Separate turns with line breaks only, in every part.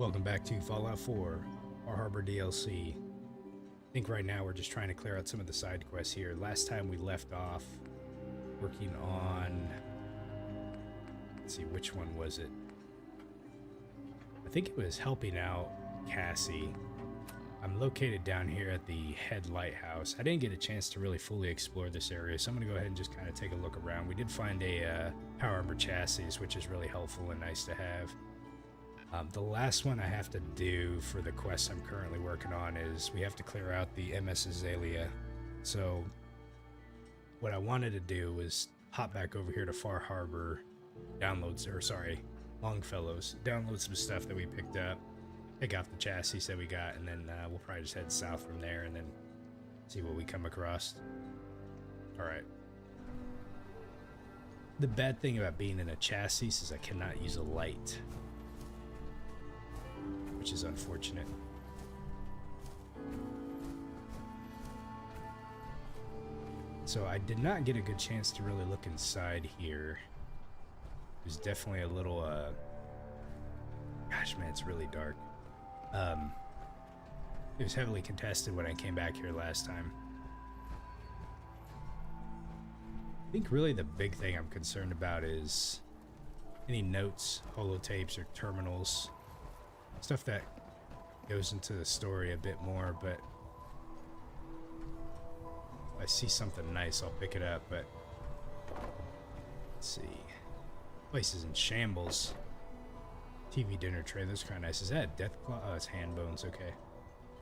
Welcome back to Fallout 4, Far Harbor DLC. I think right now we're just trying to clear out some of the side quests here. Last time we left off working on... Let's see, which one was it? I think it was helping out Cassie. I'm located down here at the head lighthouse. I didn't get a chance to really fully explore this area, so I'm going to go ahead and just kind of take a look around. We did find a power armor chassis, which is really helpful and nice to have. The last one I have to do for the quest I'm currently working on is we have to clear out the MS Azalea. So what I wanted to do was hop back over here to Far Harbor, Longfellow's, download some stuff that we picked up, pick out the chassis that we got, and then we'll probably just head south from there and then see what we come across. Alright. The bad thing about being in a chassis is I cannot use a light, which is unfortunate. So I did not get a good chance to really look inside here. There's definitely a little, gosh man, it's really dark. It was heavily contested when I came back here last time. I think really the big thing I'm concerned about is any notes, holotapes, or terminals. Stuff that goes into the story a bit more, but if I see something nice, I'll pick it up, but let's see. Place is in shambles. TV dinner tray, that's kind of nice. Is that a death claw? Oh, it's hand bones, okay.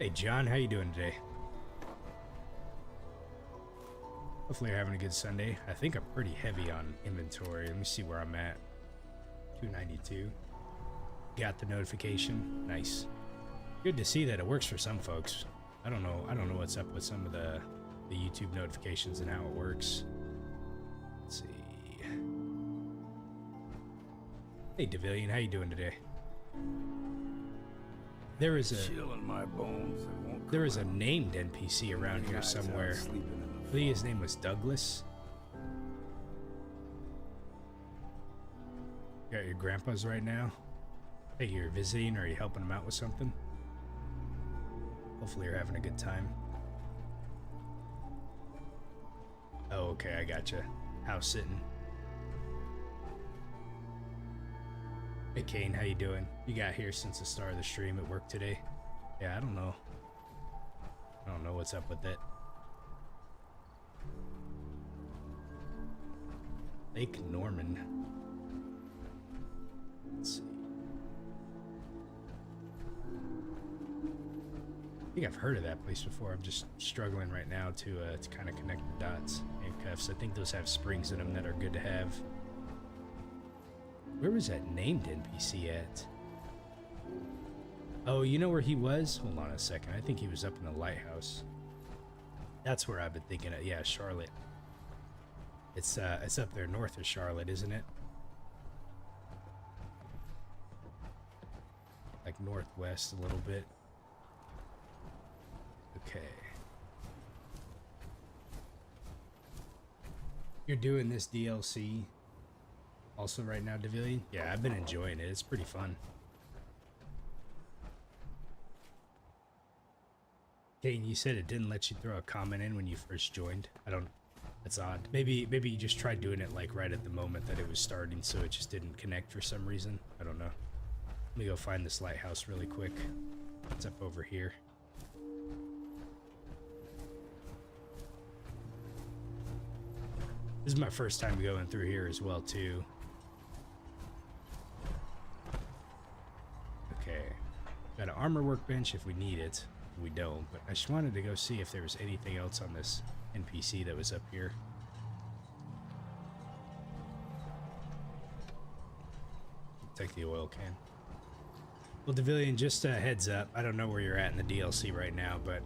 Hey John, how you doing today? Hopefully you're having a good Sunday. I think I'm pretty heavy on inventory. Let me see where I'm at. 292. Got the notification. Nice. Good to see that it works for some folks. I don't know what's up with some of the YouTube notifications and how it works. Let's see. Hey Devillion, how you doing today? There is a named NPC around here somewhere. I think his name was Douglas. Got your grandpa's right now? Hey, you're visiting, or are you helping him out with something? Hopefully you're having a good time. Oh, okay, I gotcha. House sitting. Hey Kane, how you doing? You got here since the start of the stream at work today? Yeah, I don't know. I don't know what's up with it. Lake Norman. Let's see. I think I've heard of that place before. I'm just struggling right now to kind of connect the dots. Handcuffs. I think those have springs in them that are good to have. Where was that named NPC at? Oh, you know where he was? Hold on a second. I think he was up in the lighthouse. That's where I've been thinking of. Yeah, Charlotte. It's up there north of Charlotte, isn't it? Like northwest a little bit. Okay. You're doing this DLC also right now, Devillion? Yeah, I've been enjoying it. It's pretty fun. Kane, you said it didn't let you throw a comment in when you first joined. That's odd. Maybe you just tried doing it like right at the moment that it was starting, so it just didn't connect for some reason. I don't know. Let me go find this lighthouse really quick. It's up over here. This is my first time going through here as well, too. Okay. Got an armor workbench if we need it. We don't, but I just wanted to go see if there was anything else on this NPC that was up here. Take the oil can. Well, Devillion, just a heads up. I don't know where you're at in the DLC right now, but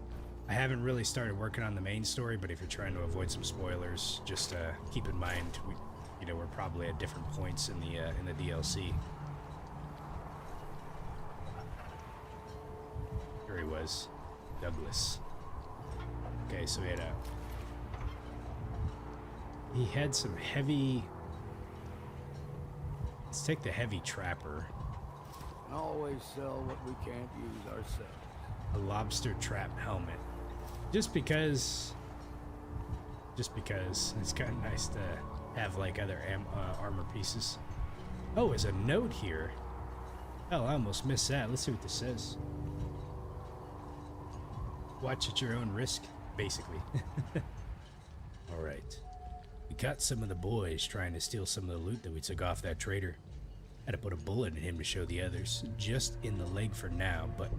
I haven't really started working on the main story, but if you're trying to avoid some spoilers, just keep in mind, we're probably at different points in the DLC. Here he was, Douglas. Okay, so he had some heavy. Let's take the heavy trapper.
and always sell what we can't use ourselves.
A lobster trap helmet. Just because it's kind of nice to have like other armor pieces. Oh, there's a note here. Hell, I almost missed that. Let's see what this says. Watch at your own risk, basically. All right. We caught some of the boys trying to steal some of the loot that we took off that trader. Had to put a bullet in him to show the others. Just in the leg for now, but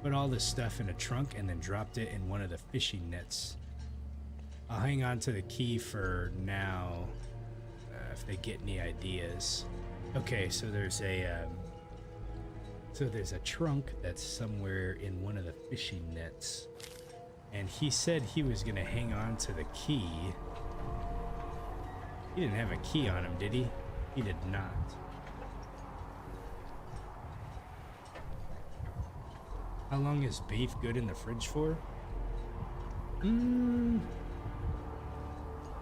put all this stuff in a trunk and then dropped it in one of the fishing nets. I'll hang on to the key for now, if they get any ideas. Okay, so there's a trunk that's somewhere in one of the fishing nets, and he said he was gonna hang on to the key. He didn't have a key on him, did he? He did not. How long is beef good in the fridge for?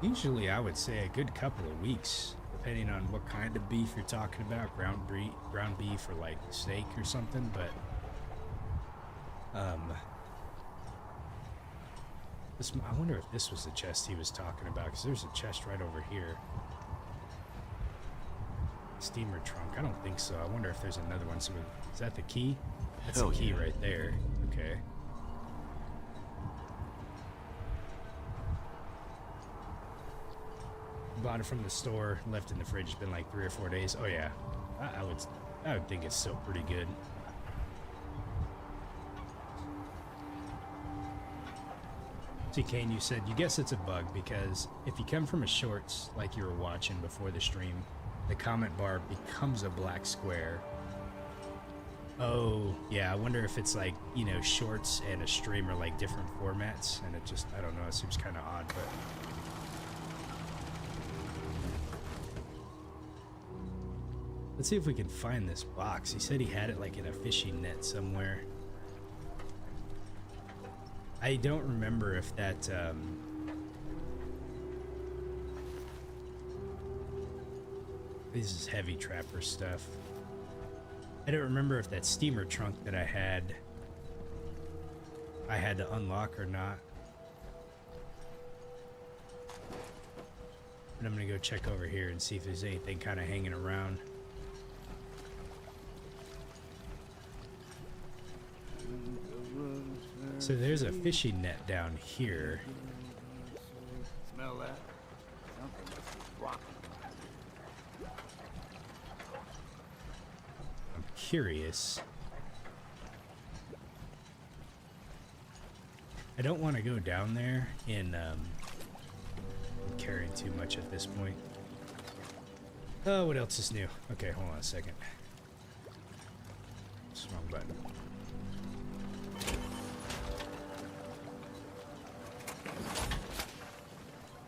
Usually I would say a good couple of weeks, depending on what kind of beef you're talking about. Ground beef or like steak or something, but I wonder if this was the chest he was talking about, because there's a chest right over here. Steamer trunk. I don't think so. I wonder if there's another one. So is that the key? That's the key right there. Okay. Bought it from the store, left in the fridge. It's been like 3 or 4 days. Oh yeah, I would think it's still pretty good. See, Kane, you said you guess it's a bug because if you come from a shorts like you were watching before the stream, the comment bar becomes a black square. Oh yeah, I wonder if it's like, you know, shorts and a stream are like different formats, and it just, I don't know, it seems kind of odd, but. Let's see if we can find this box. He said he had it like in a fishing net somewhere. I don't remember if that, this is heavy trapper stuff. I don't remember if that steamer trunk that I had to unlock or not. But I'm gonna go check over here and see if there's anything kind of hanging around. So there's a fishing net down here.
Smell that? Something must be rotten.
I'm curious. I don't want to go down there in carrying too much at this point. Oh, what else is new? Okay, hold on a second. Wrong button.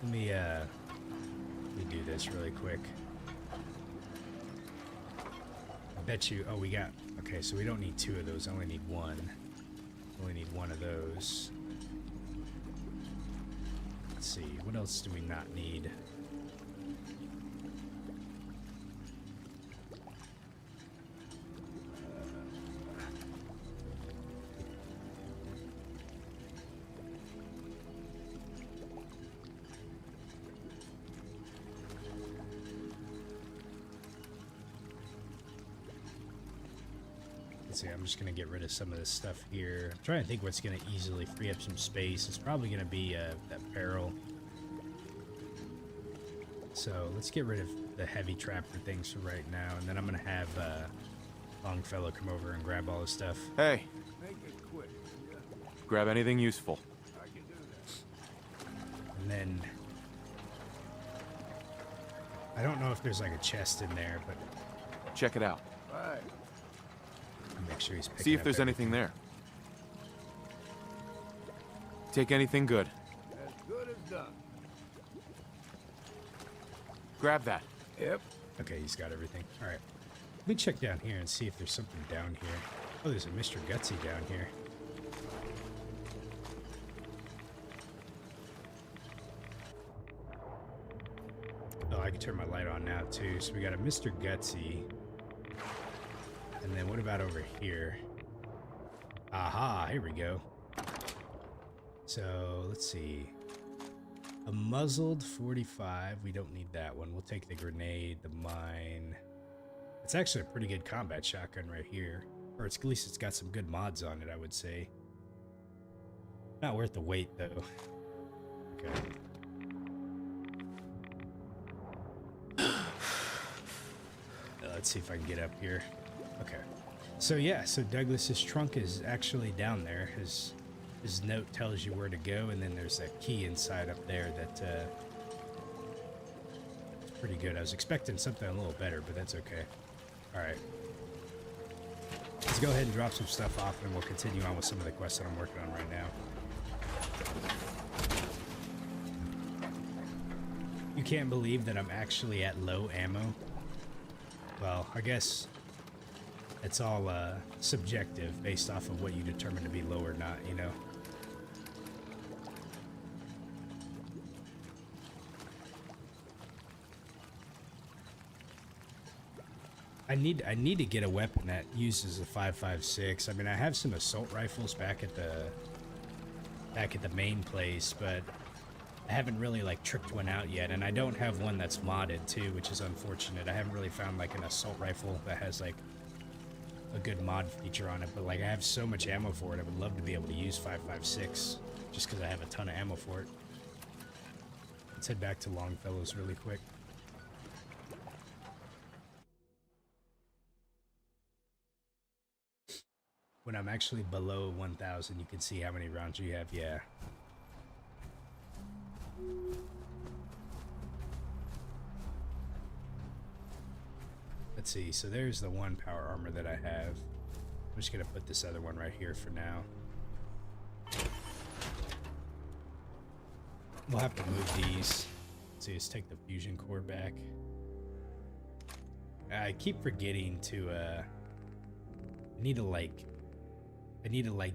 Let me do this really quick. I bet you, oh, we got, okay, so we don't need 2 of those, I only need 1. Only need 1 of those. Let's see, what else do we not need? See, I'm just gonna get rid of some of this stuff here. I'm trying to think what's gonna easily free up some space. It's probably gonna be that barrel. So let's get rid of the heavy trapper things for right now, and then I'm gonna have Longfellow come over and grab all the stuff.
Hey.
Make it quick. Yeah.
Grab anything useful.
I can do that.
And then I don't know if there's like a chest in there, but
Check it out.
Right.
make sure he's picking
See if
up
there's
everything.
anything there. Take anything good.
As good as done.
Grab that.
Yep.
Okay, he's got everything. All right. Let me check down here and see if there's something down here. Oh, there's a Mr. Gutsy down here. Oh, I can turn my light on now, too. So we got a Mr. Gutsy. And then what about over here? Aha, here we go. So, let's see. A muzzled 45. We don't need that one. We'll take the grenade, the mine. It's actually a pretty good combat shotgun right here. Or at least it's got some good mods on it, I would say. Not worth the wait, though. Okay. Let's see if I can get up here. Okay. So yeah, so Douglas's trunk is actually down there. His note tells you where to go, and then there's that key inside up there that it's pretty good. I was expecting something a little better, but that's okay. All right. Let's go ahead and drop some stuff off, and we'll continue on with some of the quests that I'm working on right now. You can't believe that I'm actually at low ammo. Well, I guess it's all subjective based off of what you determine to be low or not, you know? I need to get a weapon that uses a 5.56. I mean, I have some assault rifles back at the main place, but I haven't really like tricked one out yet, and I don't have one that's modded too, which is unfortunate. I haven't really found like an assault rifle that has like a good mod feature on it, but like I have so much ammo for it, I would love to be able to use 5.56 just because I have a ton of ammo for it. Let's head back to Longfellow's really quick. When I'm actually below 1,000, you can see how many rounds you have. Yeah. Let's see. So there's the one power armor that I have. I'm just going to put this other one right here for now. We'll have to move these. Let's see, let's take the fusion core back. I keep forgetting to, I need to like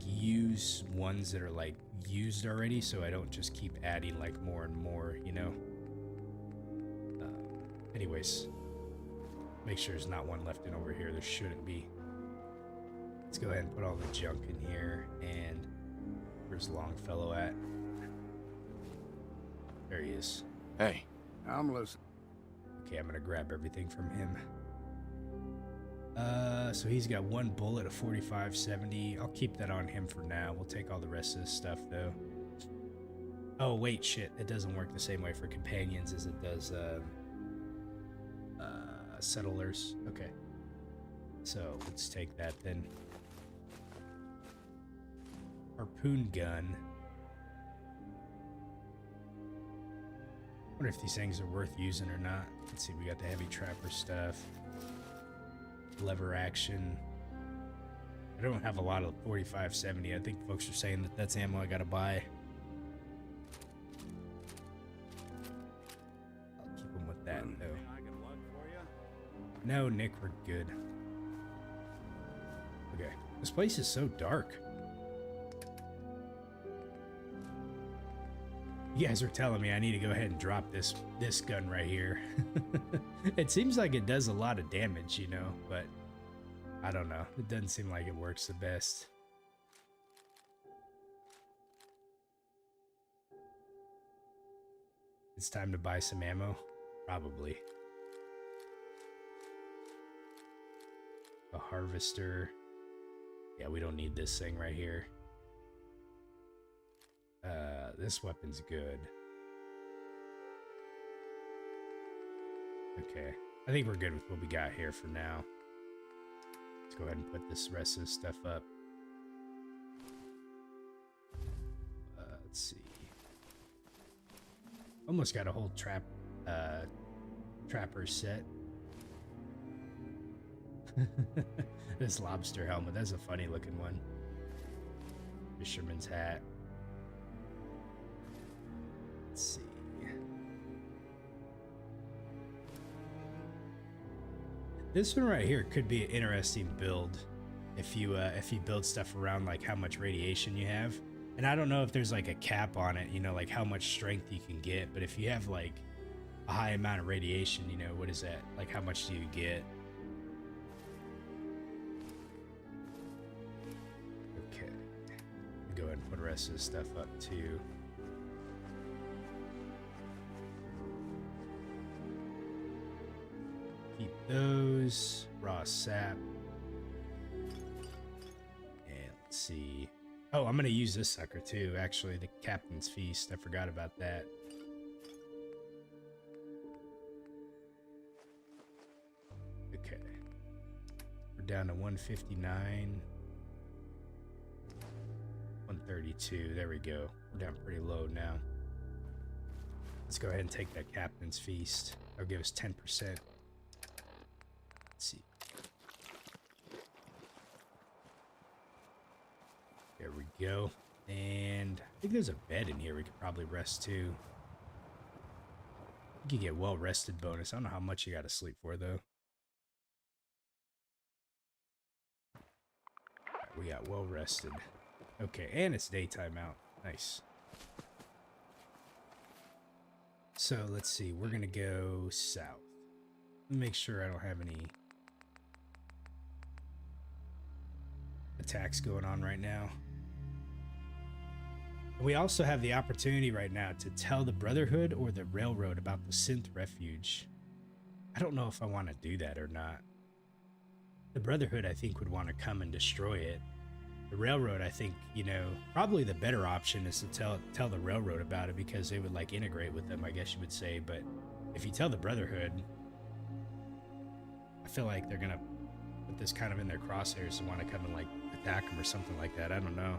use ones that are like used already, so I don't just keep adding like more and more, you know. Anyways, make sure there's not one left in over here. There shouldn't be. Let's go ahead and put all the junk in here. And where's Longfellow at? There he is.
Hey.
I'm listening.
Okay, I'm gonna grab everything from him. So he's got one bullet, a 45-70. I'll keep that on him for now. We'll take all the rest of this stuff, though. Oh, wait, shit. It doesn't work the same way for companions as it does, settlers. Okay. So, let's take that, then. Harpoon gun. I wonder if these things are worth using or not. Let's see, we got the heavy trapper stuff. Lever action. I don't have a lot of 45-70. I think folks are saying that that's ammo I gotta buy. I'll keep them with that, though. No, Nick, we're good. Okay. This place is so dark. You guys are telling me I need to go ahead and drop this gun right here. It seems like it does a lot of damage, you know, but I don't know. It doesn't seem like it works the best. It's time to buy some ammo? Probably. A harvester. Yeah, we don't need this thing right here. This weapon's good. Okay. I think we're good with what we got here for now. Let's go ahead and put this rest of this stuff up. Let's see. Almost got a whole trapper set. This lobster helmet, that's a funny looking one. Fisherman's hat. Let's see. This one right here could be an interesting build if you build stuff around like how much radiation you have. And I don't know if there's like a cap on it, you know, like how much strength you can get, but if you have like a high amount of radiation, you know, what is that? Like how much do you get? rest of this stuff up too. Keep those. Raw sap. And let's see. Oh, I'm gonna use this sucker too, actually, the Captain's Feast. I forgot about that. Okay. We're down to 159. 132. There we go. We're down pretty low now. Let's go ahead and take that Captain's Feast. That'll give us 10%. Let's see. There we go. And I think there's a bed in here we could probably rest too. You can get well rested bonus. I don't know how much you got to sleep for though. Right, we got well rested. Okay, and it's daytime out. Nice. So let's see. We're gonna go south. Make sure I don't have any attacks going on right now. We also have the opportunity right now to tell the Brotherhood or the Railroad about the Synth Refuge. I don't know if I want to do that or not. The Brotherhood, I think, would want to come and destroy it. The Railroad, I think, you know, probably the better option is to tell the Railroad about it because they would, like, integrate with them, I guess you would say. But if you tell the Brotherhood, I feel like they're going to put this kind of in their crosshairs and want to come and, like, attack them or something like that. I don't know.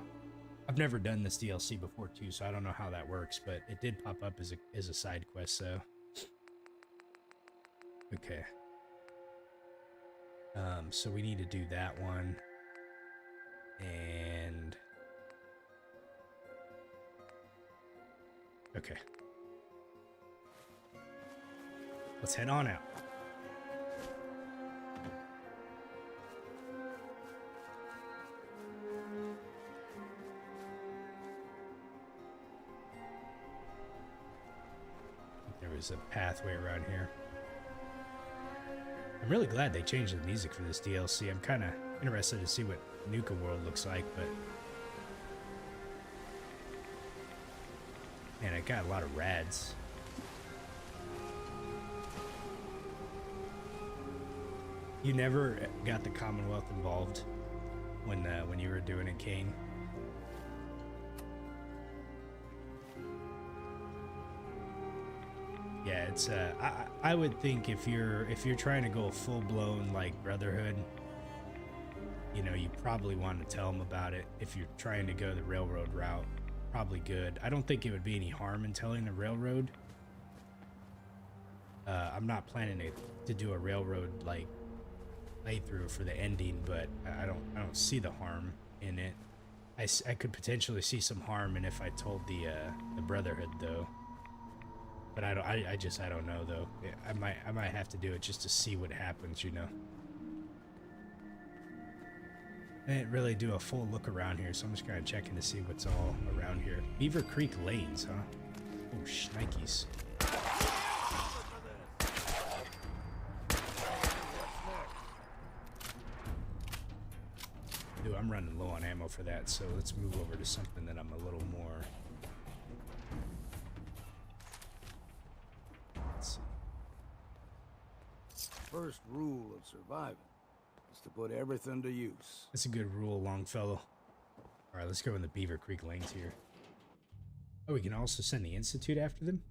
I've never done this DLC before too, so I don't know how that works, but it did pop up as a side quest, so. Okay. So we need to do that one. And okay. Let's head on out. There was a pathway around here. I'm really glad they changed the music for this DLC. I'm kind of interested to see what Nuka-World looks like, but man, I got a lot of rads. You never got the Commonwealth involved when you were doing it, Kane? Yeah, it's I would think if you're trying to go full blown like Brotherhood, you know, you probably want to tell them about it. If you're trying to go the Railroad route, probably good. I don't think it would be any harm in telling the Railroad. I'm not planning to do a Railroad like playthrough for the ending, but I don't see the harm in it. I could potentially see some harm in if I told the Brotherhood though. But I don't know though. I might have to do it just to see what happens, you know. I didn't really do a full look around here, so I'm just kind of checking to see what's all around here. Beaver Creek Lanes, huh? Oh, shnikes. Dude, I'm running low on ammo for that, so let's move over to something that I'm a little more... Let's see.
First rule of surviving is to put everything to use.
That's a good rule, Longfellow. All right, let's go in the Beaver Creek Lanes here. Oh, we can also send the Institute after them?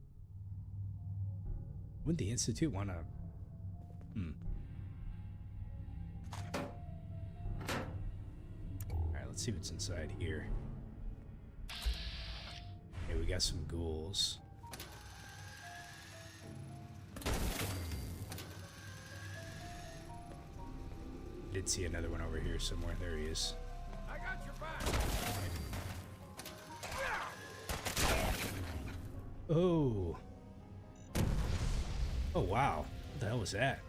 Wouldn't the Institute want to... Alright, let's see what's inside here. Okay, we got some ghouls. Did see another one over here somewhere. There he is.
I got your back.
Oh. Oh, wow. What the hell was that?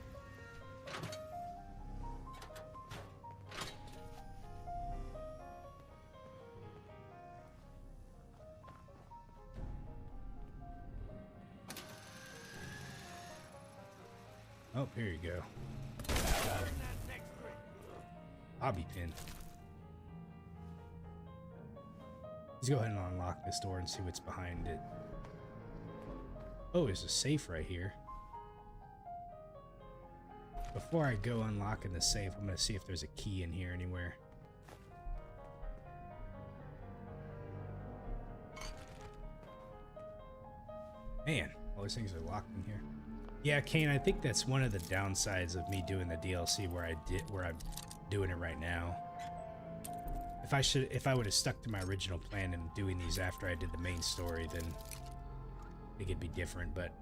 Oh, here you go. Bobby pin. Let's go ahead and unlock this door and see what's behind it. Oh, there's a safe right here. Before I go unlocking the safe, I'm going to see if there's a key in here anywhere. Man, all these things are locked in here. Yeah, Kane, I think that's one of the downsides of me doing the DLC where I'm doing it right now. If I would have stuck to my original plan and doing these after I did the main story, then I think it'd be different, but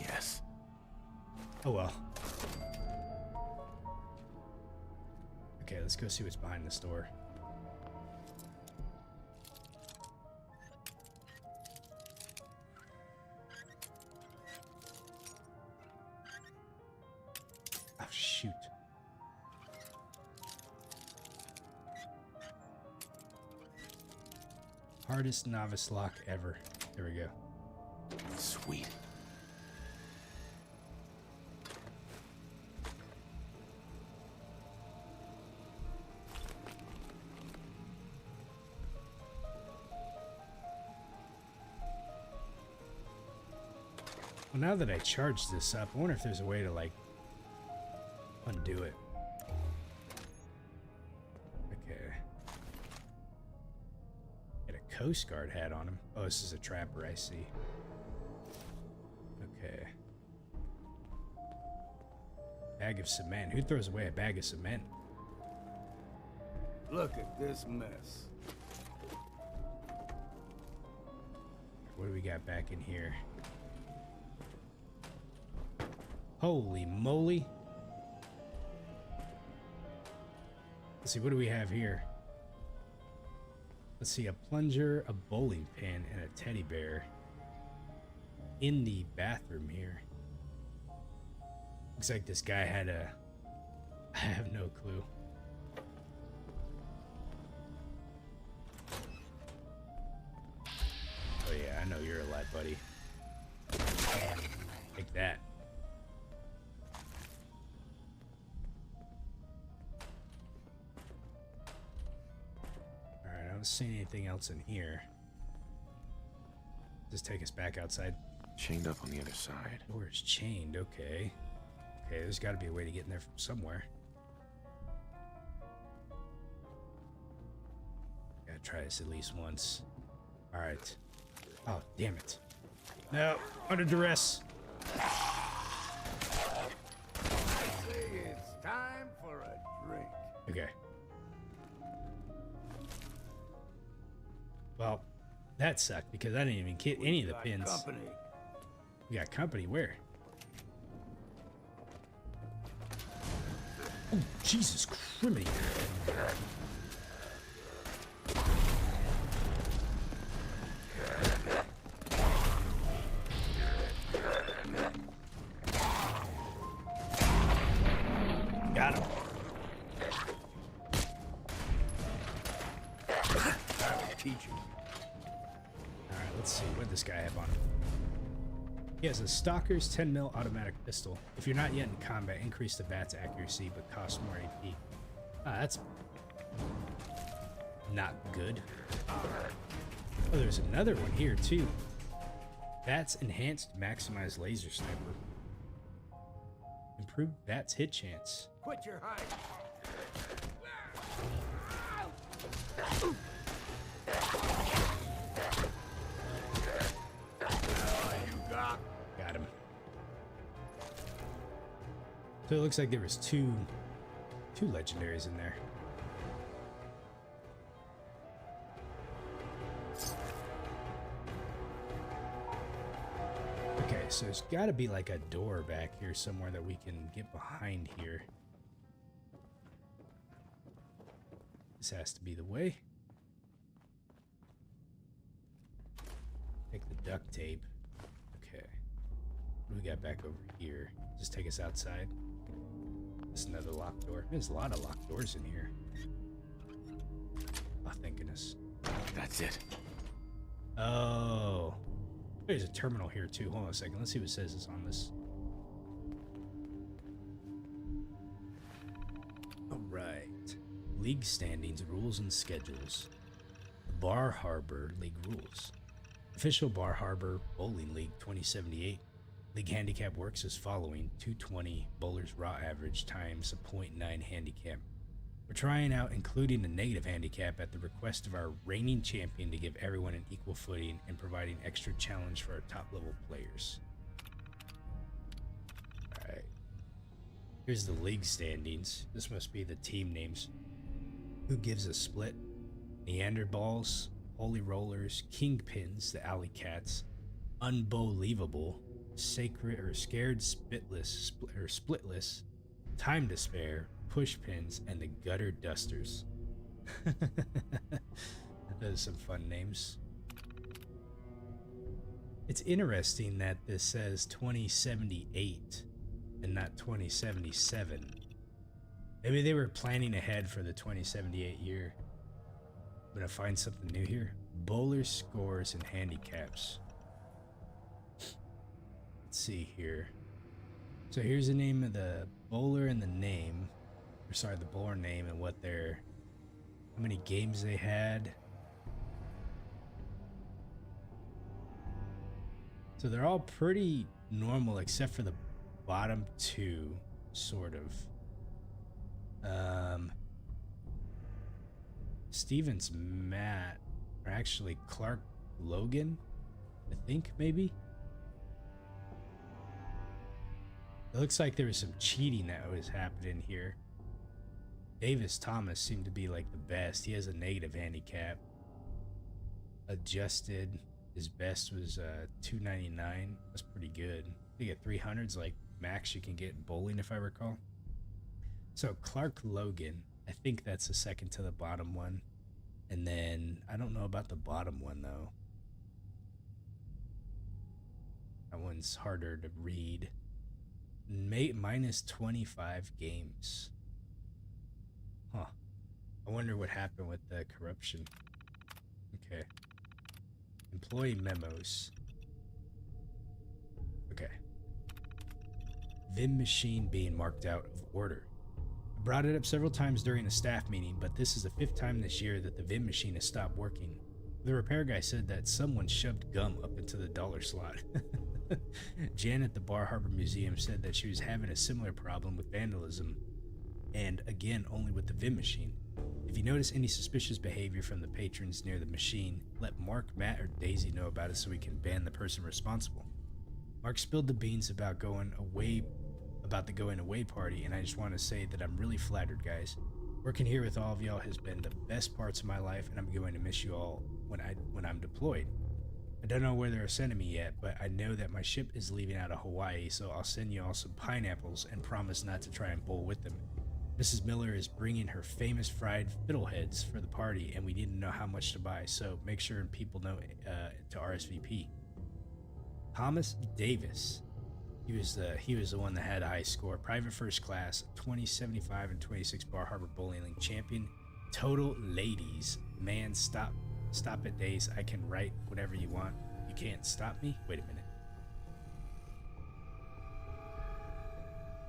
Yes.
oh well. Okay, let's go see what's behind this door. Oh, shoot. Hardest novice lock ever. There we go.
Sweet.
Well, now that I charged this up, I wonder if there's a way to, like, undo it. Okay. Get a Coast Guard hat on him. Oh, this is a trapper, I see. Okay. Bag of cement. Who throws away a bag of cement?
Look at this mess.
What do we got back in here? Holy moly. Let's see, what do we have here? Let's see, a plunger, a bowling pin, and a teddy bear in the bathroom here. Looks like this guy had a... I have no clue. Oh yeah, I know you're alive, buddy. Take that. Alright, I don't see anything else in here. Just take us back outside.
Chained up on the other side.
Door is chained, okay. Okay, there's got to be a way to get in there from somewhere. Gotta try this at least once. Alright. Oh, damn it. No, under duress.
It's time for a drink.
Okay. Well, that sucked because I didn't even get any of the
Got
pins.
company.
We got company, where? Oh, Jesus criminy. Got him.
Teach you.
Alright, let's see. What did this guy have on him? He has a Stalker's 10mm automatic pistol. If you're not yet in combat, increase the bat's accuracy, but costs more AP. Ah, that's not good. Oh, there's another one here, too. Bat's enhanced maximized laser sniper. Improved bat's hit chance.
Quit your hiding. You
Got him. So it looks like there was two legendaries in there. Okay, so there's got to be like a door back here somewhere that we can get behind here. This has to be the way. Take the duct tape. Okay. What do we got back over here? Just take us outside. This is another locked door. There's a lot of locked doors in here. Oh, thank goodness.
That's it.
Oh. There's a terminal here too. Hold on a second. Let's see what it says is on this. Alright. League standings, rules, and schedules. Bar Harbor League rules. Official Bar Harbor Bowling League 2078. League handicap works as following: 220 bowlers raw average times a .9 handicap. We're trying out including a negative handicap at the request of our reigning champion to give everyone an equal footing and providing extra challenge for our top level players. Alright. Here's the league standings. This must be the team names. Who gives a split? Neanderballs, Holy Rollers, Kingpins, the Alley Cats, Unbelievable, Sacred or Scared Splitless, Time to Spare, Pushpins, and the Gutter Dusters. Those are some fun names. It's interesting that this says 2078 and not 2077. Maybe they were planning ahead for the 2078 year. I'm gonna find something new here. Bowler scores and handicaps. Let's see here. So here's the name of the bowler and the name. Or sorry, the bowler name and what their, how many games they had. So they're all pretty normal except for the bottom two, sort of. Stevens Matt, or actually Clark Logan, I think maybe. It looks like there was some cheating that was happening here. Davis Thomas seemed to be like the best. He has a negative handicap. Adjusted, his best was 299. That's pretty good. You get 300s like max you can get in bowling, if I recall. So Clark Logan, I think that's the second to the bottom one. And then I don't know about the bottom one though. That one's harder to read. Minus 25 games. Huh. I wonder what happened with the corruption. Okay. Employee memos. Okay. Vim machine being marked out of order. I brought it up several times during a staff meeting, but this is the 5th time this year that the Vim machine has stopped working. The repair guy said that someone shoved gum up into the dollar slot. Jan at the Bar Harbor Museum said that she was having a similar problem with vandalism, and again only with the Vim machine. If you notice any suspicious behavior from the patrons near the machine, let Mark, Matt, or Daisy know about it so we can ban the person responsible. Mark spilled the beans about the going away party, and I just want to say that I'm really flattered, guys. Working here with all of y'all has been the best parts of my life, and I'm going to miss you all when I'm deployed. I don't know where they're sending me yet, but I know that my ship is leaving out of Hawaii, so I'll send you all some pineapples and promise not to try and bowl with them. Mrs. Miller is bringing her famous fried fiddleheads for the party, and we need to know how much to buy, so make sure people know to RSVP. Thomas Davis. He was the one that had a high score. Private first class, 2075 and 26 Bar Harbor Bowling League champion. Total ladies. Man, stop it, Days. I can write whatever you want. You can't stop me? Wait a minute.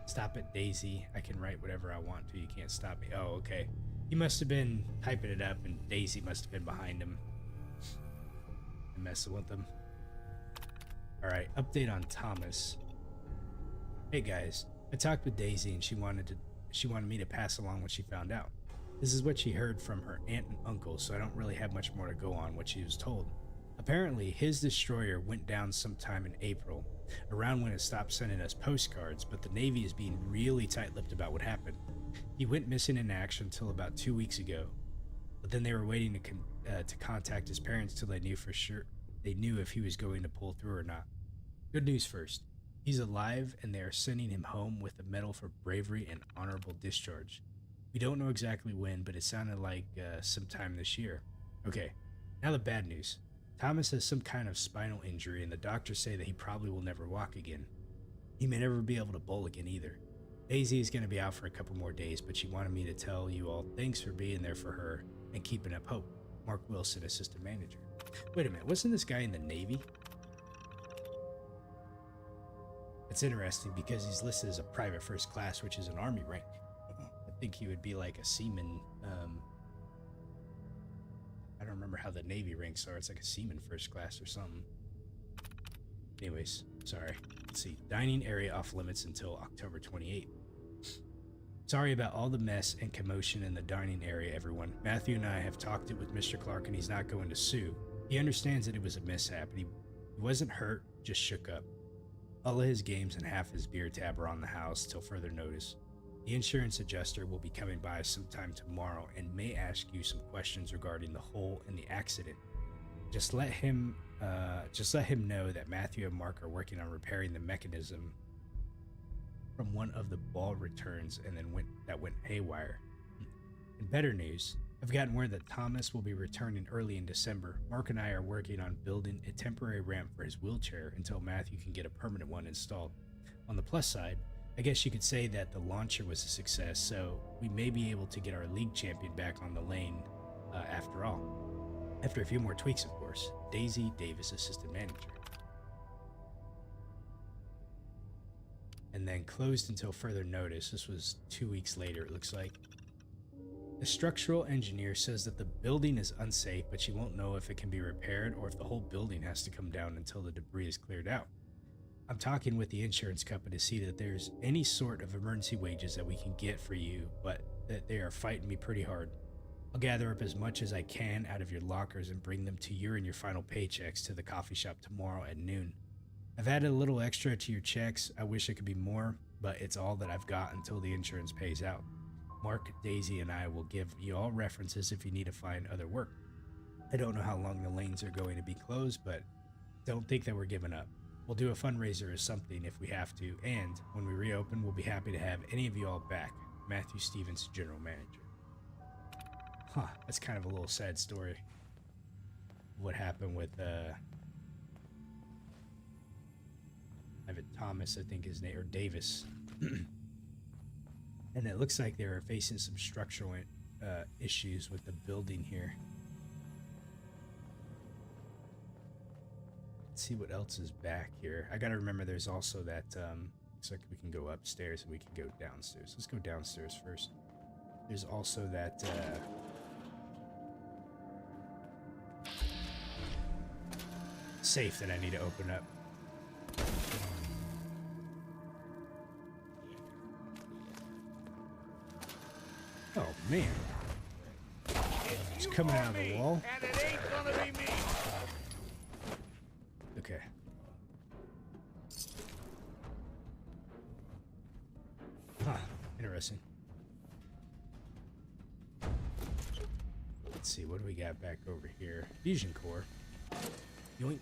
Stop it, Daisy. I can write whatever I want to. You can't stop me. Oh, okay. He must have been typing it up, and Daisy must have been behind him and messing with him. Alright, update on Thomas. Hey guys, I talked with Daisy and she wanted me to pass along what she found out. This is what she heard from her aunt and uncle, so I don't really have much more to go on what she was told. Apparently, his destroyer went down sometime in April, around when it stopped sending us postcards, but the Navy is being really tight-lipped about what happened. He went missing in action until about 2 weeks ago, but then they were waiting to contact his parents till they knew for sure they knew if he was going to pull through or not. Good news first. He's alive, and they are sending him home with a medal for bravery and honorable discharge. We don't know exactly when, but it sounded like sometime this year. Okay, now the bad news. Thomas has some kind of spinal injury, and the doctors say that he probably will never walk again. He may never be able to bowl again either. Daisy is going to be out for a couple more days, but she wanted me to tell you all thanks for being there for her and keeping up hope. Mark Wilson, assistant manager. Wait a minute, wasn't this guy in the Navy? It's interesting because he's listed as a private first class, which is an Army rank. I think he would be like a seaman. I don't remember how the Navy ranks are. It's like a seaman first class or something. Anyways, sorry. Let's see. Dining area off limits until October 28th. Sorry about all the mess and commotion in the dining area, everyone. Matthew and I have talked it with Mr. Clark, and he's not going to sue. He understands that it was a mishap, and he wasn't hurt, just shook up. All of his games and half his beer tab are on the house till further notice. The insurance adjuster will be coming by sometime tomorrow and may ask you some questions regarding the hole in the accident. Just let him know that Matthew and Mark are working on repairing the mechanism from one of the ball returns and then went haywire. In better news, I've gotten word that Thomas will be returning early in December. Mark and I are working on building a temporary ramp for his wheelchair until Matthew can get a permanent one installed. On the plus side, I guess you could say that the launcher was a success, so we may be able to get our league champion back on the lane after all. After a few more tweaks, of course. Daisy Davis, assistant manager. And then closed until further notice. This was 2 weeks later, it looks like. The structural engineer says that the building is unsafe, but she won't know if it can be repaired or if the whole building has to come down until the debris is cleared out. I'm talking with the insurance company to see that there's any sort of emergency wages that we can get for you, but that they are fighting me pretty hard. I'll gather up as much as I can out of your lockers and bring them to you and your final paychecks to the coffee shop tomorrow at noon. I've added a little extra to your checks. I wish it could be more, but it's all that I've got until the insurance pays out. Mark, Daisy, and I will give you all references if you need to find other work. I don't know how long the lanes are going to be closed, but don't think that we're giving up. We'll do a fundraiser or something if we have to, and when we reopen, we'll be happy to have any of you all back. Matthew Stevens, General Manager. Huh, that's kind of a little sad story. What happened with, Ivan Thomas, I think his name, or Davis. And it looks like they were facing some structural issues with the building here. Let's see what else is back here. I gotta remember there's also that, looks like we can go upstairs and we can go downstairs. Let's go downstairs first. There's also that, safe that I need to open up. Oh man, it's coming out of the wall.
And it ain't gonna be me.
Okay. Huh, interesting. Let's see, what do we got back over here? Fusion core. Yoink.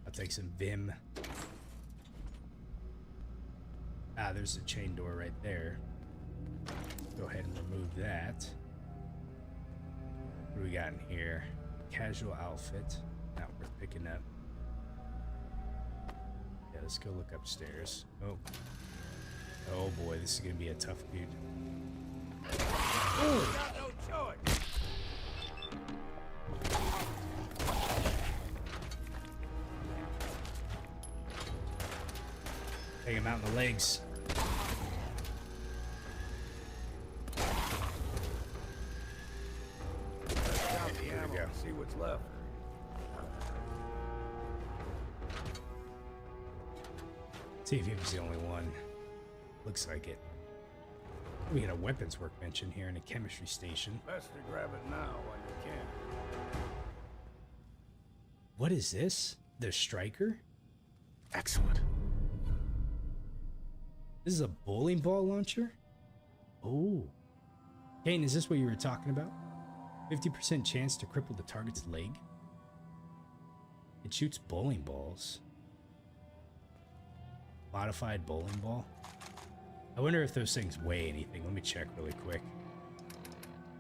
I'll take some Vim. Ah, there's a chain door right there. Go ahead and remove that. What do we got in here? Casual outfit. Not worth picking up. Yeah, let's go look upstairs. Oh. Oh boy, this is gonna be a tough dude.
Ooh. Got no choice.
Take him out in the legs.
There we go. See what's left.
See if he was the only one. Looks like it. We got a weapons workbench in here and a chemistry station.
Best to grab it now while you can.
What is this? The striker?
Excellent.
This is a bowling ball launcher? Oh. Kane, is this what you were talking about? 50% chance to cripple the target's leg? It shoots bowling balls. Modified bowling ball? I wonder if those things weigh anything. Let me check really quick.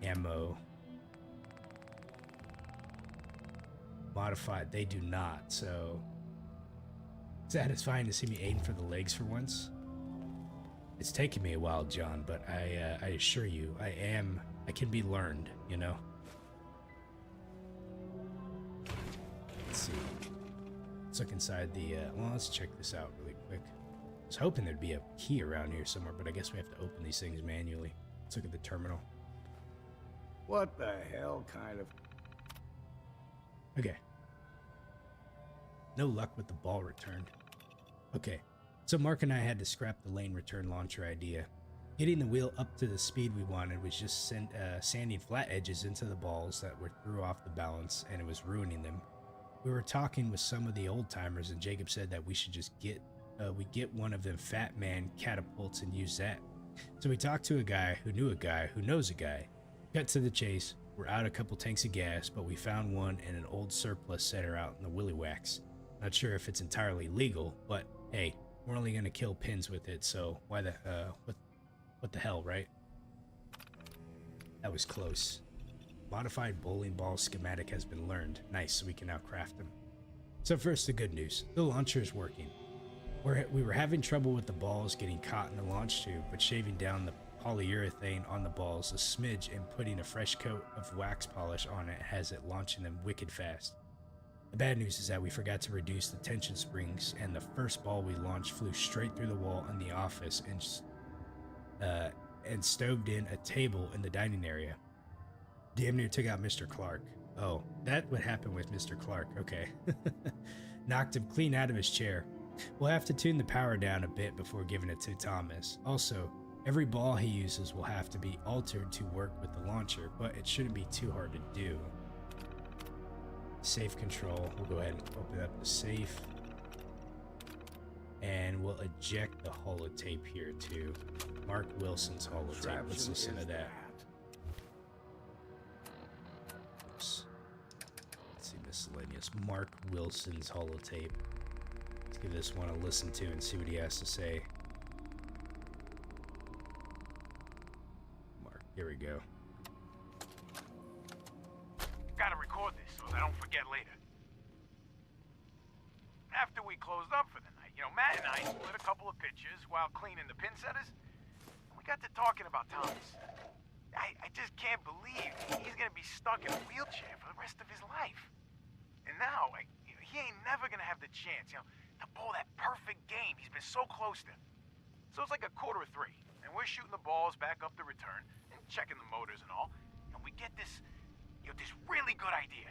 Ammo. Modified. They do not, so... Satisfying to see me aim for the legs for once. It's taken me a while, John, but I assure you, I can be learned, you know? Let's see. Let's look inside the, well, let's check this out really quick. I was hoping there'd be a key around here somewhere, but I guess we have to open these things manually. Let's look at the terminal.
What the hell kind of...
Okay. No luck with the ball returned. Okay, so Mark and I had to scrap the lane return launcher idea. Getting the wheel up to the speed we wanted was just sanding flat edges into the balls that were threw off the balance, and it was ruining them. We were talking with some of the old timers, and Jacob said that we should just get one of them fat man catapults and use that. So we talked to a guy who knew a guy who knows a guy. Cut to the chase. We're out a couple tanks of gas, but we found one in an old surplus setter out in the Willy Wax. Not sure if it's entirely legal, but hey, we're only gonna kill pins with it, so why the what the hell, right? That was close. Modified bowling ball schematic has been learned. Nice, so we can now craft them. So first, the good news: the launcher is working. We were having trouble with the balls getting caught in the launch tube, but shaving down the polyurethane on the balls a smidge and putting a fresh coat of wax polish on it has it launching them wicked fast. The bad news is that we forgot to reduce the tension springs, and the first ball we launched flew straight through the wall in the office and stoved in a table in the dining area. Damn near took out Mr. Clark. Oh, that would happen with Mr. Clark. Okay. Knocked him clean out of his chair. We'll have to tune the power down a bit before giving it to Thomas. Also, every ball he uses will have to be altered to work with the launcher, but it shouldn't be too hard to do. Safe control. We'll go ahead and open up the safe. And we'll eject the holotape here too. Mark Wilson's holotape. Let's listen to that. Oops. Let's see, miscellaneous. Mark Wilson's holotape. Let's give this one a listen to and see what he has to say. Mark, here we go.
Gotta record this so I don't forget later. After we closed up for the night, Matt and I split a couple of pictures while cleaning the pin setters. We got to talking about Thomas. I just can't believe he's gonna be stuck in a wheelchair for the rest of his life. And now, he ain't never gonna have the chance, to pull that perfect game he's been so close to. So it's like 2:45, and we're shooting the balls back up the return and checking the motors and all, and we get this really good idea.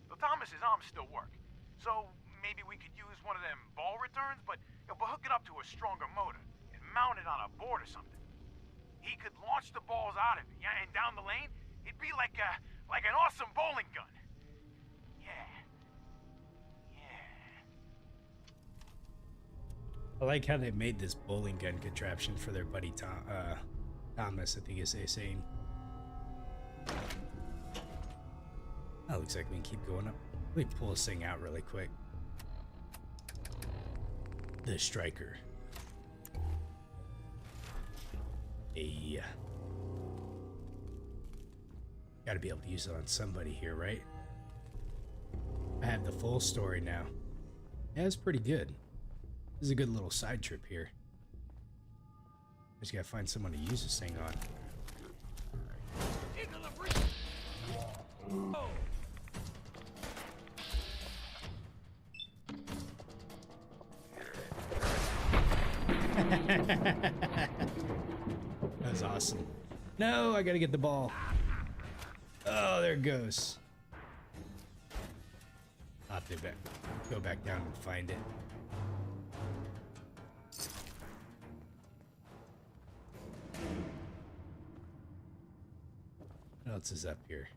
So Thomas's arms still work, so maybe we could use one of them ball returns, but hook it up to a stronger motor and mount it on a board or something. He could launch the balls out of it, yeah, and down the lane, it'd be like an awesome bowling gun. Yeah.
I like how they made this bowling gun contraption for their buddy Thomas, I think is they saying. That looks like we can keep going up. Let me pull this thing out really quick. The striker. Hey. Gotta be able to use it on somebody here, right? I have the full story now. Yeah, it's pretty good. This is a good little side trip here. Just gotta find someone to use this thing on. That was awesome. No, I gotta get the ball. Oh, there it goes. I'll have to go back down and find it. What else is up here?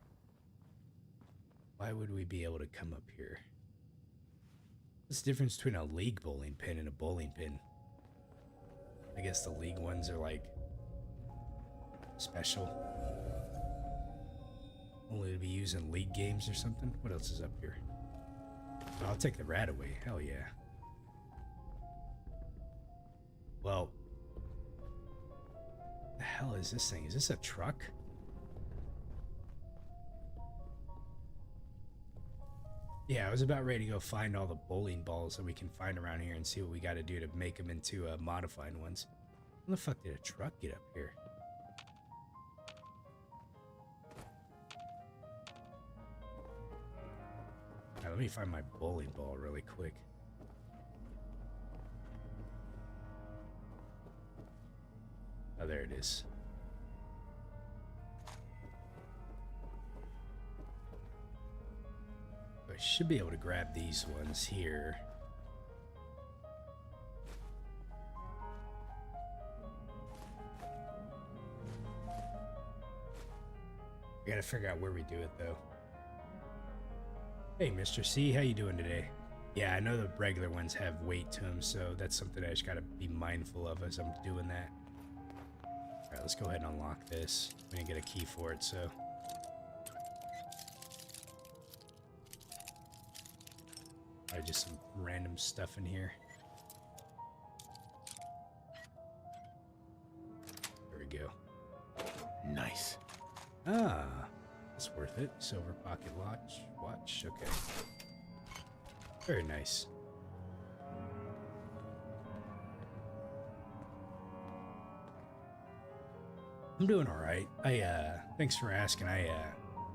Why would we be able to come up here? What's the difference between a league bowling pin and a bowling pin? I guess the league ones are like special. Only to be used in league games or something. What else is up here? Oh, I'll take the rat away. Hell yeah. Well, the hell is this thing? Is this a truck? Yeah, I was about ready to go find all the bowling balls that we can find around here and see what we got to do to make them into modified ones. How the fuck did a truck get up here? Now, let me find my bowling ball really quick. Oh, there it is. should be able to grab these ones here. I gotta figure out where we do it though. Hey, Mr. C, how you doing today? Yeah, I know the regular ones have weight to them, so that's something I just gotta be mindful of as I'm doing that. Alright, let's go ahead and unlock this. We didn't get a key for it, so... Alright, just some random stuff in here. There we go.
Nice.
Ah, that's worth it. Silver pocket watch. Okay. Very nice. I'm doing all right. Thanks for asking. I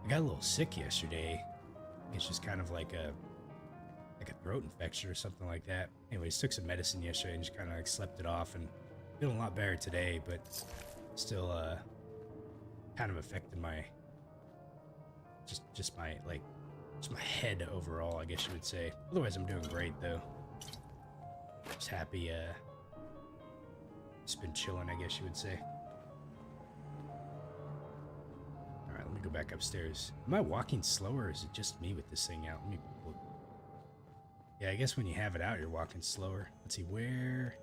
got a little sick yesterday. It's just kind of like a throat infection or something like that. Anyways, took some medicine yesterday and just kind of like slept it off, and feeling a lot better today, but still kind of affected my just my head overall, I guess you would say. Otherwise, I'm doing great though. Just happy. Just been chilling, I guess you would say. All right, let me go back upstairs. Am I walking slower, or is it just me with this thing out? Let me look. Yeah, I guess when you have it out, you're walking slower. Let's see, where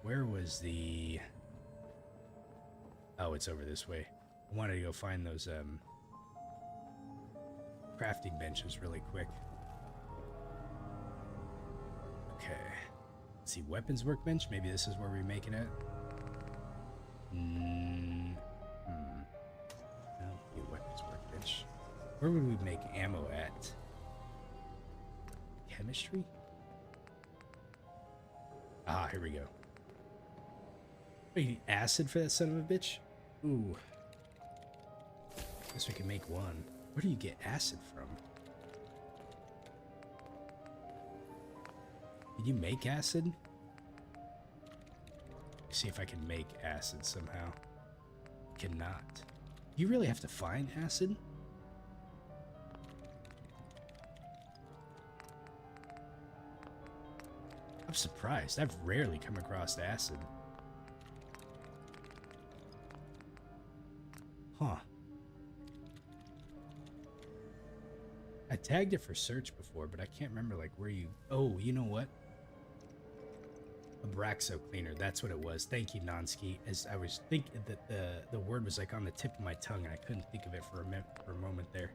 was the... Oh, it's over this way. I wanted to go find those crafting benches really quick. Okay. Let's see, weapons workbench. Maybe this is where we make it at. No, be a weapons workbench. Where would we make ammo at? Chemistry? Ah, here we go. Oh, you need acid for that son of a bitch? Ooh. Guess we can make one. Where do you get acid from? Can you make acid? Let's see if I can make acid somehow. Cannot. You really have to find acid? I'm surprised. I've rarely come across acid. Huh. I tagged it for search before, but I can't remember like where you... Oh, you know what? Abraxo cleaner. That's what it was. Thank you, Nonsky. As I was thinking that the word was like on the tip of my tongue, and I couldn't think of it for a moment there.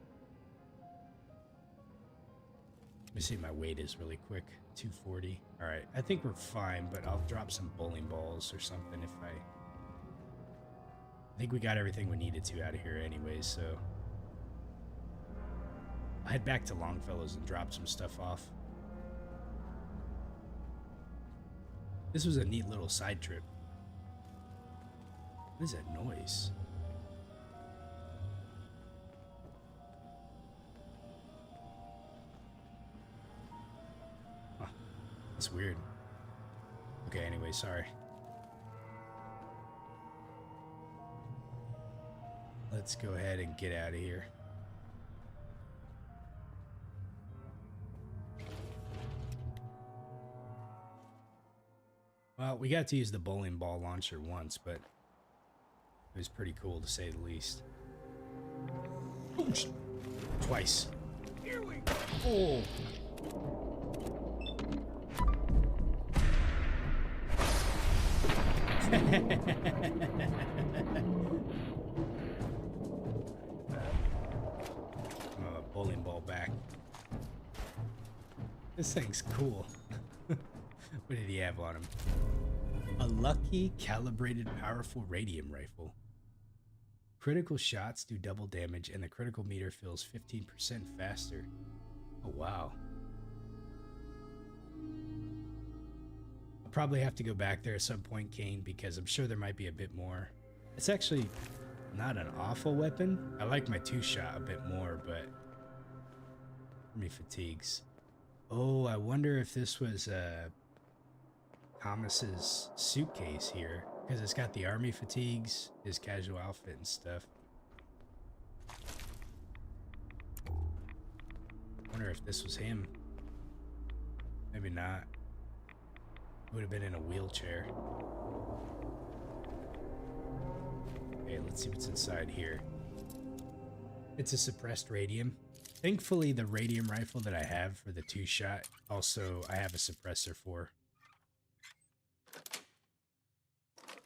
Let me see my weight is really quick. 240. All right. I think we're fine, but I'll drop some bowling balls or something if I think we got everything we needed to out of here anyways, so... I'll head back to Longfellow's and drop some stuff off. This was a neat little side trip. What is that noise? Huh. That's weird. Okay, anyway, sorry. Let's go ahead and get out of here. Well, we got to use the bowling ball launcher once, but it was pretty cool to say the least. Oops. Twice.
Here we go.
Oh. Bowling ball back. This thing's cool. What did he have on him? A lucky, calibrated, powerful radium rifle. Critical shots do double damage, and the critical meter fills 15% faster. Oh, wow. I'll probably have to go back there at some point, Kane, because I'm sure there might be a bit more. It's actually not an awful weapon. I like my two-shot a bit more, but... Army fatigues. Oh, I wonder if this was, Thomas's suitcase here, because it's got the army fatigues, his casual outfit and stuff. wonder if this was him. Maybe not. Would have been in a wheelchair. Okay, let's see what's inside here. It's a suppressed radium. Thankfully, the radium rifle that I have for the 2-shot, also I have a suppressor for.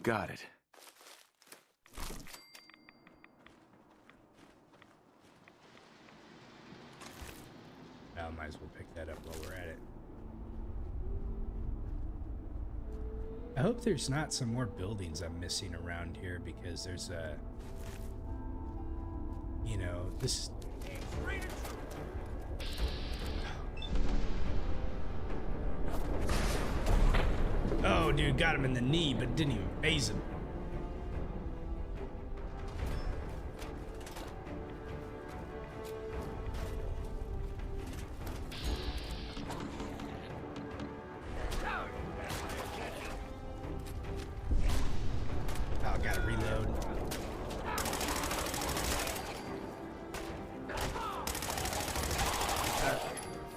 Got it.
I might as well pick that up while we're at it. I hope there's not some more buildings I'm missing around here, because there's a... You know, this... Oh, dude, got him in the knee, but didn't even phase him. Oh, gotta reload.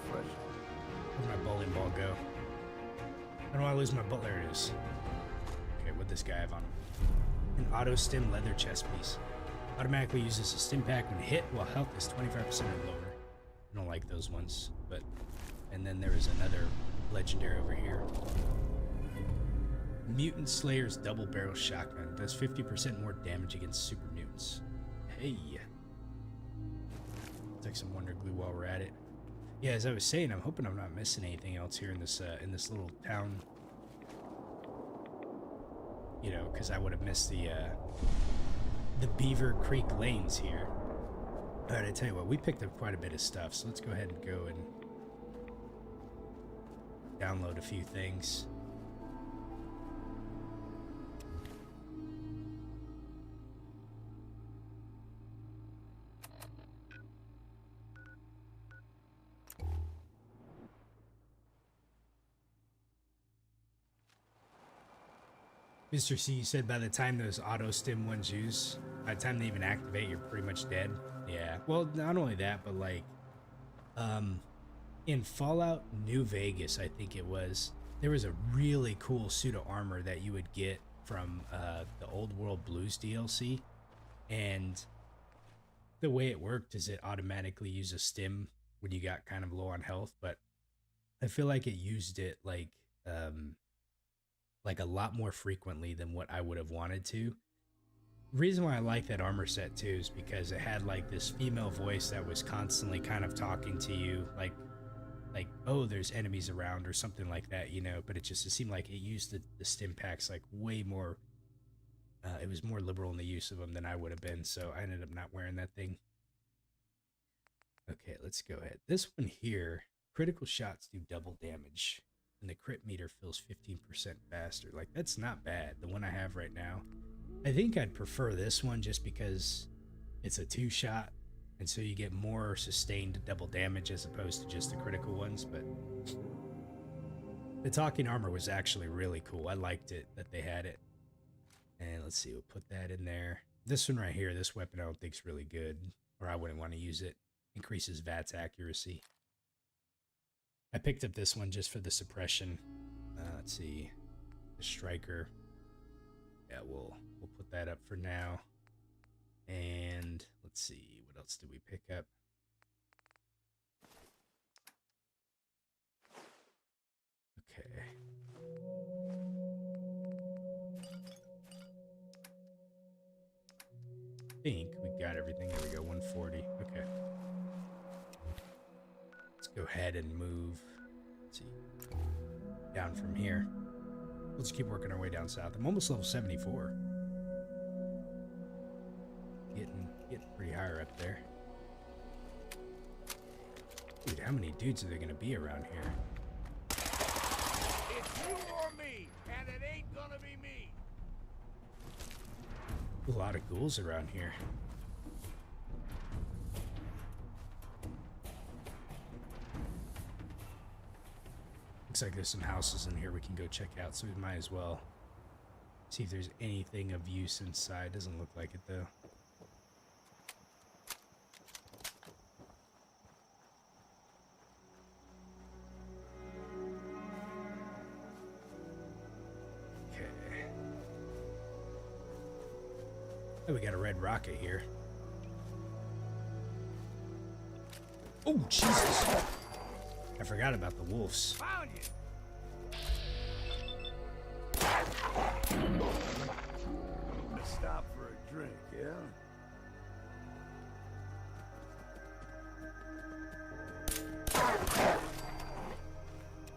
Where'd my bowling ball go? I don't want to lose my ball. There it is. Okay, what'd this guy have on him? An auto stim leather chest piece. Automatically uses a stim pack when hit while health is 25% or lower. I don't like those ones, but... And then there is another legendary over here. Mutant Slayer's double barrel shotgun does 50% more damage against super mutants. Hey. Take some wonder glue while we're at it. Yeah, as I was saying, I'm hoping I'm not missing anything else here in this little town. You know, because I would have missed the Beaver Creek lanes here. All right, I tell you what, we picked up quite a bit of stuff, so let's go ahead and go and download a few things. Mr. C, you said by the time those auto stim ones use, by the time they even activate, you're pretty much dead. Yeah. Well, not only that, but like, in Fallout New Vegas, I think it was, there was a really cool suit of armor that you would get from the Old World Blues DLC, and the way it worked is it automatically used a stim when you got kind of low on health, but I feel like it used it like a lot more frequently than what I would have wanted to. The reason why I like that armor set too is because it had like this female voice that was constantly kind of talking to you, like oh, there's enemies around or something like that, you know. But it seemed like it used the stim packs like way more. It was more liberal in the use of them than I would have been, so I ended up not wearing that thing. Okay, let's go ahead. This one here, critical shots do double damage, and the crit meter fills 15% faster. Like, that's not bad. The one I have right now. I think I'd prefer this one just because it's a 2-shot, and so you get more sustained double damage as opposed to just the critical ones, but the talking armor was actually really cool. I liked it that they had it. And let's see, we'll put that in there. This one right here, this weapon I don't think is really good, or I wouldn't want to use it. Increases VATS accuracy. I picked up this one just for the suppression. Let's see, the striker. Yeah, we'll put that up for now. And let's see, what else did we pick up? Okay. I think we got everything. There we go, 140. Okay. Let's go ahead and move. Let's see. Down from here. Let's keep working our way down south. I'm almost level 74. Getting pretty higher up there. Dude, how many dudes are there gonna be around here?
It's you or me, and it ain't gonna be me.
A lot of ghouls around here. Looks like there's some houses in here we can go check out, so we might as well see if there's anything of use inside. Doesn't look like it though. Oh, we got a red rocket here. Oh, Jesus. I forgot about the wolves.
Found you. Let's stop for a drink, yeah?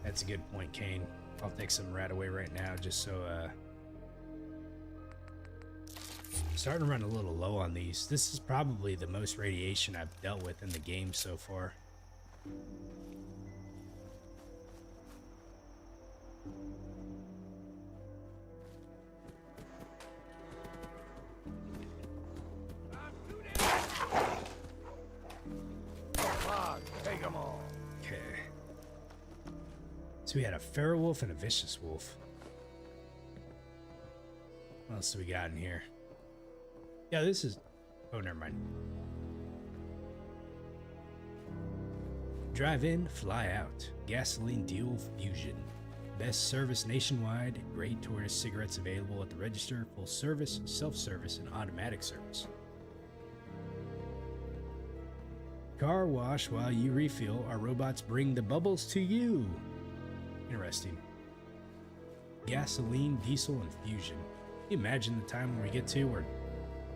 That's a good point, Kane. I'll take some right away right now, just so, starting to run a little low on these. This is probably the most radiation I've dealt with in the game so far.
Take them all.
Okay. So we had a feral wolf and a vicious wolf. What else do we got in here? Yeah, this is... Oh, never mind. Drive in, fly out. Gasoline Deal Fusion. Best service nationwide. Great tourist cigarettes available at the register. Full service, self-service, and automatic service. Car wash while you refill. Our robots bring the bubbles to you. Interesting. Gasoline, diesel, and fusion. Can you imagine the time when we get to where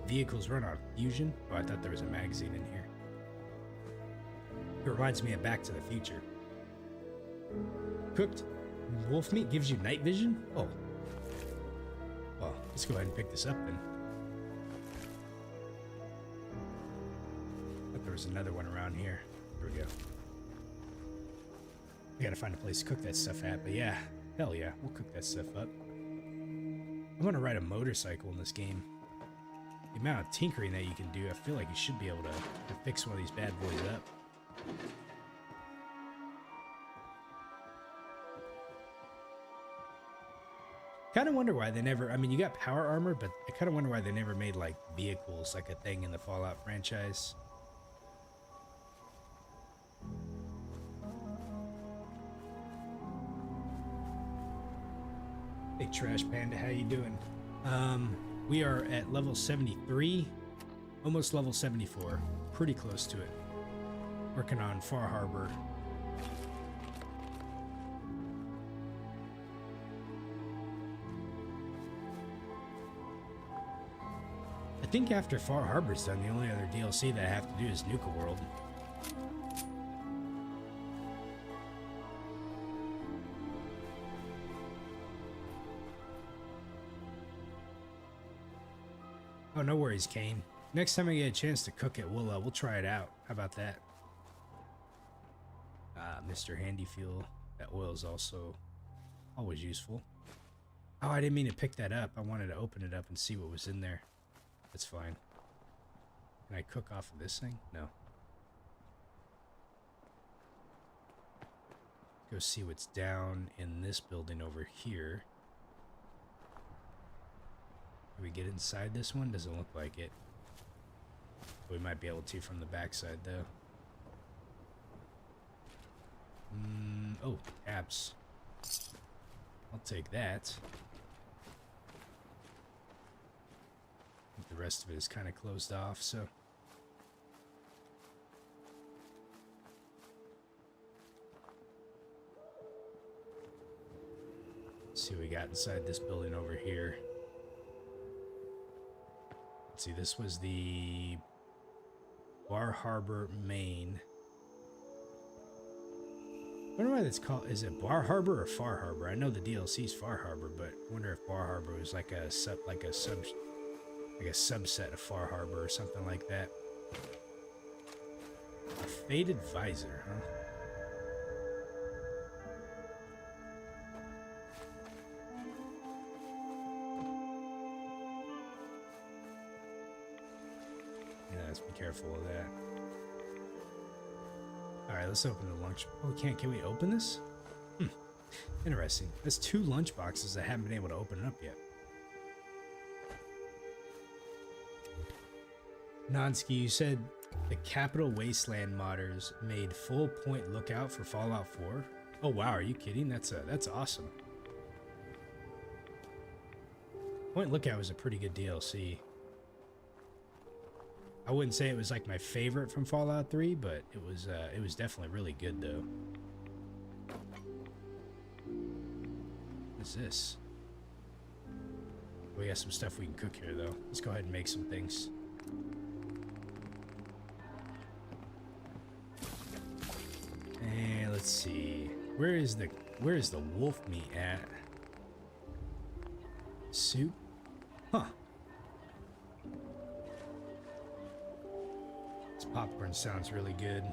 vehicles run on fusion? Oh, I thought there was a magazine in here. It reminds me of Back to the Future. Cooked wolf meat gives you night vision? Oh. Well, let's go ahead and pick this up then. But there was another one around here. Here we go. We gotta find a place to cook that stuff at, but yeah. Hell yeah, we'll cook that stuff up. I'm gonna ride a motorcycle in this game. The amount of tinkering that you can do, I feel like you should be able to fix one of these bad boys up. Kind of wonder why they never, I mean, you got power armor, but I kind of wonder why they never made, like, vehicles like a thing in the Fallout franchise. Hey, Trash Panda, how you doing? We are at level 73, almost level 74, pretty close to it. Working on Far Harbor. I think after Far Harbor's done, the only other DLC that I have to do is Nuka-World. Oh, no worries, Kane. Next time I get a chance to cook it, we'll try it out. How about that? Mr. Handy Fuel. That oil is also always useful. Oh, I didn't mean to pick that up. I wanted to open it up and see what was in there. That's fine. Can I cook off of this thing? No. Go see what's down in this building over here. Can we get inside this one? Doesn't look like it. We might be able to from the backside, though. Oh, apps. I'll take that. The rest of it is kind of closed off, so. Let's see what we got inside this building over here. Let's see, this was the Far Harbor, Maine. I wonder why that's called. Is it Bar Harbor or Far Harbor? I know the DLC's Far Harbor, but I wonder if Bar Harbor was like a subset of Far Harbor or something like that. A faded visor, huh? Yeah, let's be careful of that. Alright, let's open the lunch. Oh, we can't. Can we open this? Interesting. That's 2 lunch boxes I haven't been able to open it up yet. Nonsky, you said the Capital Wasteland modders made full point lookout for Fallout 4? Oh wow, are you kidding? That's awesome. Point Lookout was a pretty good DLC. I wouldn't say it was like my favorite from Fallout 3, but it was definitely really good though. What's this? We got some stuff we can cook here though. Let's go ahead and make some things. And let's see. Where is the wolf meat at? Soup? Huh. This popcorn sounds really good.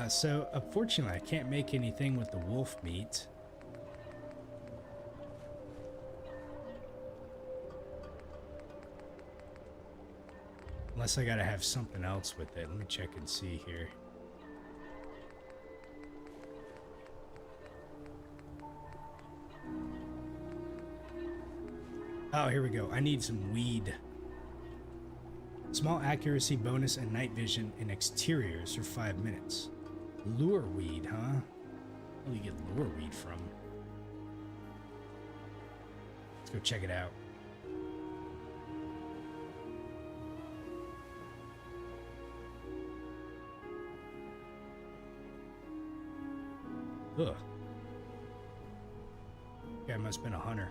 So unfortunately I can't make anything with the wolf meat. Unless I gotta have something else with it. Let me check and see here. Oh, here we go. I need some weed. Small accuracy bonus and night vision in exteriors for 5 minutes. Lure weed, huh? Where do you get lure weed from? Let's go check it out. Ugh. Guy must have been a hunter.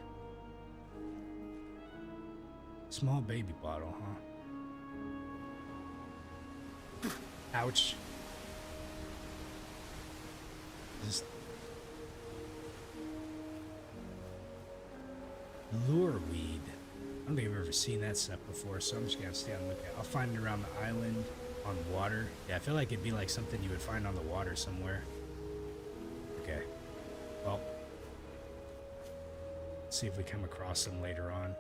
Small baby bottle, huh? Ouch. Just lure weed. I don't think I've ever seen that stuff before, so I'm just gonna stay on the lookout. I'll find it around the island on water. Yeah, I feel like it'd be like something you would find on the water somewhere. Okay. Well, let's see if we come across them later on.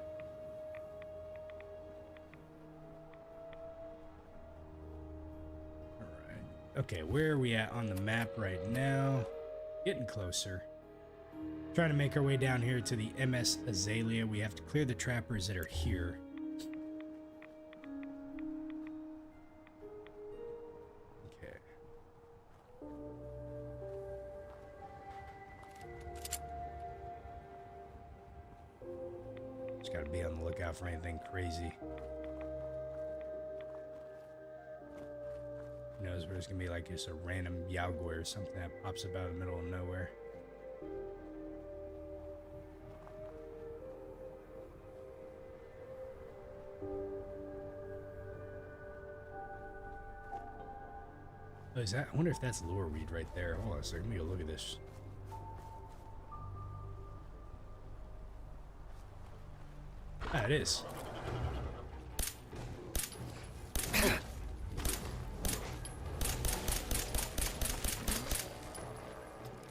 Okay, where are we at on the map right now? Getting closer. Trying to make our way down here to the MS Azalea. We have to clear the trappers that are here. Okay. Just gotta be on the lookout for anything crazy. Who knows where there's gonna be like just a random Yaogoi or something that pops up out of the middle of nowhere. Oh, is that? I wonder if that's lure weed right there. Hold on a second. Let me go look at this. Ah, it is.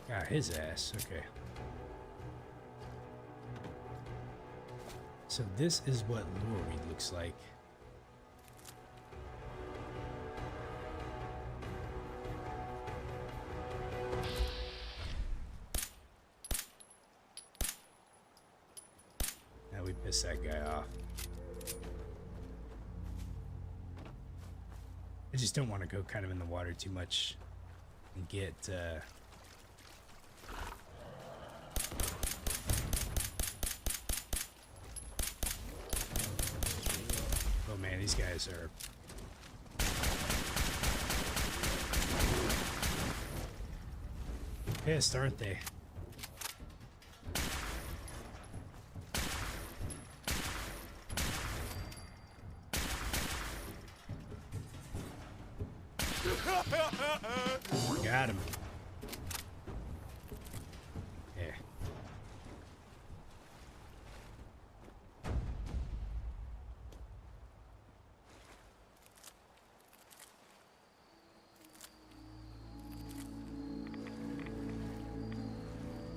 Got his ass. Okay. So this is what lure weed looks like. Now we piss that guy off. I just don't want to go kind of in the water too much and get oh man, these guys are pissed, aren't they? Got him. Yeah.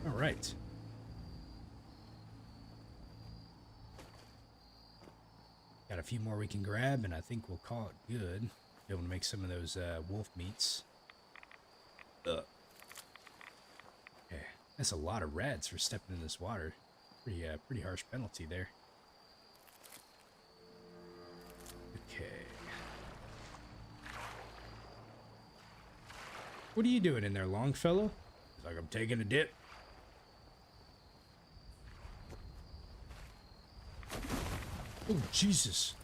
All right. Got a few more we can grab, and I think we'll call it good. Be able to make some of those wolf meats. Okay, that's a lot of rats for stepping in this water. Pretty harsh penalty there. Okay. What are you doing in there, Longfellow? It's like I'm taking a dip. Oh, Jesus.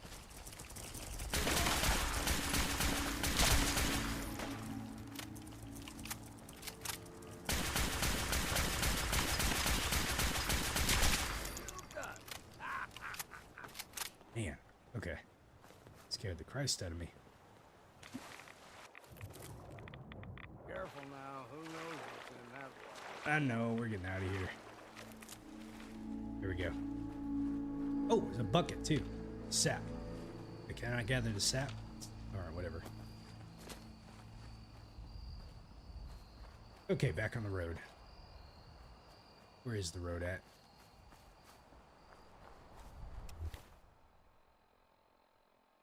Man, okay. Scared the Christ out of me.
Careful now. Who knows what's in that water?
I know, we're getting out of here. Here we go. Oh, there's a bucket too. Sap. Can I gather the sap? Alright, whatever. Okay, back on the road. Where is the road at?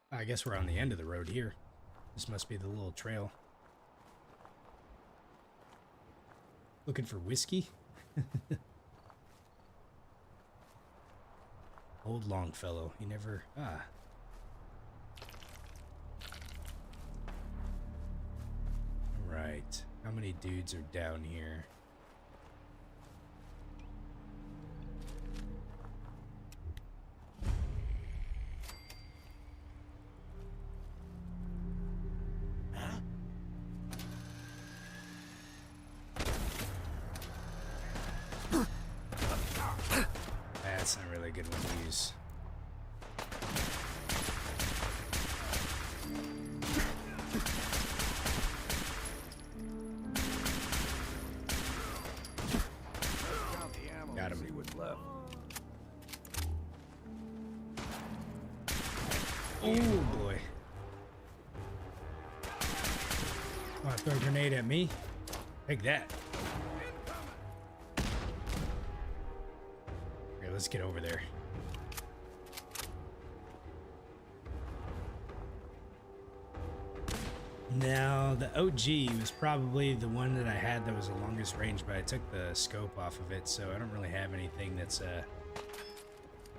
I guess we're on the end of the road here. This must be the little trail. Looking for whiskey? Old Longfellow. He never... Ah. Right. How many dudes are down here? That's not really a good one to use.
Count the ammo.
Got him.
See what's left.
Oh boy. Want to throw a grenade at me? Take that. Okay, let's get over there. Now, the OG was probably the one that I had that was the longest range, but I took the scope off of it, so I don't really have anything that's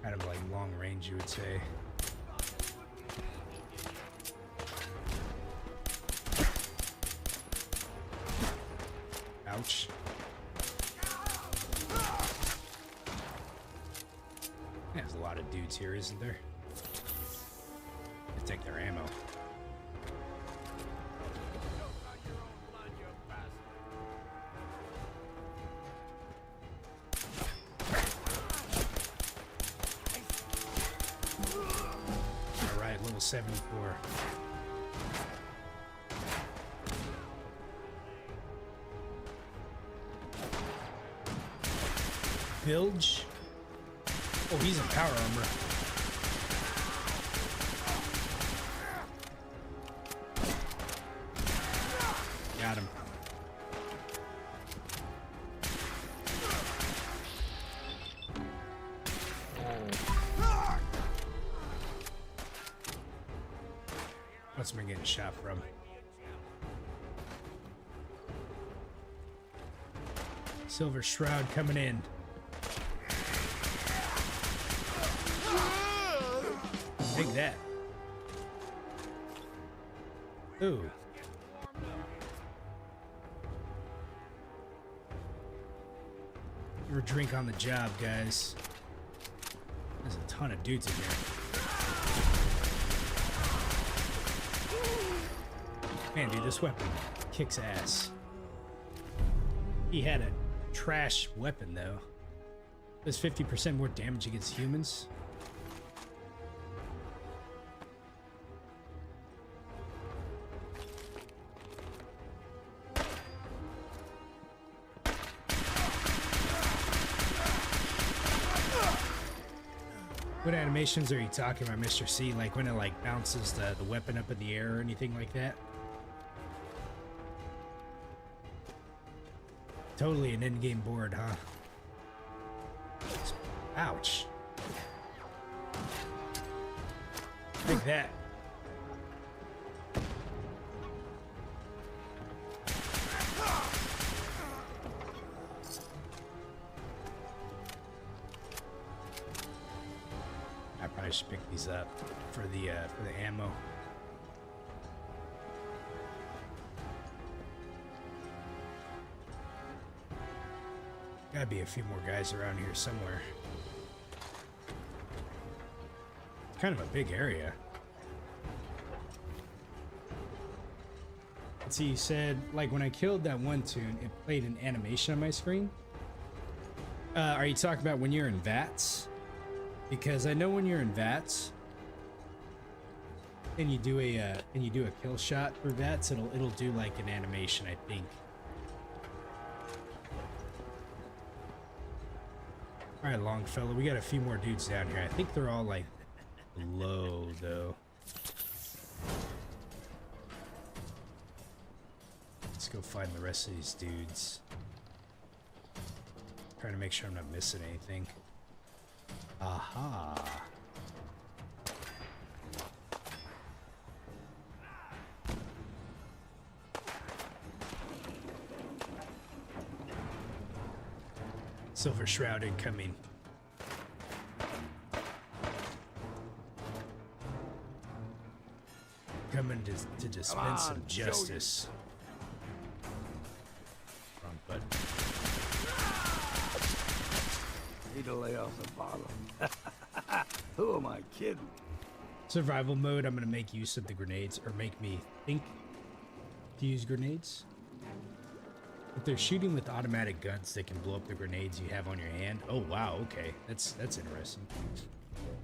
kind of like long range, you would say. Ouch. There's a lot of dudes here, isn't there? They take their ammo. Alright, level 74. Bilge? Oh, he's in power armor. Got him. What's been getting shot from? Silver Shroud coming in. Take that. Ooh. Never drink on the job, guys. There's a ton of dudes in here. Man, dude, this weapon kicks ass. He had a trash weapon, though. Does 50% more damage against humans. What animations are you talking about, Mr. C? Like when it like bounces the weapon up in the air or anything like that? Totally an in-game board, huh? Ouch. Take that. I probably should pick these up for the ammo. Gotta be a few more guys around here somewhere. kind of a big area. Let's see, you said, like, when I killed that one tune, it played an animation on my screen. Are you talking about when you're in VATS? Because I know when you're in VATS, and you do a kill shot for VATS, it'll do like an animation, I think. All right, Longfellow, we got a few more dudes down here. I think they're all like low though. Let's go find the rest of these dudes. Trying to make sure I'm not missing anything. Aha. Silver Shroud incoming. Coming to dispense some justice. Wrong button.
Need to lay off the bottle. Who am I kidding?
Survival mode, I'm gonna make use of the grenades, or make me think to use grenades. If they're shooting with automatic guns, they can blow up the grenades you have on your hand. Oh wow, okay. That's interesting.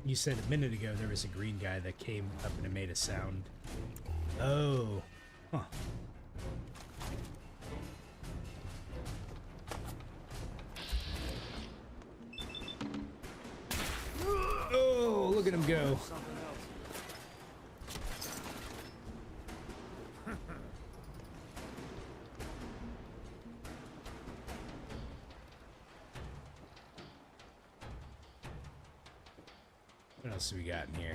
You said a minute ago there was a green guy that came up and it made a sound. Oh. Huh. Oh, look at him go. What else do we got in here?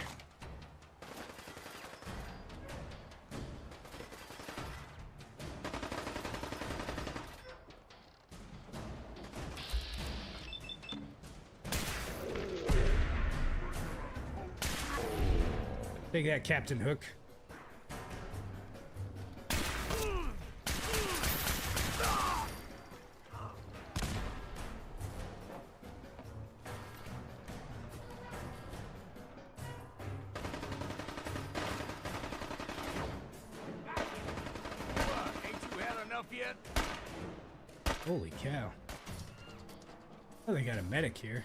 Take that, Captain Hook. Holy cow. Oh, they got a medic here.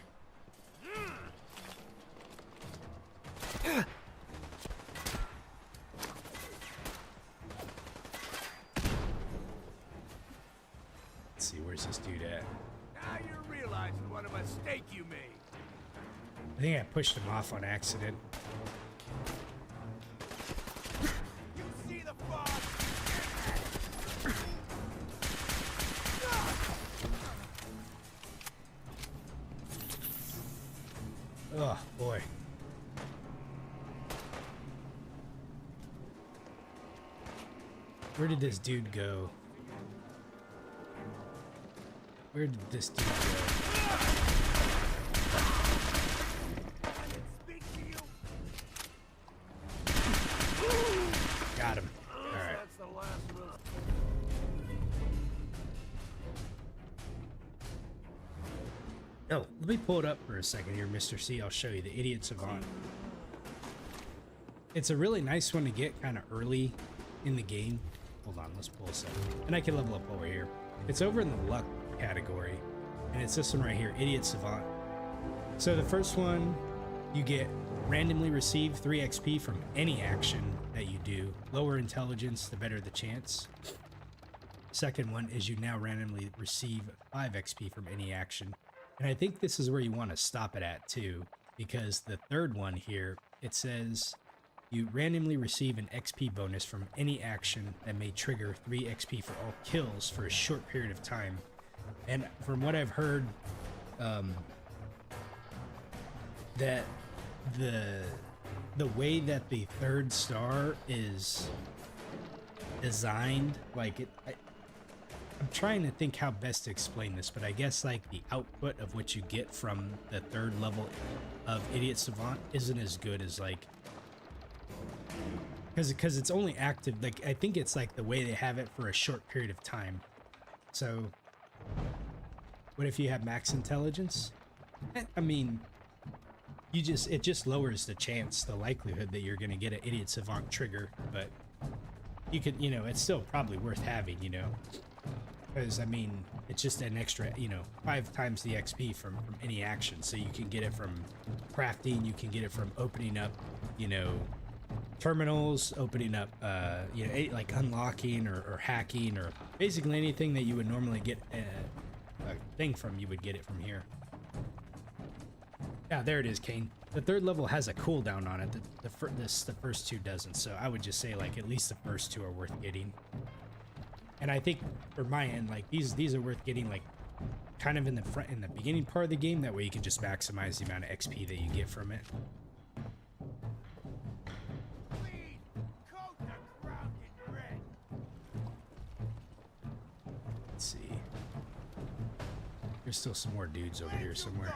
Let's see, where's this dude at?
Now you're realizing what a mistake you made.
I think I pushed him off on accident.
You see the fog?
Oh, boy. Where did this dude go? Where did this dude go? Got him. All right.
That's the last one.
Oh, let me pull it up for a second here, Mr. C. I'll show you the Idiot Savant. It's a really nice one to get kind of early in the game. Hold on, let's pull this up. And I can level up over here. It's over in the luck category. And it's this one right here, Idiot Savant. So the first one, you get randomly receive 3 XP from any action that you do. Lower intelligence, the better the chance. Second one is you now randomly receive 5 XP from any action. And I think this is where you want to stop it at too, because the third one here, it says you randomly receive an XP bonus from any action that may trigger 3 XP for all kills for a short period of time. And from what I've heard, that the way that the third star is designed, like I'm trying to think how best to explain this, but I guess like the output of what you get from the third level of Idiot Savant isn't as good as like, because it's only active, like I think it's like the way they have it for a short period of time. So what if you have max intelligence? I mean, it just lowers the chance, the likelihood that you're gonna get an idiot savant trigger, but you can, you know, it's still probably worth having, you know, because I mean, it's just an extra, you know, 5 times the XP from any action. So you can get it from crafting, you can get it from opening up, you know, terminals, opening up, you know, like unlocking or hacking or basically anything that you would normally get a thing from, you would get it from here. Yeah, there it is, Kane. The 3rd level has a cooldown on it. The first 2 doesn't. So I would just say like at least the first 2 are worth getting. And I think for my end, like these are worth getting like kind of in the beginning part of the game. That way you can just maximize the amount of XP that you get from it. Let's see. There's still some more dudes over here somewhere.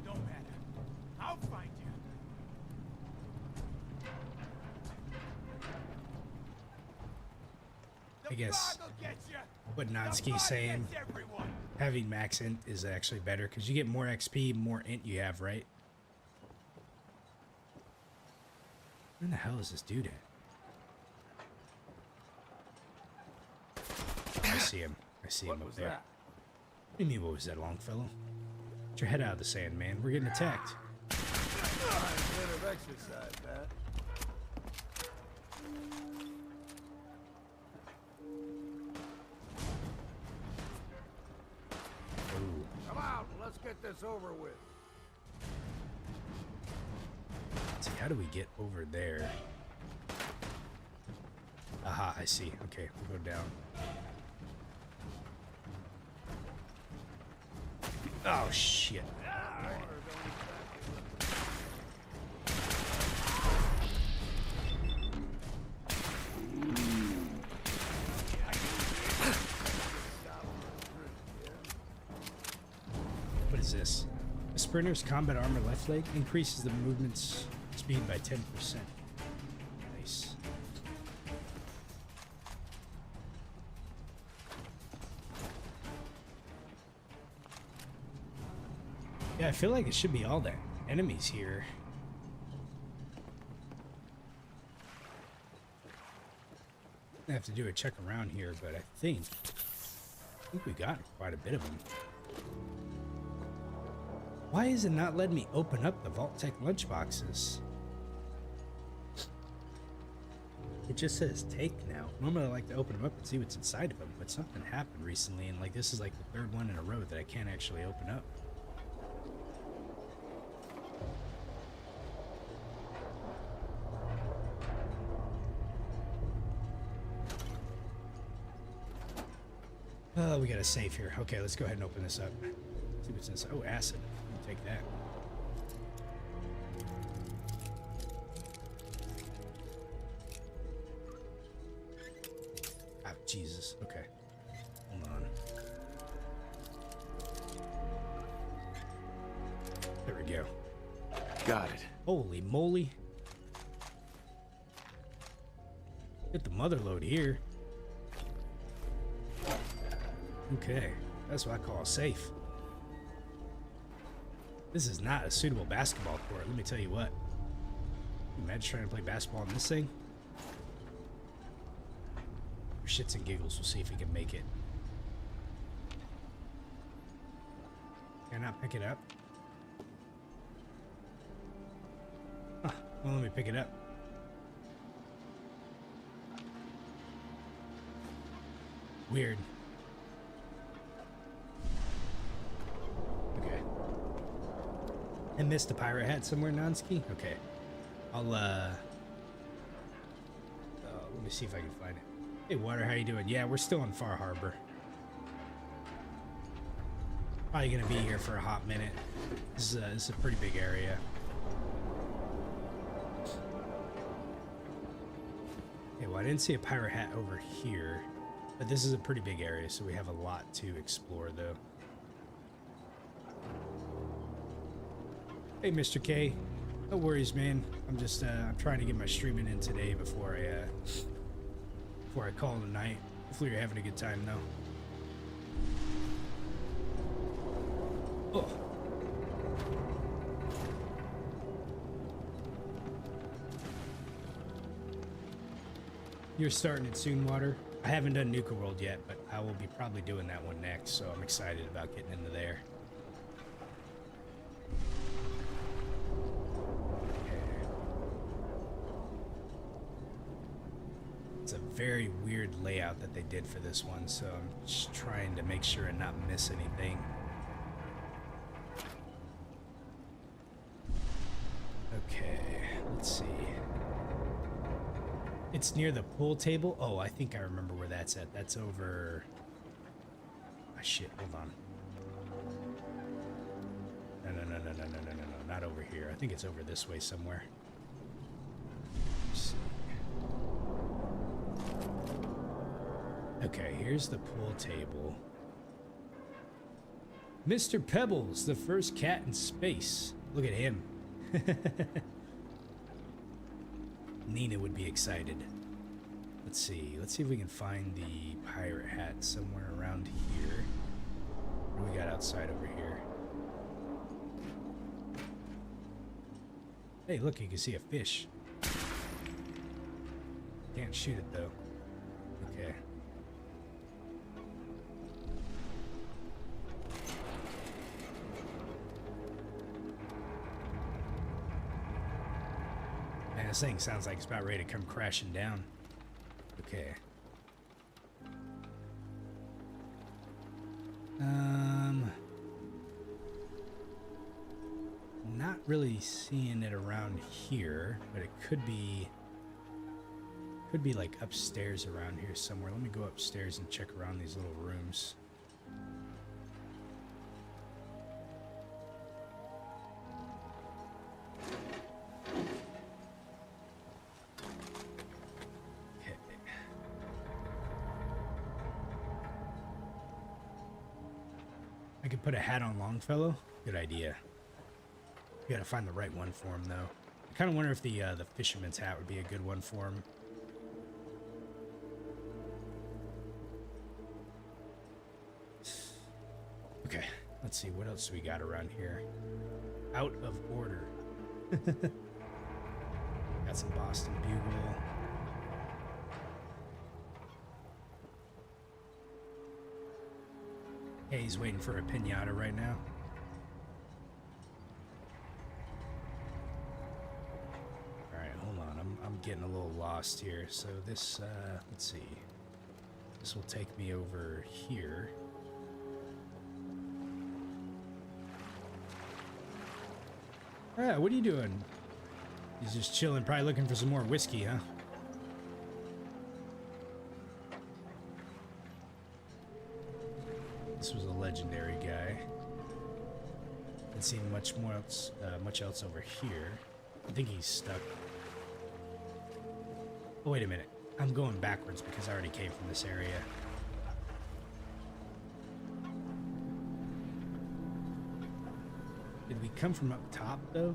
Don't matter. I'll find you.
I guess what Nonsky's saying, having max int is actually better because you get more XP, more int you have, right? Where the hell is this dude at? I see him. I see him up there. What do you mean, what was that, Longfellow? Get your head out of the sand, man. We're getting attacked.
A bit of exercise, Pat. Come out, let's get this over with.
Let's see, how do we get over there? Aha, I see. Okay, we'll go down. Oh, shit. What is this? The sprinter's combat armor left leg increases the movement's speed by 10%. Nice. Yeah, I feel like it should be all the enemies here. I have to do a check around here, but I think we got quite a bit of them. Why is it not letting me open up the Vault Tech lunchboxes? It just says take now. Normally I like to open them up and see what's inside of them, but something happened recently, and like this is like the 3rd one in a row that I can't actually open up. Oh, we got a safe here. Okay, let's go ahead and open this up. See what's inside. Oh, acid. I'll take that. Oh, Jesus. Okay. Hold on. There we go.
Got it.
Holy moly. Get the mother load here. Okay, that's what I call a safe. This is not a suitable basketball court, let me tell you what. Imagine trying to play basketball in this thing. For shits and giggles, we'll see if we can make it. Can I not pick it up? Huh, well, let me pick it up. Weird. I missed a pirate hat somewhere, Nonsky? Okay. I'll, let me see if I can find it. Hey, Water, how you doing? Yeah, we're still in Far Harbor. Probably gonna be here for a hot minute. This is a pretty big area. Okay, well, I didn't see a pirate hat over here. But this is a pretty big area, so we have a lot to explore, though. Hey, Mr. K. No worries, man. I'm just I'm trying to get my streaming in today before I call it a night. Hopefully you're having a good time, though. Oh. You're starting it soon, Water. I haven't done Nuka-World yet, but I will be probably doing that one next, so I'm excited about getting into there. It's a very weird layout that they did for this one, so I'm just trying to make sure and not miss anything. Okay, let's see. It's near the pool table. Oh, I think I remember where that's at. That's over... Ah, shit, hold on. No, not over here. I think it's over this way somewhere. Let's see. Okay, here's the pool table. Mr. Pebbles, the first cat in space. Look at him. Nina would be excited. Let's see if we can find the pirate hat somewhere around here. What do we got outside over here? Hey, look, you can see a fish. Can't shoot it though. Okay. Man, this thing sounds like it's about ready to come crashing down. Okay. Not really seeing it around here, but it could be like upstairs around here somewhere. Let me go upstairs and check around these little rooms. I could put a hat on Longfellow. Good idea. You gotta find the right one for him, though. I kind of wonder if the fisherman's hat would be a good one for him. Okay, let's see. What else do we got around here? Out of order. Got some Boston Bugle. Hey, he's waiting for a pinata right now. Alright, hold on. I'm getting a little lost here. So this, let's see. This will take me over here. Alright, what are you doing? He's just chilling, probably looking for some more whiskey, huh? This was a legendary guy. Haven't seen much else over here. I think he's stuck. Oh, wait a minute. I'm going backwards because I already came from this area. Did we come from up top, though?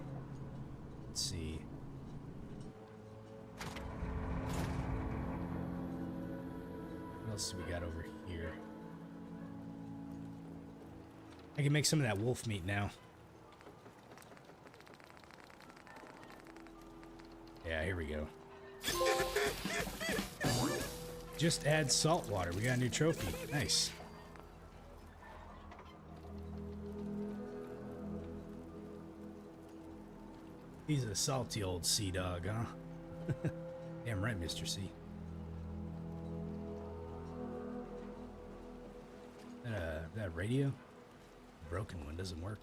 Let's see. What else do we got over here? I can make some of that wolf meat now. Yeah, here we go. Just add salt water. We got a new trophy. Nice. He's a salty old sea dog, huh? Damn right, Mr. C. That radio? The broken one doesn't work.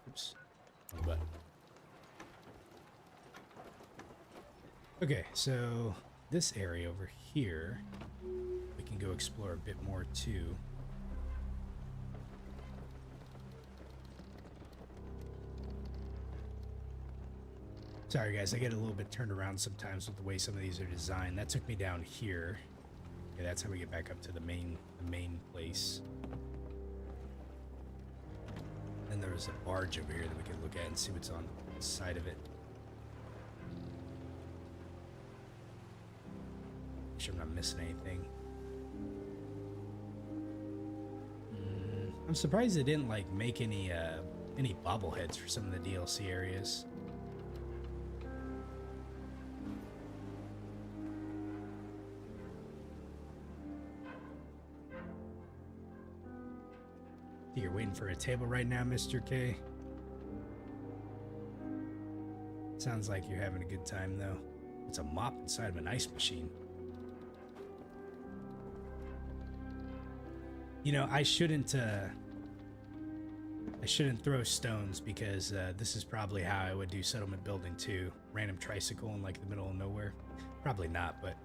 Oops. Wrong button. Okay, so this area over here, we can go explore a bit more too. Sorry guys, I get a little bit turned around sometimes with the way some of these are designed. That took me down here. Okay, that's how we get back up to the main place. Then there was a barge over here that we could look at and see what's on the side of it. Make sure I'm not missing anything. I'm surprised they didn't like make any bobbleheads for some of the DLC areas. So you're waiting for a table right now, Mr. K? Sounds like you're having a good time, though. It's a mop inside of an ice machine. You know, I shouldn't throw stones because this is probably how I would do settlement building too. Random tricycle in like the middle of nowhere. Probably not, but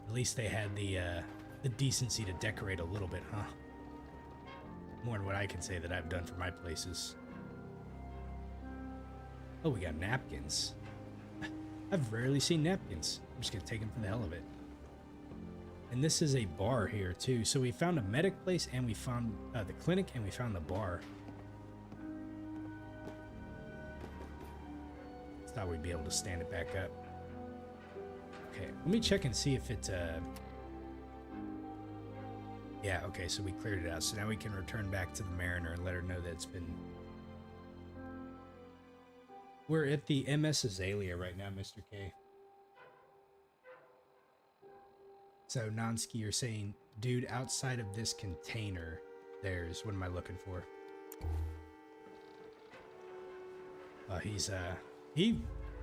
at least they had the decency to decorate a little bit, huh? More than what I can say that I've done for my places. Oh, we got napkins. I've rarely seen napkins. I'm just gonna take them for the hell of it. And this is a bar here too. So we found a medic place and we found the clinic and we found the bar. Thought we'd be able to stand it back up. Okay, let me check and see if it yeah, okay, so we cleared it out. So now we can return back to the Mariner and let her know that it's been... We're at the MS Azalea right now, Mr. K. So, Nonsky, you're saying, dude, outside of this container, there's... What am I looking for?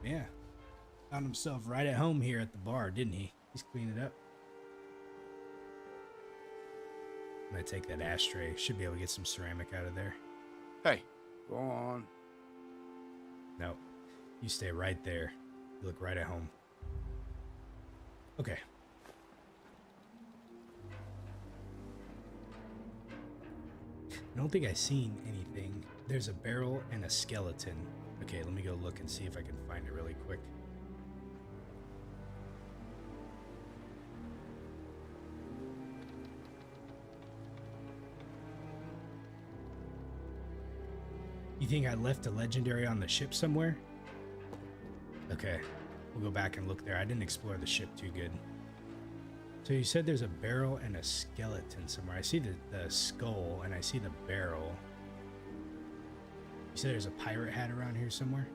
Yeah, found himself right at home here at the bar, didn't he? He's cleaning it up. I'm gonna take that ashtray. Should be able to get some ceramic out of there.
Hey, go on.
No, you stay right there. You look right at home. Okay. I don't think I've seen anything. There's a barrel and a skeleton. Okay, let me go look and see if I can find it really quick. You think I left a legendary on the ship somewhere? Okay, we'll go back and look there. I didn't explore the ship too good. So you said there's a barrel and a skeleton somewhere. I see the skull and I see the barrel. You said there's a pirate hat around here somewhere?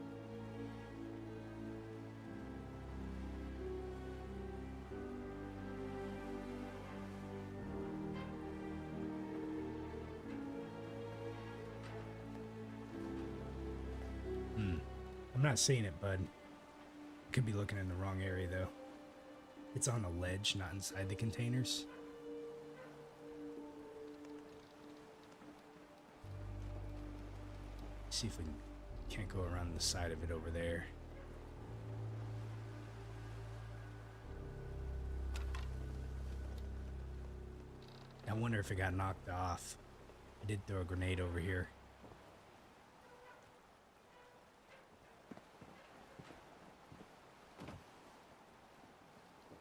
I'm not seeing it, bud. Could be looking in the wrong area, though. It's on a ledge, not inside the containers. See if we can't go around the side of it over there. I wonder if it got knocked off. I did throw a grenade over here.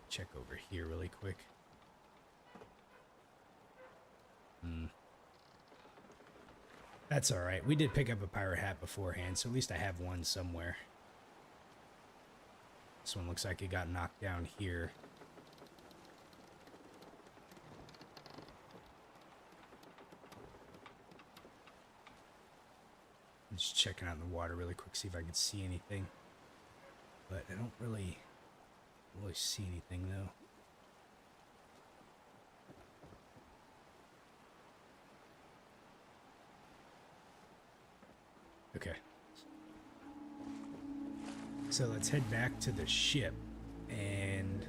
Check over here really quick. That's alright. We did pick up a pirate hat beforehand, so at least I have one somewhere. This one looks like it got knocked down here. I'm just checking out in the water really quick, see if I can see anything. But I don't really see anything though. Okay. So let's head back to the ship and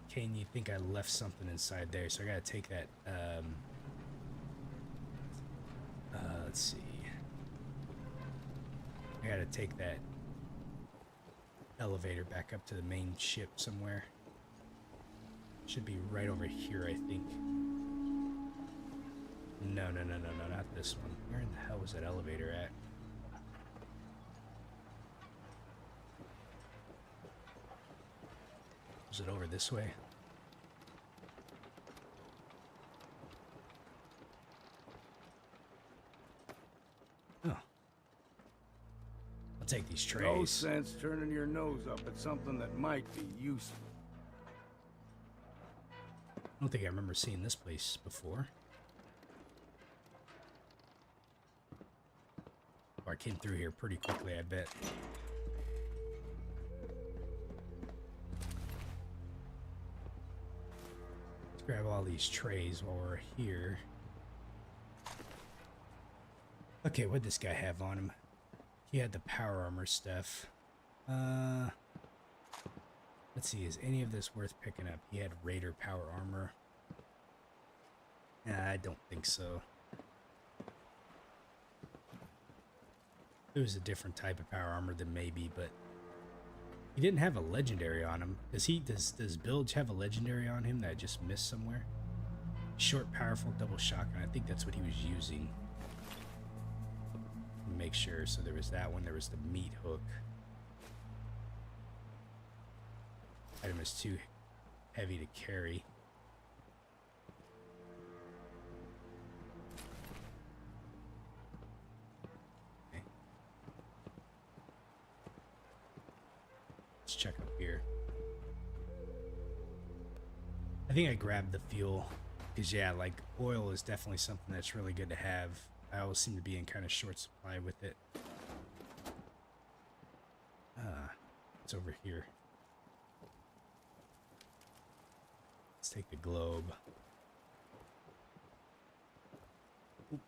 Kane, you think I left something inside there, so I gotta take that let's see. I gotta take that elevator back up to the main ship somewhere. Should be right over here, I think. No, not this one. Where in the hell was that elevator at? Was it over this way? Oh. I'll take these trays.
No sense turning your nose up at something that might be useful.
I don't think I remember seeing this place before. Oh, I came through here pretty quickly, I bet. grab all these trays while we're here. Okay, what'd this guy have on him? He had the power armor stuff. Let's see, is any of this worth picking up? He had Raider power armor. Nah, I don't think so. It was a different type of power armor than maybe, but he didn't have a legendary on him. Does Bilge have a legendary on him that I just missed somewhere? Short, powerful, double shotgun. I think that's what he was using. Make sure. So there was that one. There was the meat hook. Item is too heavy to carry. Okay. Let's check up here. I think I grabbed the fuel because, yeah, like oil is definitely something that's really good to have. I always seem to be in kind of short supply with it. It's over here. Let's take the globe. Oop.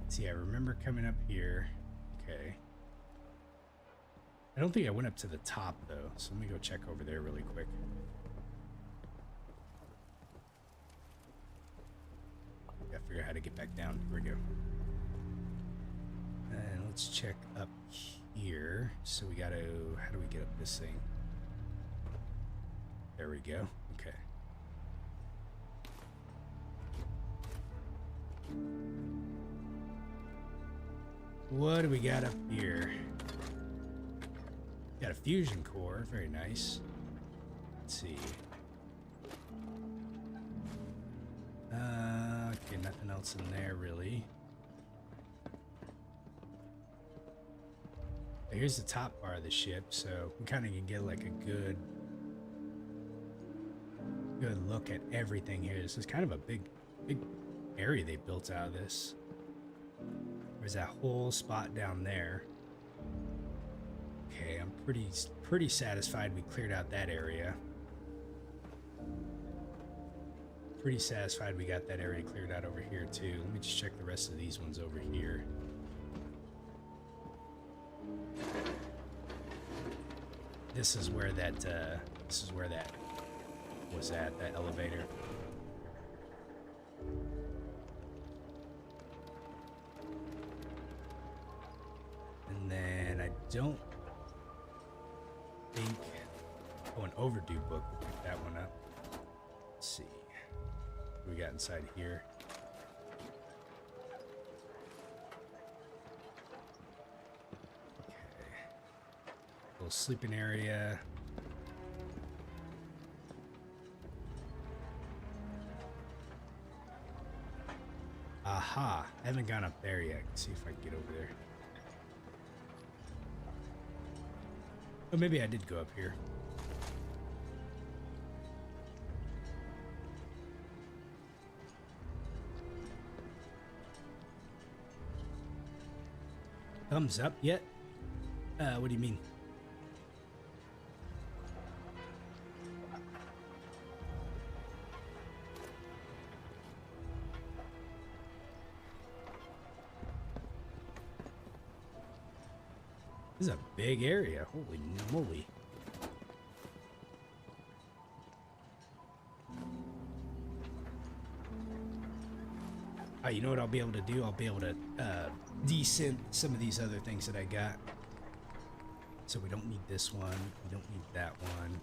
See, I remember coming up here. Okay. I don't think I went up to the top, though, so let me go check over there really quick. Gotta figure out how to get back down. Here we go. And let's check up here. So we gotta... How do we get up this thing? There we go. Okay. What do we got up here? Got a fusion core. Very nice. Let's see. Okay, nothing else in there really. Here's the top bar of the ship, so we kind of can get like a good look at everything here. This is kind of a big area they built out of this. There's that whole spot down there. Okay, I'm pretty satisfied we cleared out that area. Pretty satisfied we got that area cleared out over here too. Let me just check the rest of these ones over here. This is where that was at, that elevator. And then I don't think, oh, an overdue book, we'll pick that one up. Let's see. What we got inside here? Okay. Little sleeping area. Aha! I haven't gone up there yet. Let's see if I can get over there. Oh, maybe I did go up here. Thumbs up yet? What do you mean? This is a big area. Holy moly. You know what I'll be able to do? I'll be able to desync some of these other things that I got. So we don't need this one. We don't need that one.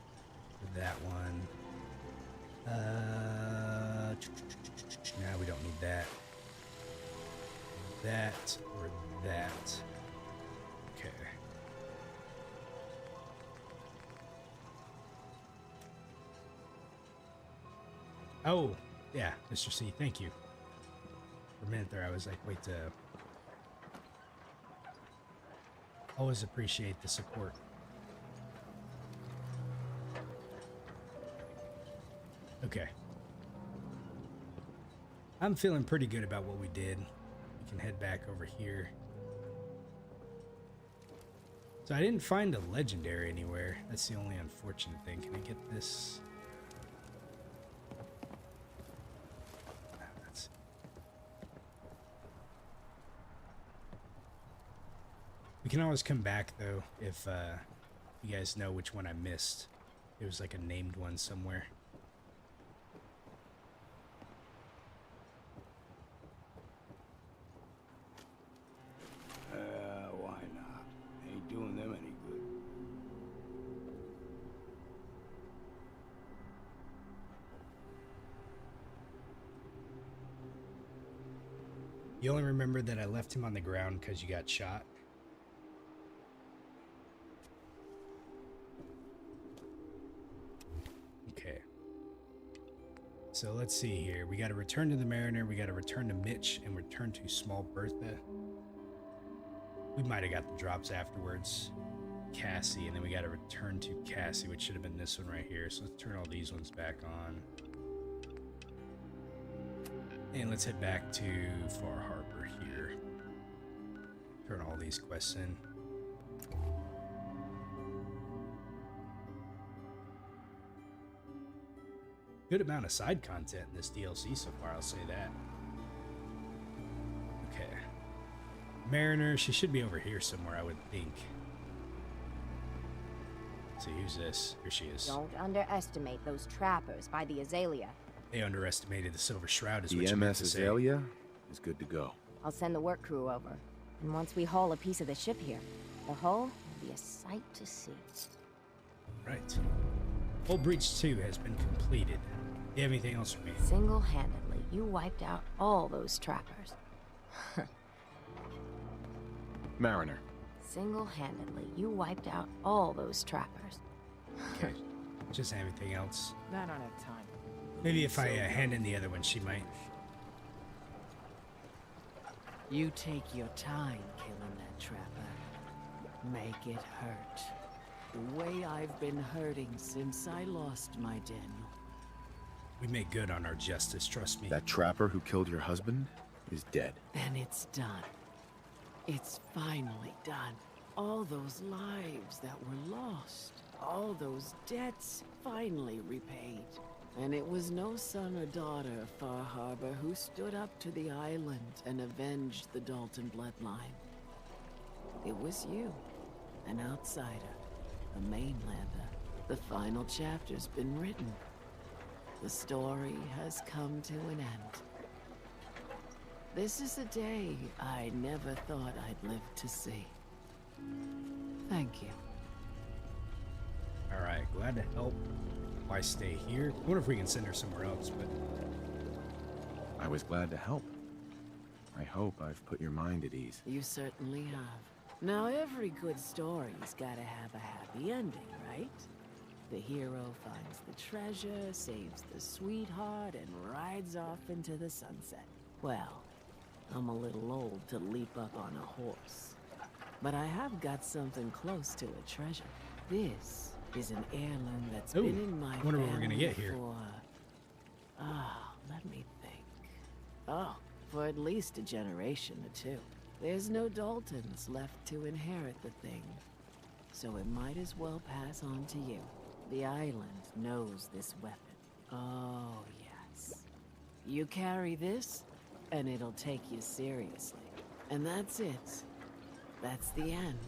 Or that one. No, we don't need that. That or that. Okay. Oh, yeah, Mr. C, thank you. For a minute there, I was like, wait, always appreciate the support. Okay. I'm feeling pretty good about what we did. We can head back over here. So I didn't find a legendary anywhere. That's the only unfortunate thing. Can I get this? Let's see. We can always come back though if you guys know which one I missed. There was like a named one somewhere.
Why not? Ain't doing them any good.
You only remember that I left him on the ground because you got shot. Okay. So let's see here. We got to return to the Mariner. We got to return to Mitch and return to Small Bertha. We might have got the drops afterwards. Cassie, and then we got to return to Cassie, which should have been this one right here. So let's turn all these ones back on. And let's head back to Far Harbor here. Turn all these quests in. Good amount of side content in this DLC so far, I'll say that. Okay. Mariner, she should be over here somewhere, I would think. Let's see, who's this? Here she is.
Don't underestimate those trappers by the Azalea.
They underestimated the Silver Shroud, is what
The
you meant
MS
to say.
Azalea is good to go.
I'll send the work crew over. And once we haul a piece of the ship here, the hull will be a sight to see.
Right. Hull Breach 2 has been completed. Do you have anything else for me?
Single-handedly, you wiped out all those trappers.
Mariner.
Single-handedly, you wiped out all those trappers.
Okay. Just anything else?
I don't have time.
Maybe if I hand in the other one, she might.
You take your time killing that trapper. Make it hurt. The way I've been hurting since I lost my Daniel.
We make good on our justice, trust me.
That trapper who killed your husband is dead.
Then it's done. It's finally done. All those lives that were lost. All those debts finally repaid. And it was no son or daughter of Far Harbor who stood up to the island and avenged the Dalton bloodline. It was you, an outsider, a mainlander. The final chapter's been written. The story has come to an end. This is a day I never thought I'd live to see. Thank you.
Alright, glad to help. Why stay here? I wonder if we can send her somewhere else, but...
I was glad to help. I hope I've put your mind at ease.
You certainly have. Now every good story's gotta have a happy ending, right? The hero finds the treasure, saves the sweetheart, and rides off into the sunset. Well, I'm a little old to leap up on a horse. But I have got something close to a treasure. This is an heirloom that's
Ooh,
been in my
wonder what we're gonna
family
get here.
for... let me think. Oh, for at least a generation or two. There's no Daltons left to inherit the thing. So it might as well pass on to you. The island knows this weapon. Oh, yes. You carry this, and it'll take you seriously. And that's it. That's the end.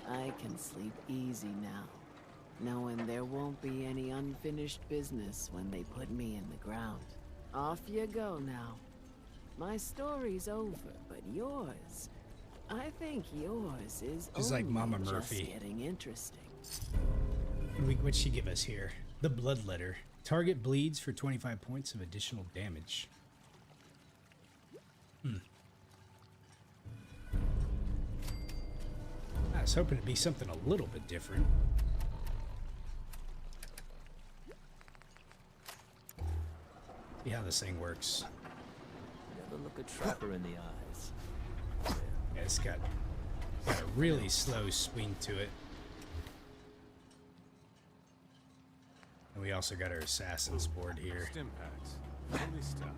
I can sleep easy now, knowing there won't be any unfinished business when they put me in the ground. Off you go now. My story's over, but yours, I think yours is
She's like
only
Mama
just
Murphy.
getting interesting.
What'd she give us here? The Blood Letter. Target bleeds for 25 points of additional damage. I was hoping it'd be something a little bit different. See how this thing works.
Never look a trapper in the eyes.
Yeah, it's got a really slow swing to it. And we also got our Assassin's board here.
Stim packs. Only stuff.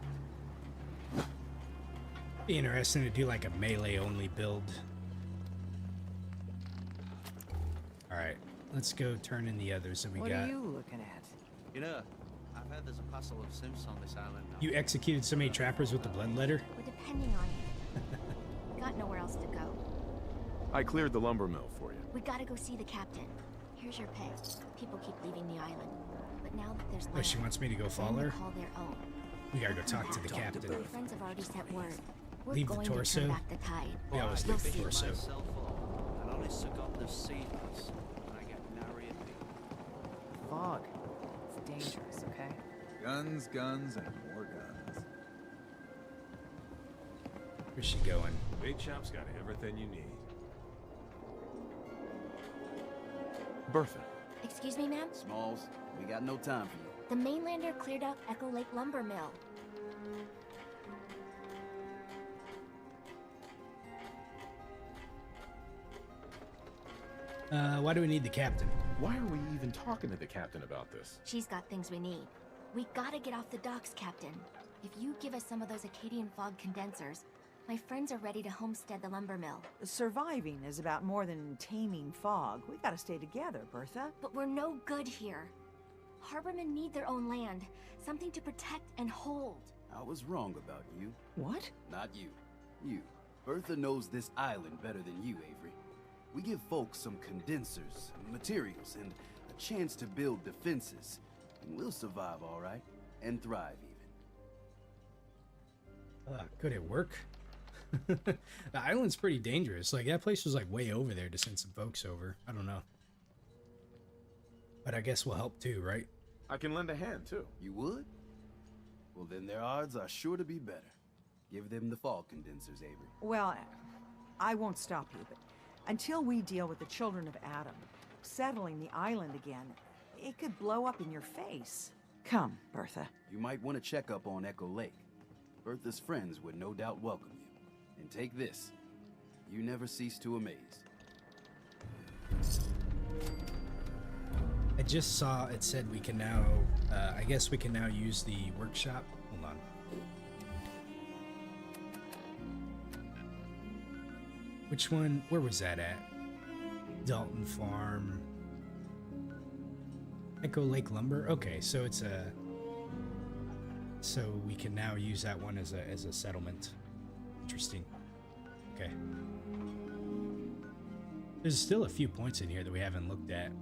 Be interesting to do like a melee only build. All right, let's go turn in the others that we
What
got.
are you looking at?
You know, I've heard there's a parcel of Sims on this island now.
You executed so many trappers with the bloodletter?
We're depending on you. We got nowhere else to go.
I cleared the lumber mill for you.
We gotta go see the captain. Here's your pay. People keep leaving the island. But now that there's
Oh, she wants me to go follow her?
call their own.
We gotta go talk to the captain.
My friends have already sent word. We're
Leave the
going
torso?
to turn back the tide.
We always
You'll
leave the
see.
torso.
Myself and only suck up the seeds when I get nary a bit.
Fog. It's dangerous, okay?
Guns, guns, and more guns.
Where's she going?
Bait shop's got everything you need.
Bertha,
Excuse me, ma'am?
Smalls, we got no time for you.
The mainlander cleared out Echo Lake Lumber Mill.
Why do we need the captain?
why are we even talking to the captain about this?
She's got things we need. We gotta get off the docks, Captain. If you give us some of those Acadian fog condensers, my friends are ready to homestead the lumber mill.
Surviving is about more than taming fog. We gotta stay together, Bertha.
But we're no good here. Harbormen need their own land, something to protect and hold.
I was wrong about you.
What?
Not you. You. Bertha knows this island better than you, Avery. We give folks some condensers, materials, and a chance to build defenses. And we'll survive all right. And thrive, even.
Could it work? The island's pretty dangerous. Like, that place was, like, way over there to send some folks over. I don't know. But I guess we'll help too, right?
I can lend a hand, too.
You would? Well, then their odds are sure to be better. Give them the fog condensers, Avery.
Well, I won't stop you, but until we deal with the children of Adam, settling the island again, it could blow up in your face. Come, Bertha.
You might want to check up on Echo Lake. Bertha's friends would no doubt welcome you. And take this. You never cease to amaze.
I just saw it said we can now, I guess we can now use the workshop. Hold on. Which one? Where was that at? Dalton Farm. Echo Lake Lumber? Okay, so it's a... So we can now use that one as a settlement. Interesting. Okay. There's still a few points in here that we haven't looked at.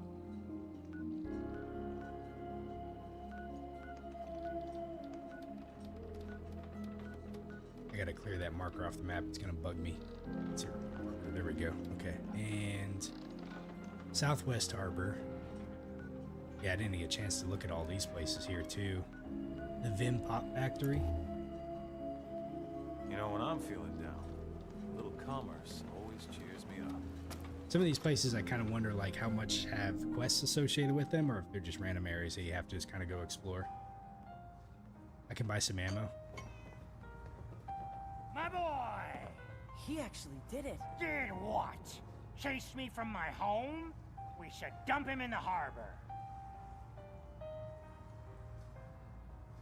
I gotta clear that marker off the map. It's gonna bug me. Let's see. There we go. Okay. And Southwest Harbor. Yeah, I didn't get a chance to look at all these places here too. The Vim Pop Factory.
You know, when I'm feeling down, a little commerce always cheers me up.
Some of these places I kind of wonder like how much have quests associated with them or if they're just random areas that you have to just kind of go explore. I can buy some ammo.
My boy!
He actually did it.
Did what? Chased me from my home? We should dump him in the harbor.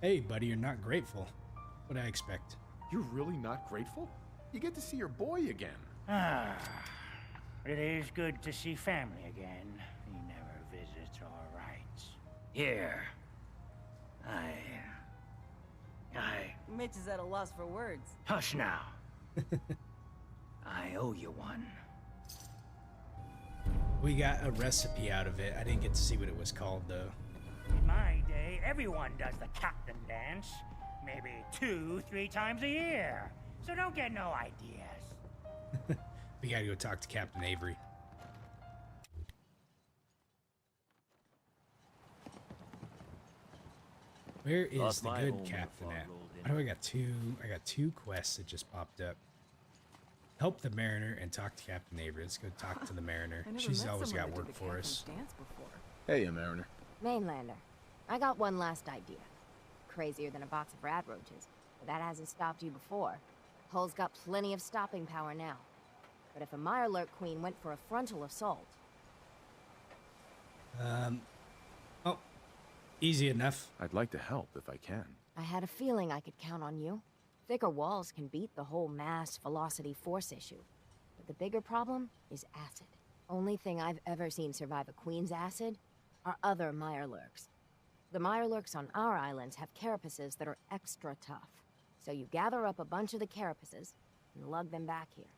Hey, buddy, you're not grateful. What'd I expect?
You're really not grateful? You get to see your boy again.
Ah, it is good to see family again. He never visits our rights. Here.
Mitch is at a loss for words.
Hush now. I owe you one.
We got a recipe out of it. I didn't get to see what it was called, though.
In my day, everyone does the captain dance. Maybe 2-3 times a year. So don't get no ideas.
We gotta go talk to Captain Avery. Where is
Lost
the
my
good
home when the
captain
fog
at?
rolled in.
Why do I got two? I got two quests that just popped up. Help the Mariner and talk to Captain Avery. Let's go talk to the Mariner.
I never
She's
met
always
someone
got
that did
work
the
for us.
captain's dance before.
Hey, Mariner.
Mainlander. I got one last idea. Crazier than a box of rat roaches. But that hasn't stopped you before. Hull's got plenty of stopping power now. But if a Mirelurk Queen went for a frontal assault...
Oh, easy enough.
I'd like to help if I can.
I had a feeling I could count on you. Thicker walls can beat the whole mass velocity force issue. But the bigger problem is acid. Only thing I've ever seen survive a queen's acid are other Mirelurks. The Mirelurks on our islands have carapaces that are extra tough. So you gather up a bunch of the carapaces and lug them back here.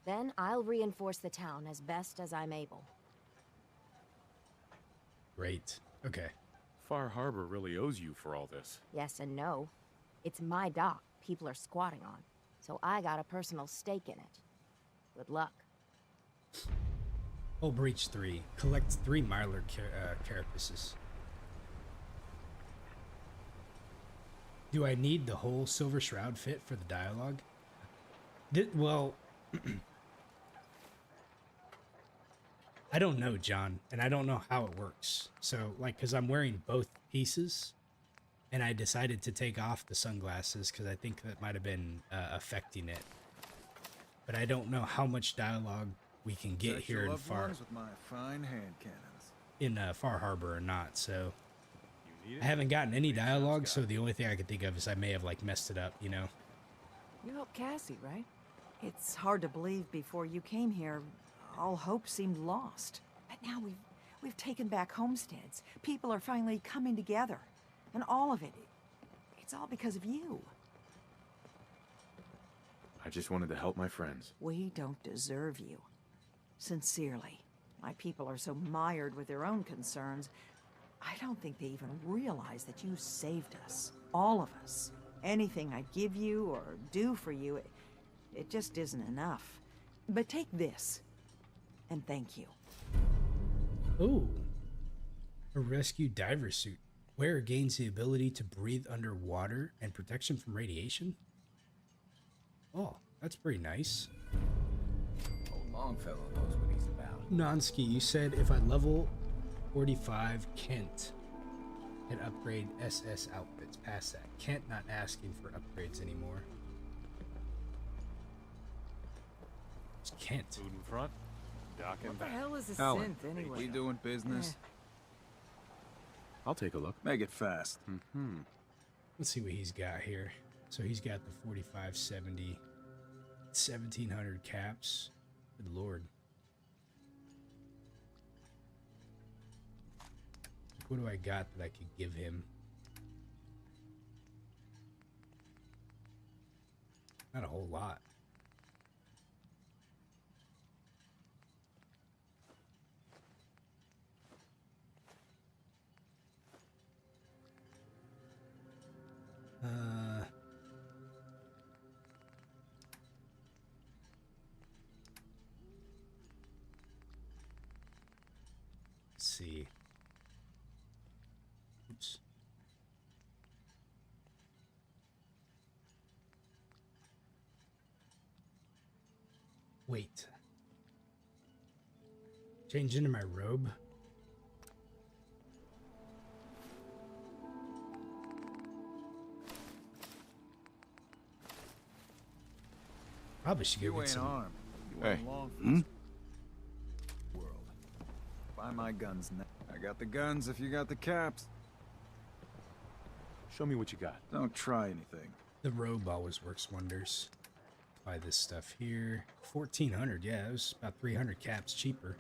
Then I'll reinforce the town as best as I'm able.
Great. Okay.
Far Harbor really owes you for all this.
Yes and no. It's my dock people are squatting on, so I got a personal stake in it. Good luck.
Hull Breach 3. Collect 3 Mirelurk carapaces. Do I need the whole Silver Shroud fit for the dialogue? Well, I don't know, John, and I don't know how it works. So, like, because I'm wearing both pieces, and I decided to take off the sunglasses because I think that might have been affecting it. But I don't know how much dialogue we can get here in Far
with my fine hand cannons.
in Far Harbor or not. So I haven't gotten any dialogue, so the only thing I could think of is I may have like messed it up, you know.
You helped Cassie, right?
It's hard to believe before you came here, all hope seemed lost. But now we've taken back homesteads. People are finally coming together. And all of it, it's all because of you.
I just wanted to help my friends.
We don't deserve you. Sincerely. My people are so mired with their own concerns, I don't think they even realize that you saved us. All of us. Anything I'd give you or do for you, it just isn't enough. But take this, and thank you.
Ooh. A rescue diver suit. Wearer gains the ability to breathe underwater and protection from radiation. Oh, that's pretty nice.
Old Longfellow knows what he's about.
Nonsky, you said if I level 45 Kent and upgrade SS outfits past that. Kent not asking for upgrades anymore. It's Kent.
Food in front, dock in
What the
back.
hell is a
Alan,
synth anyway?
we doing business?
I'll take a look.
Make it fast.
Let's see what he's got here. So he's got the 4570, 1700 caps. Good lord. What do I got that I could give him? Not a whole lot. Let's see. Oops. Wait. Change into my robe. Probably should go
You
get
ain't
some.
armed. You
Hey.
ain't long for this world. Buy my guns now. I got the guns if you got the caps.
Show me what you got.
Don't try anything.
The robe always works wonders. Buy this stuff here. 1400, yeah, it was about 300 caps cheaper.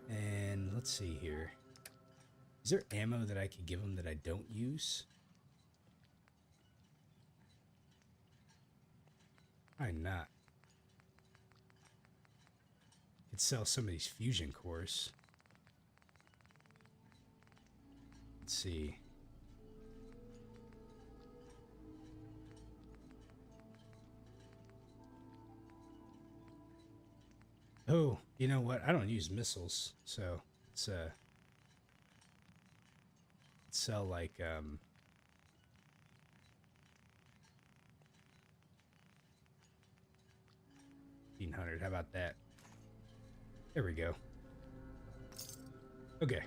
And let's see here. Is there ammo that I could give him that I don't use? Probably not. Could sell some of these fusion cores. Let's see. Oh, you know what? I don't use missiles, so it's sell like 1500. How about that? There we go. Okay.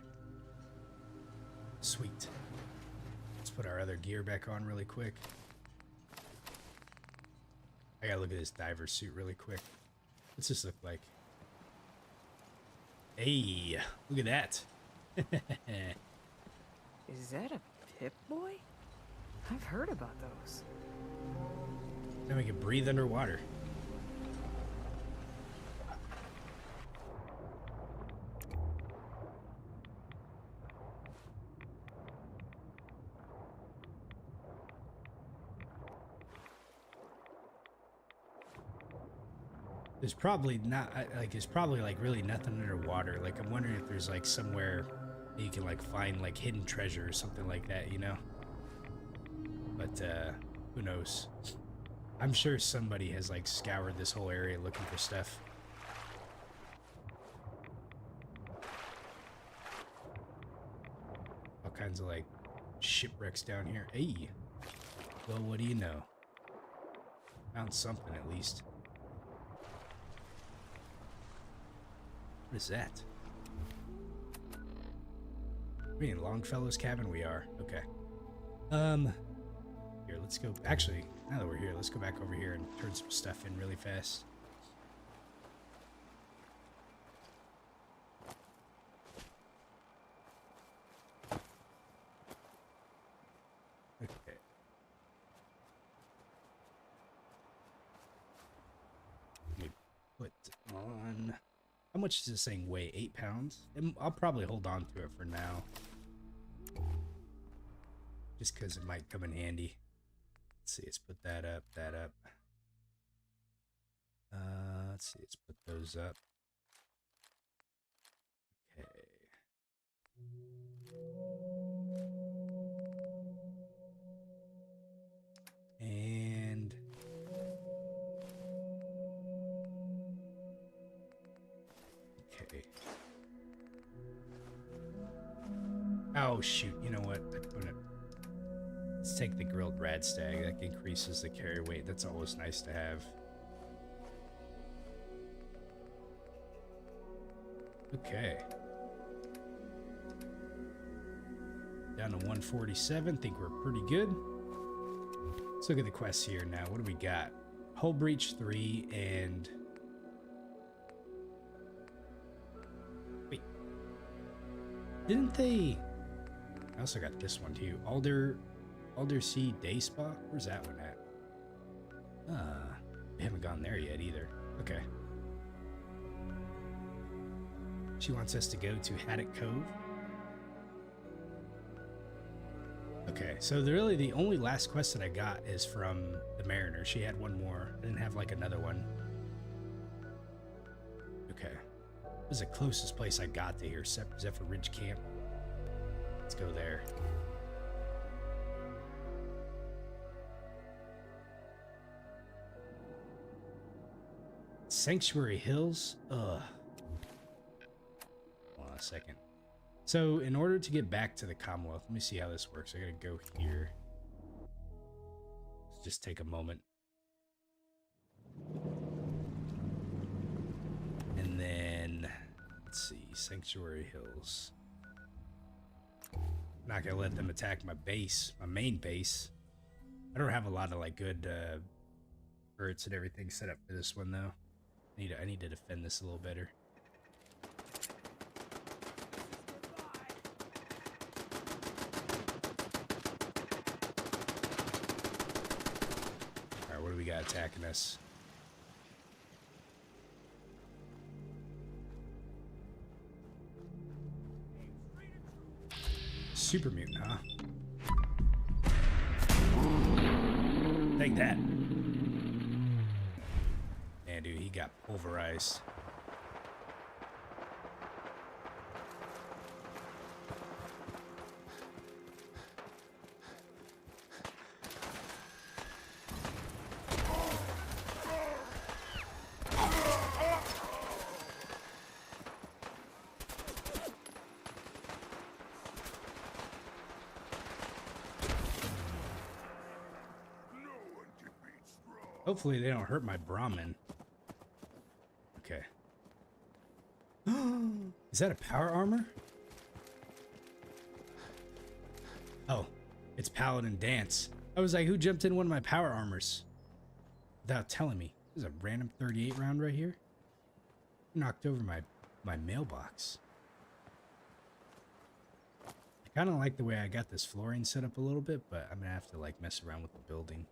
Sweet. Let's put our other gear back on really quick. I gotta look at this diver suit really quick. What's this look like? Hey, look at that.
Is that a Pip-Boy? I've heard about those.
Now we can breathe underwater. There's probably not, like, there's probably, like, really nothing underwater. Like, I'm wondering if there's, like, somewhere that you can, like, find, like, hidden treasure or something like that, you know? But, who knows? I'm sure somebody has, like, scoured this whole area looking for stuff. All kinds of, like, shipwrecks down here. Hey! Well, what do you know? Found something, at least. What is that? We in Longfellow's cabin? We are. Okay. Here, let's go. Actually, now that we're here, let's go back over here and turn some stuff in really fast. Okay. Let me put on... How much does this thing weigh? 8 pounds? I'll probably hold on to it for now. Just because it might come in handy. Let's see, let's put that up, that up. Let's see, let's put those up. Okay. And... okay. Oh, shoot. You know what? Let's take the grilled radstag. That increases the carry weight. That's always nice to have. Okay. Down to 147. Think we're pretty good. Let's look at the quests here now. What do we got? Hull Breach 3 and... wait. Didn't they... I also got this one too. Aldersea Day Spa? Where's that one at? We haven't gone there yet either. Okay. She wants us to go to Haddock Cove. Okay, so really the only last quest that I got is from the Mariner. She had one more. I didn't have like another one. Okay. This is the closest place I got to here, Zephyr Ridge Camp. Let's go there. Sanctuary Hills? Ugh. Hold on a second. So, in order to get back to the Commonwealth, let me see how this works. I gotta go here. Let's just take a moment. And then, let's see, Sanctuary Hills. Not gonna let them attack my base, my main base. I don't have a lot of like good turrets and everything set up for this one though. I need to defend this a little better. Alright, what do we got attacking us? Super mutant, huh? Take that. Man, dude, he got pulverized. Hopefully they don't hurt my Brahmin. Okay. Is that a power armor? Oh, it's Paladin Dance. I was like, who jumped in one of my power armors? Without telling me. There's a random 38 round right here. Knocked over my mailbox. I kind of like the way I got this flooring set up a little bit, but I'm gonna have to like mess around with the building.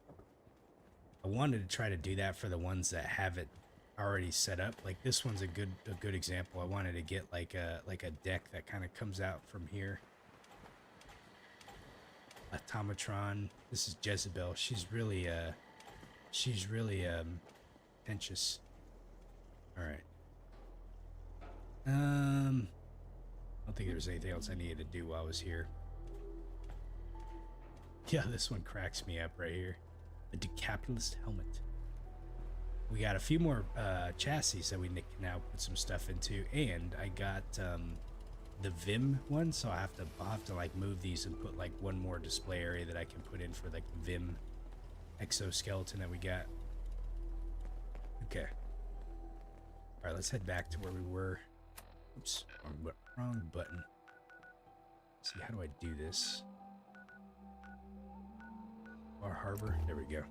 I wanted to try to do that for the ones that have it already set up. Like this one's a good example. I wanted to get like a deck that kind of comes out from here. Automatron. This is Jezebel. She's really pretentious. All right. I don't think there was anything else I needed to do while I was here. Yeah, this one cracks me up right here. The decapitalist helmet. We got a few more chassis that we can now put some stuff into, and I got the Vim one, so I'll have to like move these and put like one more display area that I can put in for like the Vim exoskeleton that we got. Okay. All right, let's head back to where we were. Oops, wrong button. Let's see, how do I do this? Far Harbor, there we go.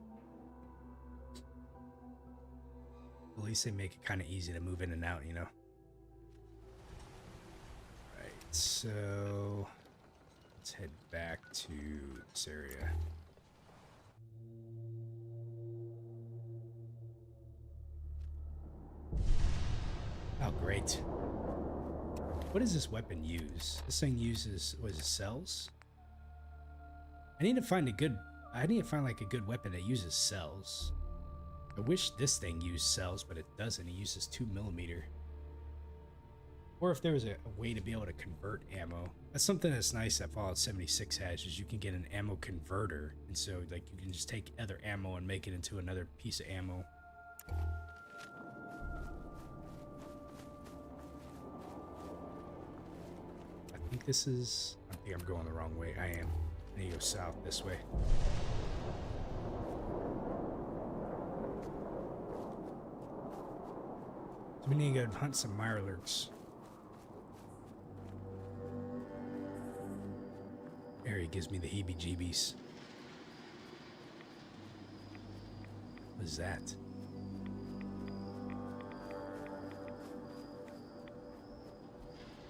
At least they make it kind of easy to move in and out, you know? Right, so let's head back to this area. Oh, great. What does this weapon use? This thing uses, what is it, cells? I need to find like a good weapon that uses cells. I wish this thing used cells, but it doesn't. It uses 2mm. Or if there was a way to be able to convert ammo. That's something that's nice that Fallout 76 has, is you can get an ammo converter. And so like you can just take other ammo and make it into another piece of ammo. I think this is... I think I'm going the wrong way. I am. I need to go south this way. So we need to go hunt some mirelurks. Area gives me the heebie-jeebies. What is that? Is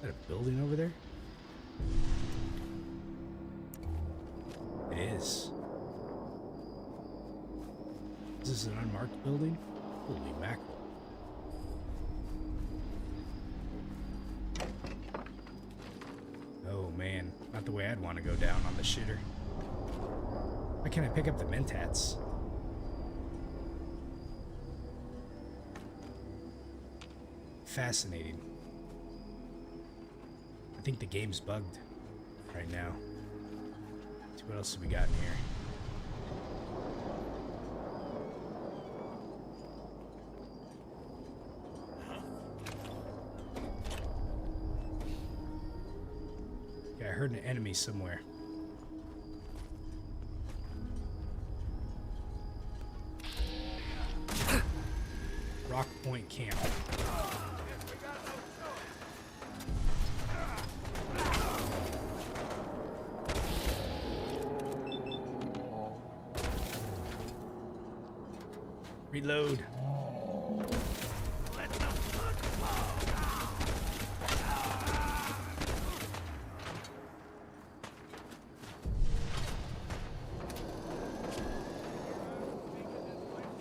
that a building over there? It is. Is this an unmarked building? Holy mackerel. Oh man, not the way I'd want to go down on the shitter. Why can't I pick up the mentats? Fascinating. I think the game's bugged right now. Let's see what else have we got in here. Okay, I heard an enemy somewhere. Rock Point Camp. Reload.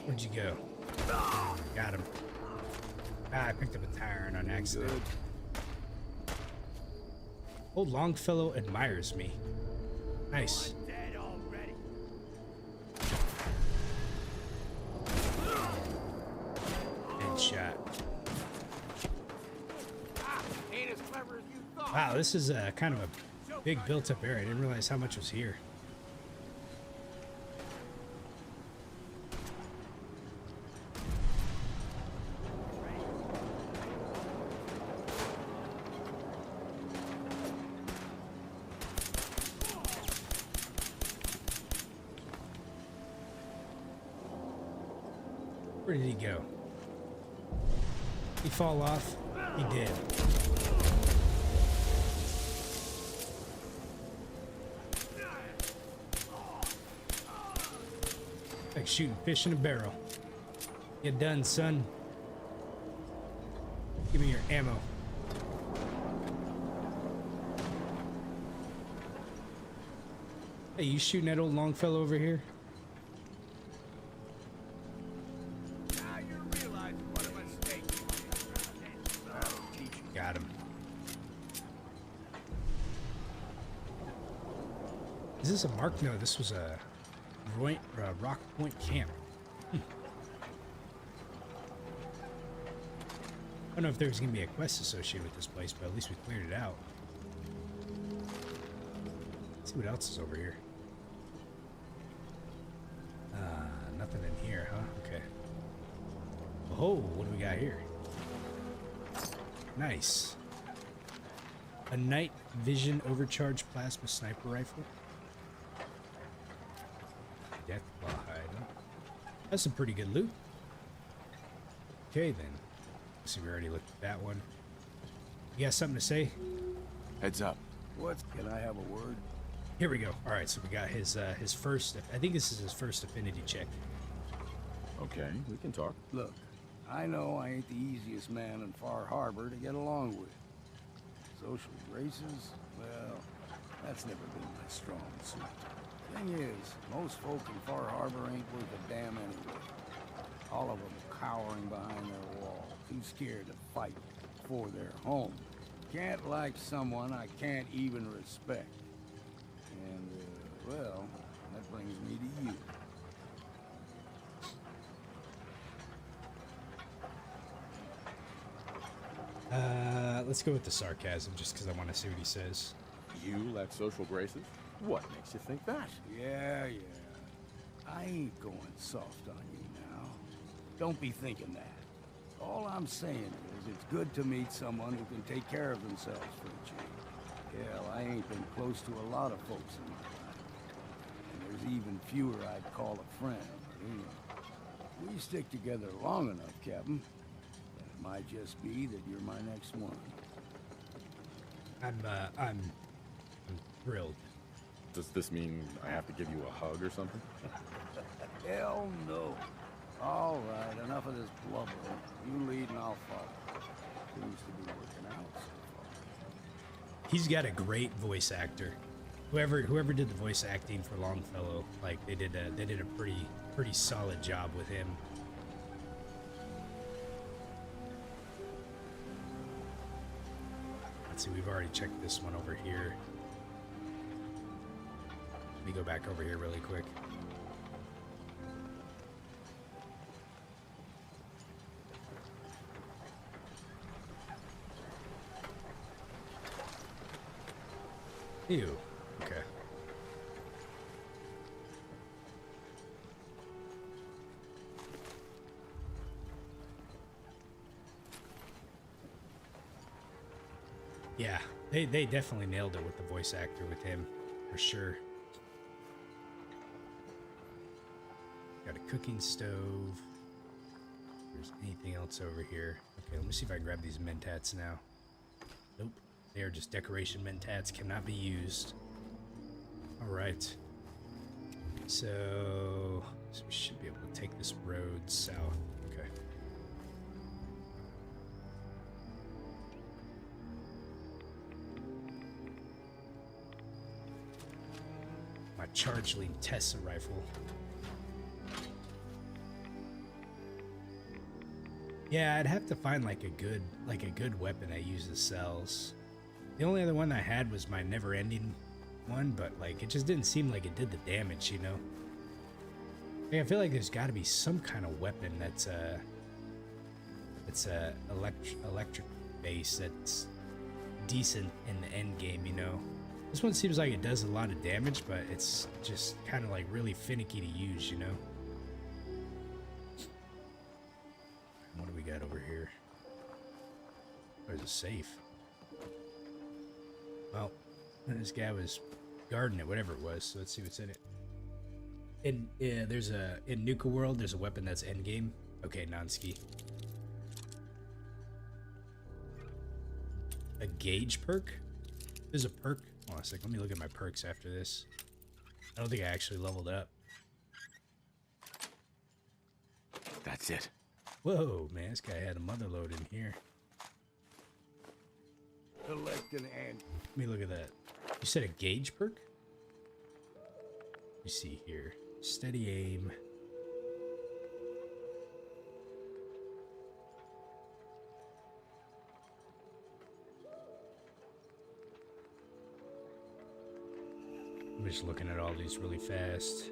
Where'd you go? Got him. Ah, I picked up a tire on accident. Old Longfellow admires me. Nice. Shot. Wow, this is kind of a big built-up area. I didn't realize how much was here. Where did he go? He fall off? He did. Like shooting fish in a barrel. Get done, son. Give me your ammo. Hey, you shooting that old Longfellow over here? Got him. Is this a mark? No, this was a Rock Point Camp. I don't know if there's gonna be a quest associated with this place, but at least we cleared it out. Let's see what else is over here. Nothing in here, huh? Okay. Oh, what do we got here? Nice. A night vision overcharged plasma sniper rifle. Death claw hide. That's some pretty good loot. Okay then. Let's see, we already looked at that one. You got something to say?
Heads up.
What? Can I have a word?
Here we go. All right, so we got his first. I think this is his first affinity check.
Okay, we can talk.
Look, I know I ain't the easiest man in Far Harbor to get along with. Social graces? Well, that's never been my strong suit. Thing is, most folk in Far Harbor ain't worth a damn anyway. All of them cowering behind their wall, too scared to fight for their home. Can't like someone I can't even respect. And, well, that brings me to you.
Let's go with the sarcasm, just because I want to see what he says.
You lack social graces? What makes you think that?
Yeah. I ain't going soft on you now. Don't be thinking that. All I'm saying is it's good to meet someone who can take care of themselves for a change. Hell, I ain't been close to a lot of folks in my life. And there's even fewer I'd call a friend. We stick together long enough, Captain. It might just be that you're my next one.
I'm thrilled.
Does this mean I have to give you a hug or something?
Hell no. All right, enough of this blubber. You lead and I'll follow. Seems to be working out so far.
He's got a great voice actor. Whoever did the voice acting for Longfellow, like they did a pretty solid job with him. Let's see, we've already checked this one over here. Let me go back over here really quick. Ew. Okay. Yeah, they definitely nailed it with the voice actor with him, for sure. Got a cooking stove. If there's anything else over here. Okay, let me see if I can grab these mentats now. Nope. They are just decoration mentats, cannot be used. Alright. So we should be able to take this road south. Okay. My Chargeling Tessa rifle. Yeah, I'd have to find like a good weapon that uses cells. The only other one I had was my never-ending one, but like it just didn't seem like it did the damage, you know. Like, I feel like there's got to be some kind of weapon that's electric base that's decent in the end game, you know. This one seems like it does a lot of damage, but it's just kind of like really finicky to use, you know. What do we got over here? There's a safe. Well, this guy was guarding it, whatever it was. So let's see what's in it. In Nuka-World, there's a weapon that's endgame. Okay, non-ski. A gauge perk? There's a perk. Hold on a sec. Let me look at my perks after this. I don't think I actually leveled up.
That's it.
Whoa, man, this guy had a mother load in here.
Collect an ant.
Let me look at that. You said a gauge perk? Let me see here. Steady aim. I'm just looking at all these really fast.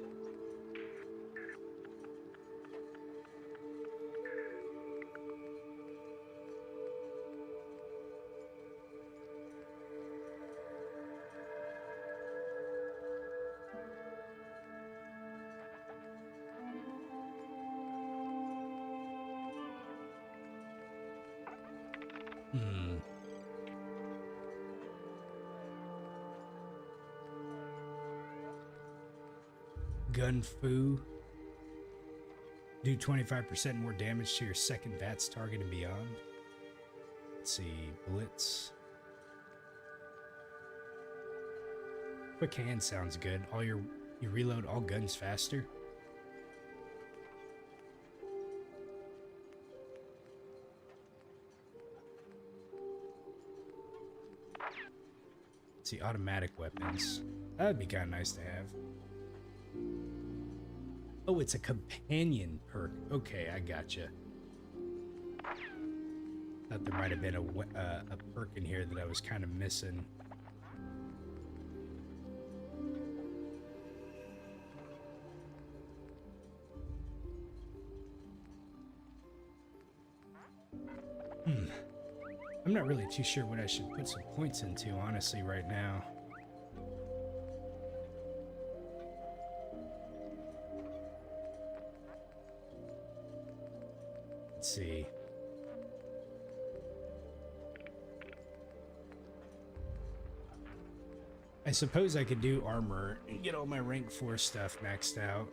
Hmm. Gun foo. Do 25% more damage to your second VATS target and beyond. Let's see. Bullets. Quick hand sounds good. You reload all guns faster. Let's see, automatic weapons. That'd be kind of nice to have. Oh, it's a companion perk. Okay, I gotcha. Thought there might have been a perk in here that I was kind of missing. I'm not really too sure what I should put some points into, honestly, right now. Let's see. I suppose I could do armor and get all my rank 4 stuff maxed out.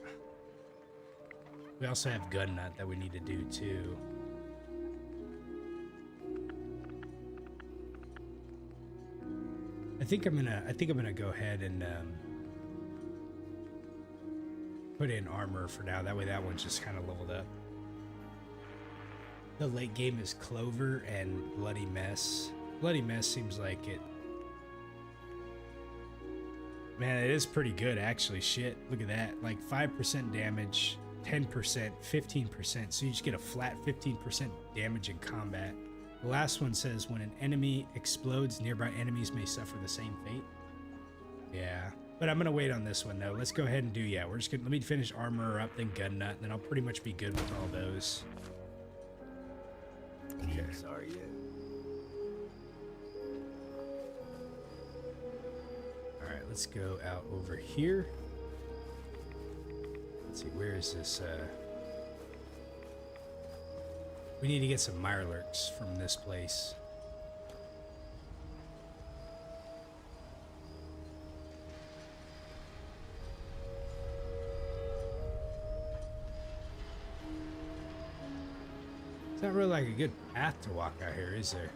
We also have gun nut that we need to do too. I think I'm gonna go ahead and put in armor for now. That way that one's just kind of leveled up. The late game is Clover and Bloody Mess. Bloody Mess seems like it. Man, it is pretty good actually. Shit, look at that. Like 5% damage, 10%, 15%. So you just get a flat 15% damage in combat. The last one says when an enemy explodes, nearby enemies may suffer the same fate. Yeah, but I'm gonna wait on this one though. Let's go ahead and do, yeah, we're just gonna, let me finish armor up, then gun nut, and then I'll pretty much be good with all those. Okay.
Sorry, yeah.
All right, let's go out over here. Let's see, where is this? We need to get some Mirelurks from this place. It's not really like a good path to walk out here, is there?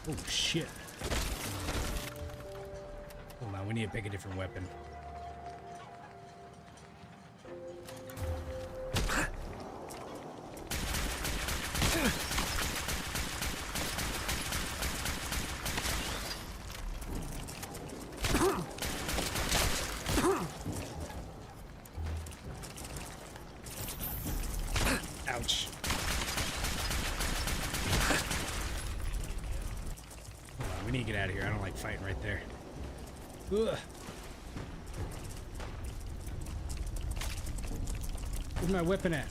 Oh shit. Hold on, we need to pick a different weapon. Ouch. Hold on, we need to get out of here. I don't like fighting right there. Ugh. Where's my weapon at?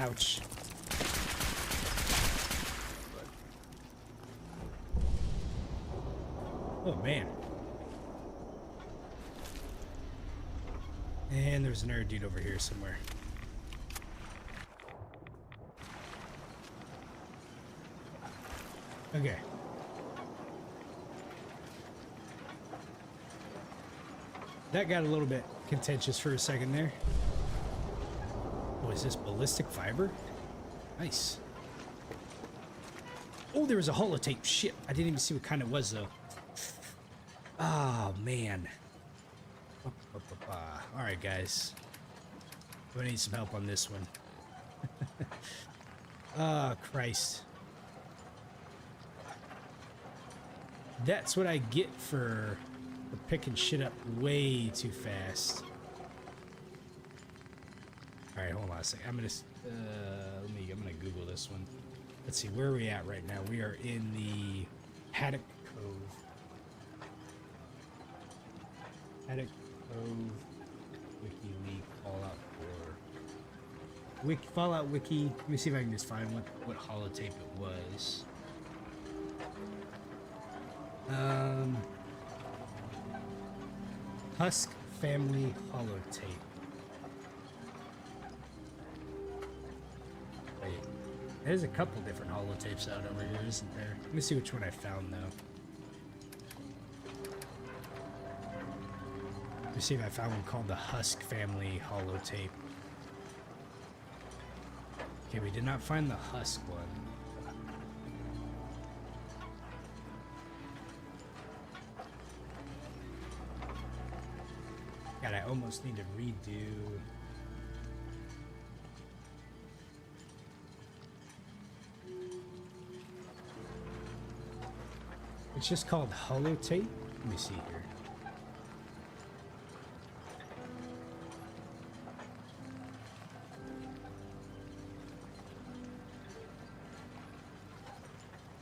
Ouch. Oh, man. And there's another dude over here somewhere. Okay. That got a little bit contentious for a second there. Oh, is this ballistic fiber? Nice. Oh, there was a holotape. Shit, I didn't even see what kind it was, though. Oh, man. Alright, guys. I'm gonna need some help on this one. Oh, Christ. That's what I get for picking shit up way too fast. Alright, hold on a second. I'm gonna Google this one. Let's see, where are we at right now? We are in the Haddock Cove. Haddock Cove WikiLeaks all out for Fallout Wiki. Let me see if I can just find what holotape it was. Husk Family Holotape. Wait, there's a couple different holotapes out over here, isn't there? Let me see which one I found, though. Let me see if I found one called the Husk Family Holotape. Okay, we did not find the Husk one. God, I almost need to redo. It's just called holotape. Let me see here.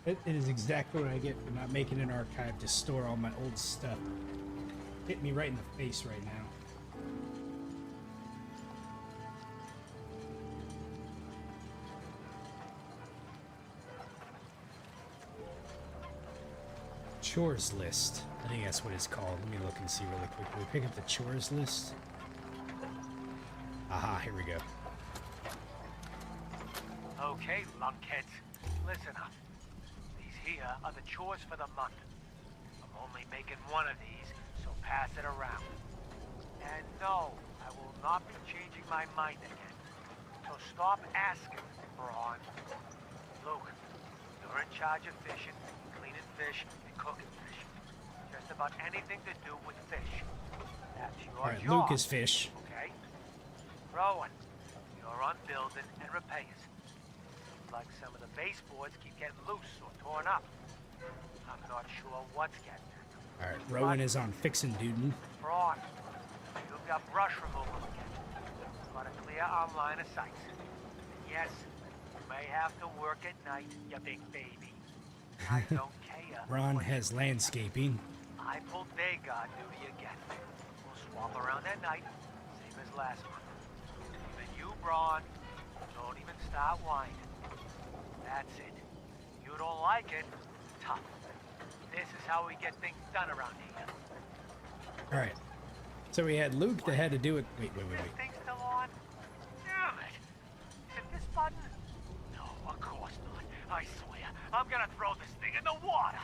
It is exactly what I get for not making an archive to store all my old stuff. Hit me right in the face right now. Chores list. I think that's what it's called. Let me look and see really quickly. Pick up the chores list. Aha, here we go.
Okay, lunkheads, listen up. These here are the chores for the month. I'm only making one of these, so pass it around. And no, I will not be changing my mind again. So stop asking, Braun. Luke, you're in charge of fishing, cleaning fish, and cooking fish. Just about anything to do with fish. That's your
All right,
job.
Luke is fish.
Okay? Rowan, you're on building and repairs. Like some of the baseboards keep getting loose or torn up. I'm not sure what's getting at them.
All right, Rowan is on fixing Duden.
Braun, you've got brush removal again. Got a clear our line of sight. Yes, you may have to work at night, you big baby. I don't care.
Ron has landscaping.
I pulled day guard duty again. We'll swap around at night, same as last month. Even you, Braun, don't even start whining. That's it. You don't like it? Tough. This is how we get things done around here.
All right. So we had Luke that had to do it. Wait.
This thing's still on? Damn it. Hit this button? No, of course not. I swear. I'm gonna throw this thing in the water.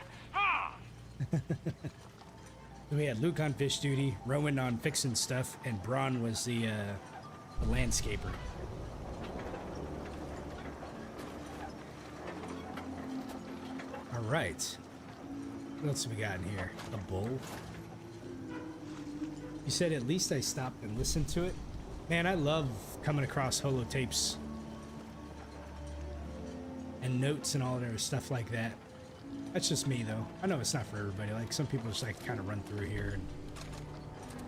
So we had Luke on fish duty, Rowan on fixing stuff, and Braun was the landscaper. All right. What else have we got in here? A bull? You said at least I stopped and listened to it? Man, I love coming across holotapes and notes and all their stuff like that. That's just me, though. I know it's not for everybody. Like, some people just like kind of run through here and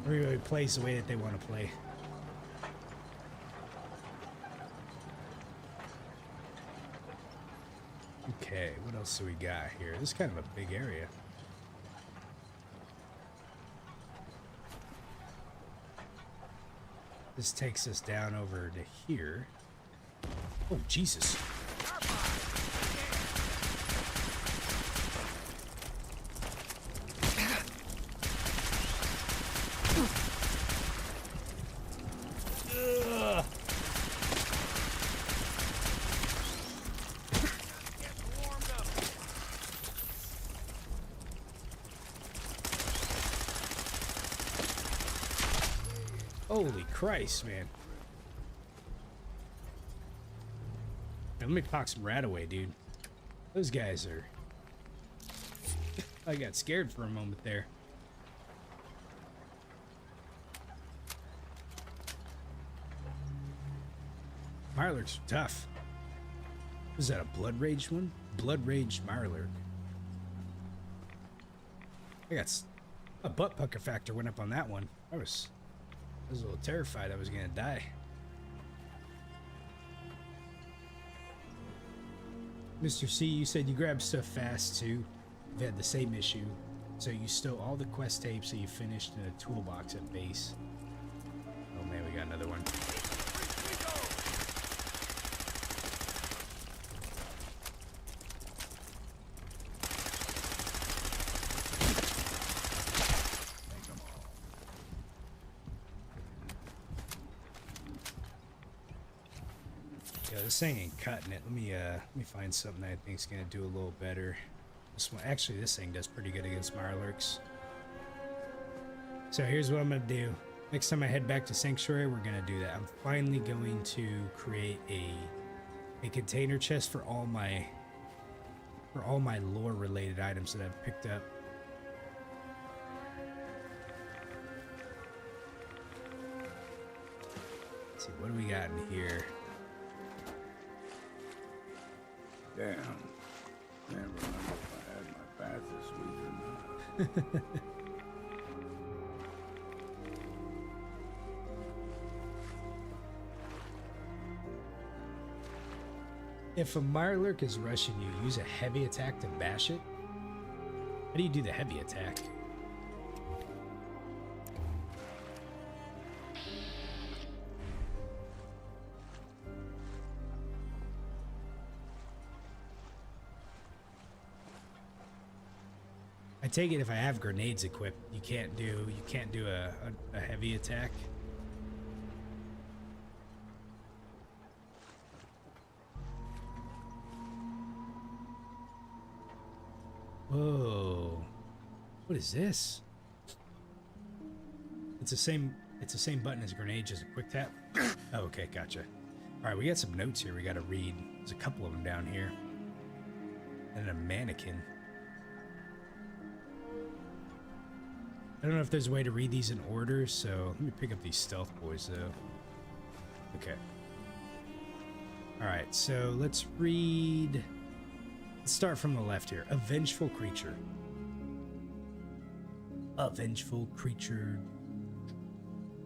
everybody plays the way that they want to play. Okay, what else do we got here? This is kind of a big area. This takes us down over to here. Oh, Jesus. Holy Christ, man. Now, let me talk some rat away, dude. Those guys are... I got scared for a moment there. Mirelurks are tough. Was that a Blood Rage one? Blood Rage Mirelurk. I got... A butt pucker factor went up on that one. I was a little terrified I was gonna die. Mr. C, you said you grabbed stuff fast too. You've had the same issue. So you stow all the quest tapes that you finished in a toolbox at base. Oh man, we got another one. Yeah, this thing ain't cutting it. Let me find something that I think's gonna do a little better. This one, actually, this thing does pretty good against Mirelurks. So here's what I'm gonna do. Next time I head back to Sanctuary, we're gonna do that. I'm finally going to create a container chest for all my lore related items that I've picked up. Let's see, what do we got in here?
Damn. Can't remember if I had my bath this week or not.
If a Mirelurk is rushing you, use a heavy attack to bash it. How do you do the heavy attack? I take it if I have grenades equipped, you can't do a heavy attack. Whoa. What is this? It's the same button as grenade, just a quick tap. Oh, okay, gotcha. Alright, we got some notes here we gotta read. There's a couple of them down here. And a mannequin. I don't know if there's a way to read these in order, so let me pick up these stealth boys though. Okay. Alright, so let's read. Let's start from the left here. A vengeful creature. A vengeful creature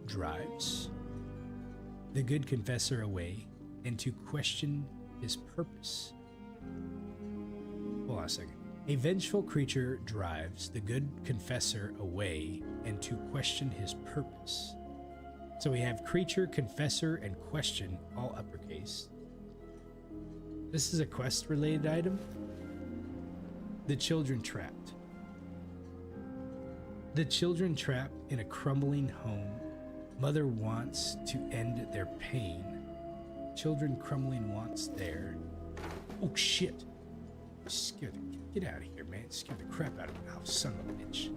drives the good confessor away and to question his purpose. Hold on a second. A vengeful creature drives the good confessor away and to question his purpose. So we have creature, confessor, and question, all uppercase. This is a quest-related item. The children trapped. The children trapped in a crumbling home. Mother wants to end their pain. Children crumbling wants their... Oh shit! Scared the... Get out of here, man. Scared the crap out of me. Oh, son of a bitch.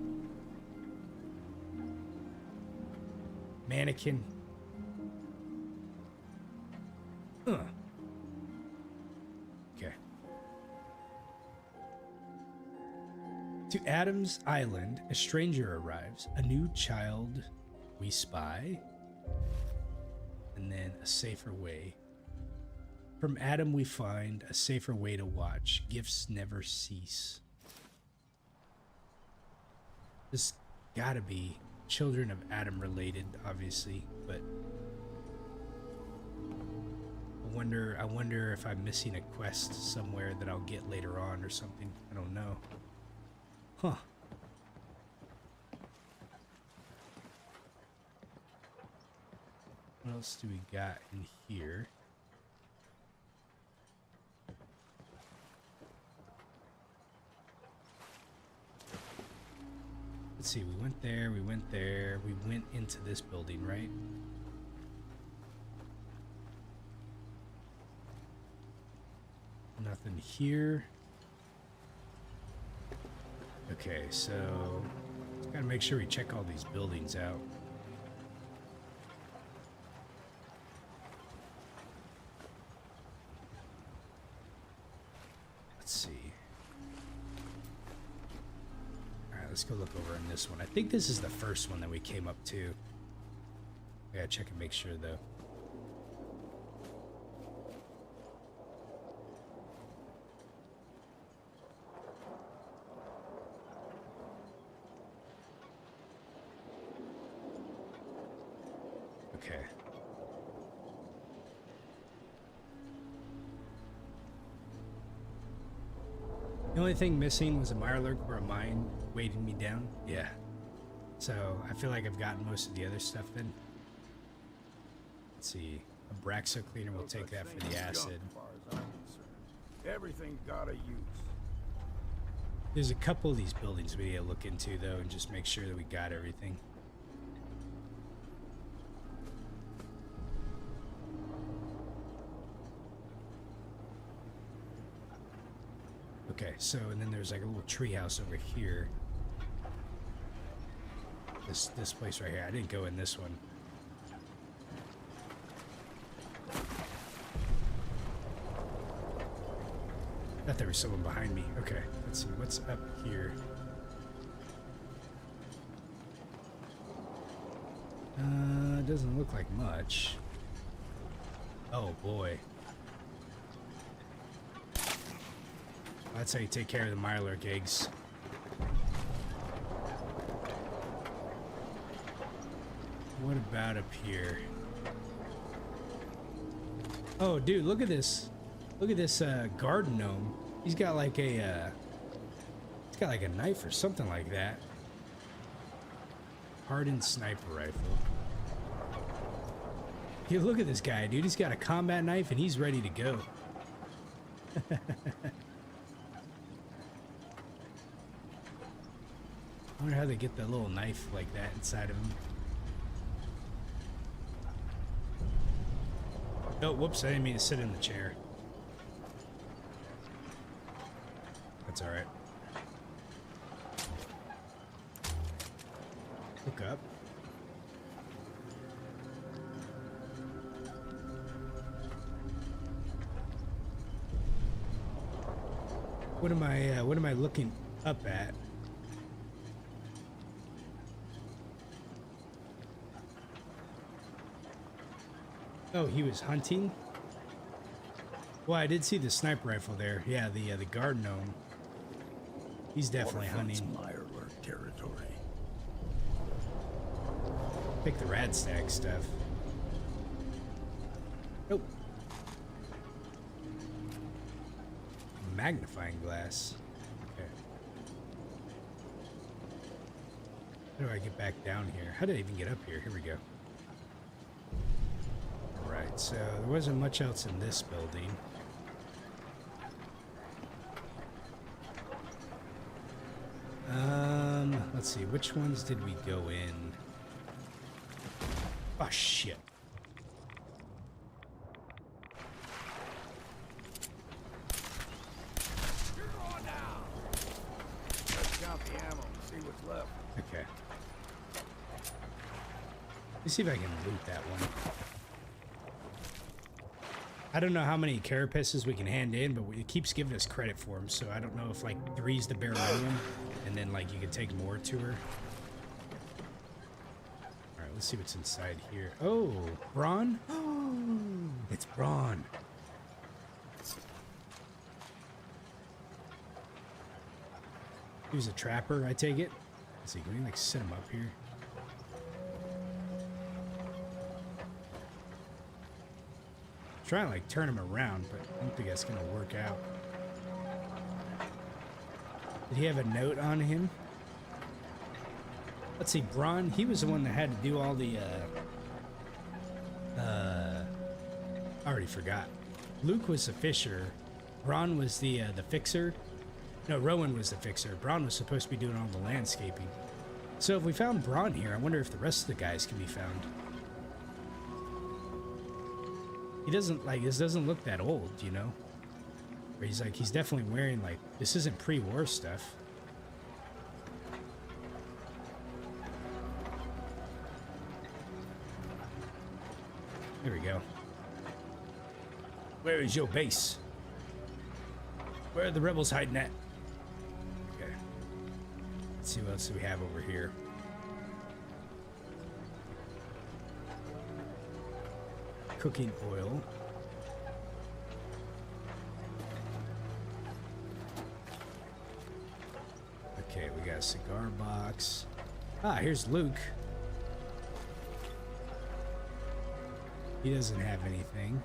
Mannequin. Okay. To Adam's Island, a stranger arrives. A new child we spy. And then a safer way. From Adam we find a safer way to watch. Gifts never cease. This gotta be children of Adam related, obviously, but I wonder if I'm missing a quest somewhere that I'll get later on or something. I don't know. Huh. What else do we got in here? Let's see, we went there, we went into this building, right? Nothing here. Okay, so gotta make sure we check all these buildings out. Let's see. Alright, let's go look over in this one. I think this is the first one that we came up to. I gotta check and make sure though. Okay. The only thing missing was a Mirelurk or a mine weighting me down. Yeah. So I feel like I've gotten most of the other stuff in. Let's see. A Braxo cleaner will take that for the acid.
Everything got a use.
There's a couple of these buildings we need to look into though and just make sure that we got everything. Okay, so, and then there's like a little tree house over here. This place right here. I didn't go in this one. Thought there was someone behind me. Okay, let's see what's up here. Doesn't look like much. Oh boy. That's how you take care of the Mirelurk eggs. What about up here? Oh, dude, look at this. Look at this garden gnome. He's got like a he's got like a knife or something like that. Hardened sniper rifle. Yeah, look at this guy, dude. He's got a combat knife and he's ready to go. I wonder how they get that little knife like that inside of him. Oh, whoops, I didn't mean to sit in the chair. That's alright. Hook up. What am I looking up at? Oh, he was hunting? Well, I did see the sniper rifle there. Yeah, the guard gnome. He's definitely hunting.
Mirelurk territory.
Pick the rad stack stuff. Nope. Magnifying glass. Okay. How do I get back down here? How did I even get up here? Here we go. Alright, so there wasn't much else in this building. Let's see, which ones did we go in? Oh, shit.
You're on now. Let's count the ammo and see what's left.
Okay. Let's see if I can loot that one. I don't know how many carapaces we can hand in, but it keeps giving us credit for them, so I don't know if, like, 3's the bare minimum, and then, like, you can take more to her. Alright, let's see what's inside here. Oh, Braun? It's Braun. He was a trapper, I take it? Let's see, can we, like, set him up here? Trying to like turn him around, but I don't think that's gonna work out. Did he have a note on him? Let's see, Braun, he was the one that had to do all the I already forgot. Luke was the fisher. Braun was the fixer. No, Rowan was the fixer. Braun was supposed to be doing all the landscaping. So if we found Braun here, I wonder if the rest of the guys can be found. He doesn't, like, this doesn't look that old, you know? Or he's like, he's definitely wearing, like, this isn't pre-war stuff. There we go. Where is your base? Where are the rebels hiding at? Okay. Let's see what else we have over here. Cooking oil. Okay, we got a cigar box. Ah, here's Luke. He doesn't have anything.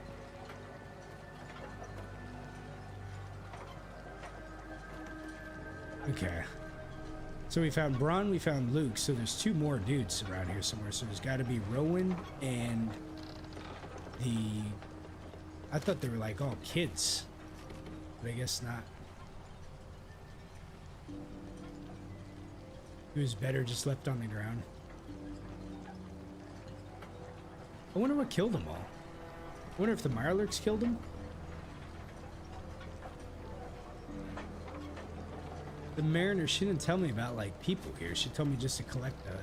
Okay. So we found Braun, we found Luke, so there's two more dudes around here somewhere. So there's got to be Rowan and I thought they were like all kids, but I guess not. It was better just left on the ground. I wonder what killed them all. I wonder if the Mirelurks killed them. The mariner, she didn't tell me about, like, people here. She told me just to collect a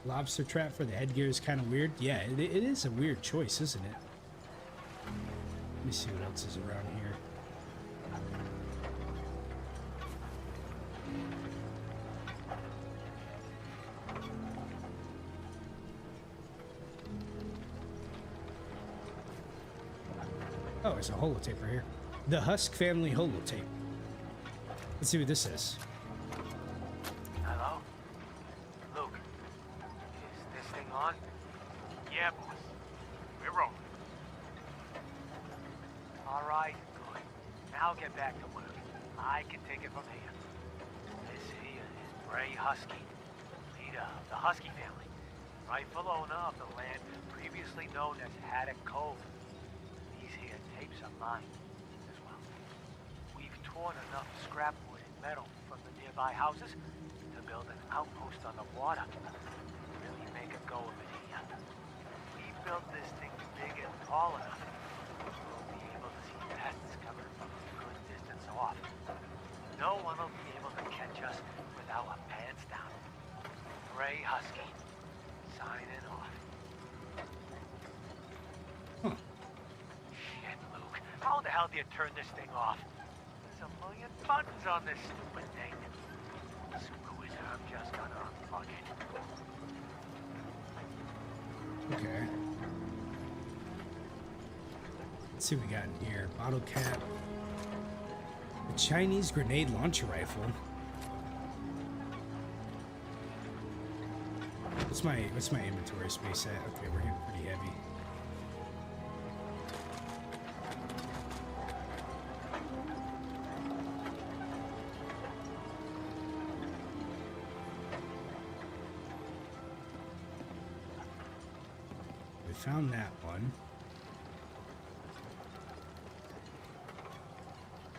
lobster trap for the headgear is kind of weird. Yeah, it is a weird choice, isn't it? Let me see what else is around here. Oh, there's a holotape right here. The Husk family holotape. Let's see what this is.
Hello? Luke, is this thing on? Yeah, boss. We're rolling. All right, good. Now get back to work. I can take it from here. This here is Bray Husky, leader of the Husky family, rightful owner of the land previously known as Haddock Cove. These here tapes are mine as well. We've torn enough scrap wood and metal from the nearby houses to build an outpost on the water. Really make a go of it here. We built this thing big and tall enough. We'll be able to see pests coming from a good distance off. No one will be able to catch us with our pants down. Gray Husky, signing off. Shit, Luke. How the hell do you turn this thing off? There's a million buttons on this stupid thing. Screw it, I'm just gonna unplug it.
Okay. Let's see what we got in here. Bottle cap. A Chinese grenade launcher rifle. What's my inventory space at? Okay, we're getting pretty heavy. We found that one.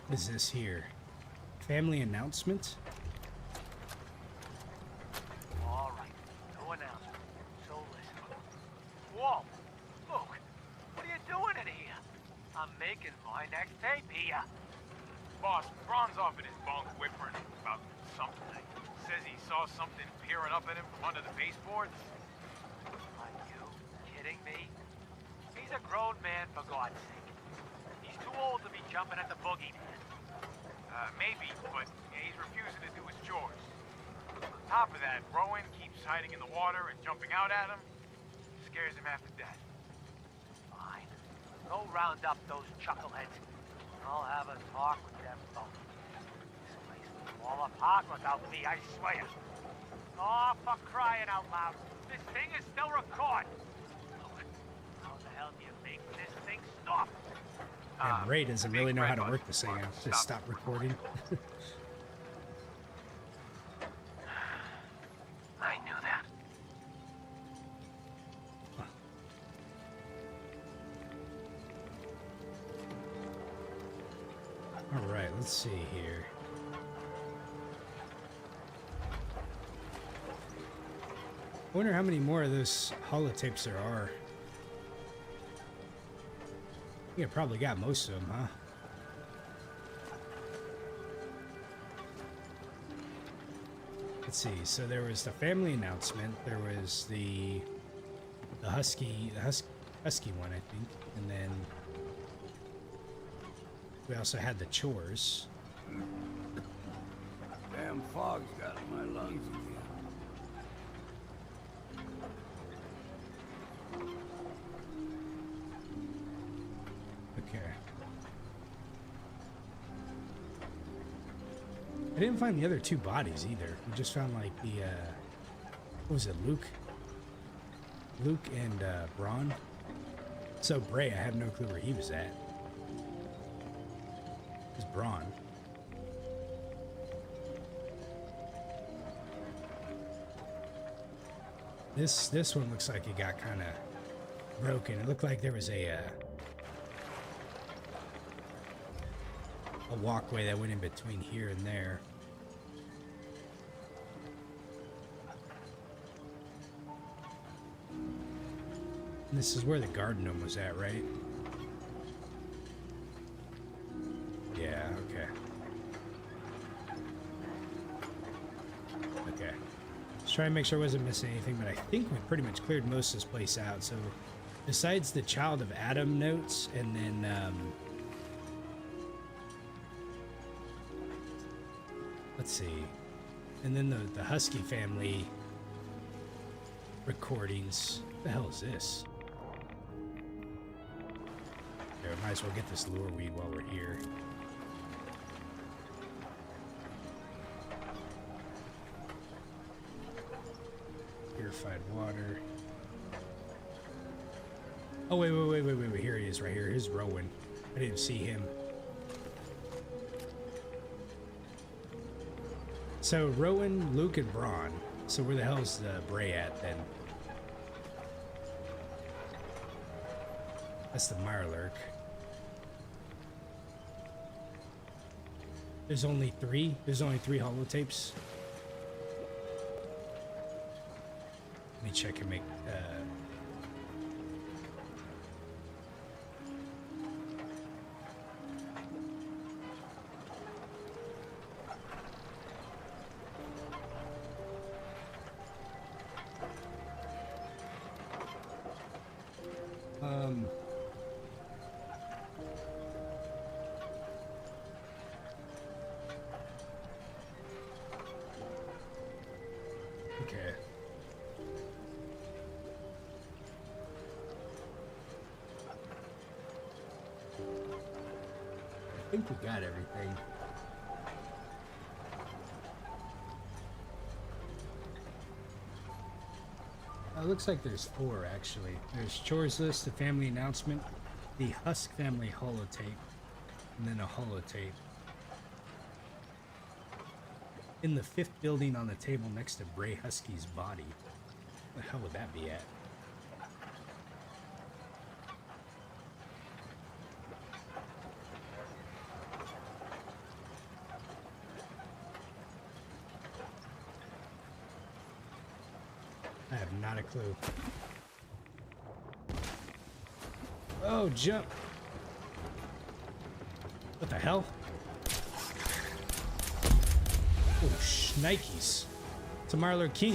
What is this here? Family announcement?
All right, no announcement. So listen. Whoa! Luke, what are you doing in here? I'm making my next tape here.
Boss, Braun's off in his bunk whimpering about something. Says he saw something peering up at him from under the baseboards.
Are you kidding me? He's a grown man, for God's sake. He's too old to be jumping at the boogeyman.
Maybe, but he's refusing to do his chores. On top of that, Rowan keeps hiding in the water and jumping out at him. Scares him half to death.
Fine. Go round up those chuckleheads. I'll have a talk with them both. This place will fall apart without me, I swear. Oh, for crying out loud. This thing is still recording. Look, how the hell do you make this thing stop?
And Ray doesn't really know how to work this thing out. Just stop recording.
I knew that.
All right, let's see here. I wonder how many more of those holotapes there are. I think I probably got most of them, huh? Let's see. So there was the family announcement. There was the husky one, I think, and then we also had the chores.
Damn fog's got in my lungs again.
Okay. I didn't find the other two bodies either. We just found like the what was it, Luke and Braun. So Bray, I have no clue where he was at. It's Braun. This one looks like it got kind of broken. It looked like there was a walkway that went in between here and there. And this is where the garden gnome was at, right? Yeah, okay. Let's try and make sure I wasn't missing anything, but I think we pretty much cleared most of this place out. So besides the Child of Adam notes, and then let's see, and then the Husky family recordings. What the hell is this? Yeah, might as well get this lure weed while we're here. Purified water. Oh, wait. Here he is, right here. Here's Rowan. I didn't see him. So, Rowan, Luke, and Braun. So, where the hell's Bray at, then? That's the Mirelurk. There's only three? There's only 3 holotapes? Let me check and make, okay. I think we got everything. It looks like there's 4 actually. There's chores list, the family announcement, the Husk family holotape, and then a holotape. In the 5th building on the table next to Bray Husky's body. Where the hell would that be at? I have not a clue. Oh, jump! What the hell? Oh, shnikes. It's a Mirelurk King.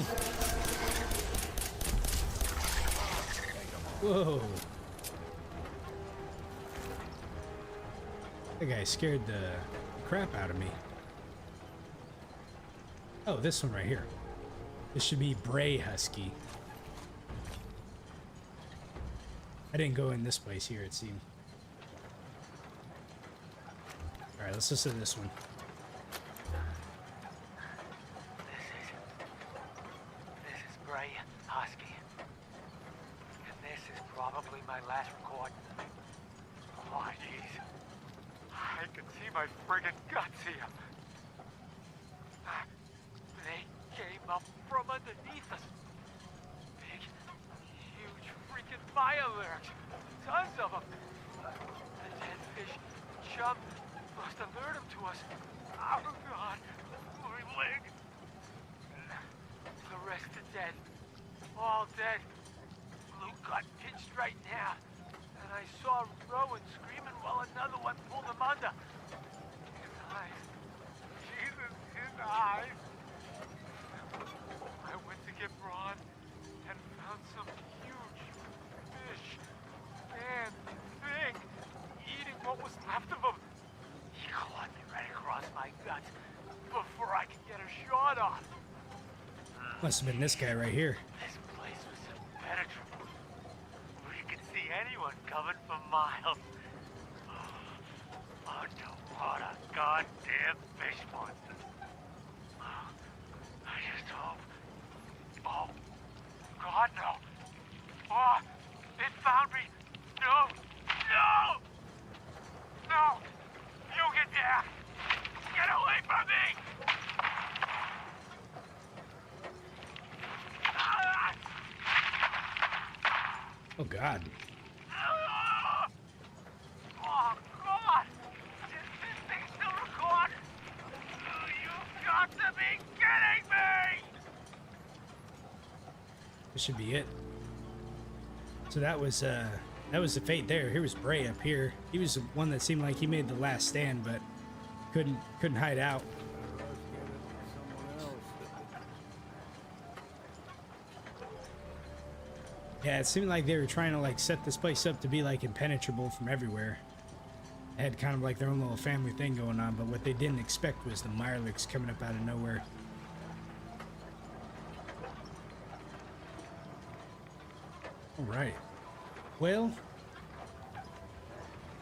Whoa. That guy scared the crap out of me. Oh, this one right here. This should be Bray Husky. I didn't go in this place here, it seemed. Alright, let's listen to this one.
This is Bray Husky. And this is probably my last recording. Oh, jeez. I can see my friggin' guts here. They came up from underneath us. Big, huge freaking Mirelurks. Tons of them. The dead fish chum must have lured them to us. Oh, God. My leg. The rest are dead. All dead. Luke got pinched right now. And I saw Rowan screaming while another one pulled him under. His eyes. Jesus, his eyes. I went to get Braun and found some huge fish. Man, thing. Eating what was left of him. He clawed me right across my guts before I could get a shot off.
Must have been this guy right here.
This place was impenetrable. We could see anyone coming for miles. Underwater goddamn fish monsters. I just hope. Oh, God, no. Oh, it found me. No, no, no. You get there. Get away from me.
Oh, God.
Oh, God! Is this thing still recording? You've got to be kidding me!
This should be it. So that was the fate there. Here was Bray up here. He was the one that seemed like he made the last stand, but couldn't hide out. Yeah, it seemed like they were trying to like set this place up to be like impenetrable from everywhere. They had kind of like their own little family thing going on, but what they didn't expect was the Mirelurks coming up out of nowhere. All right. Well,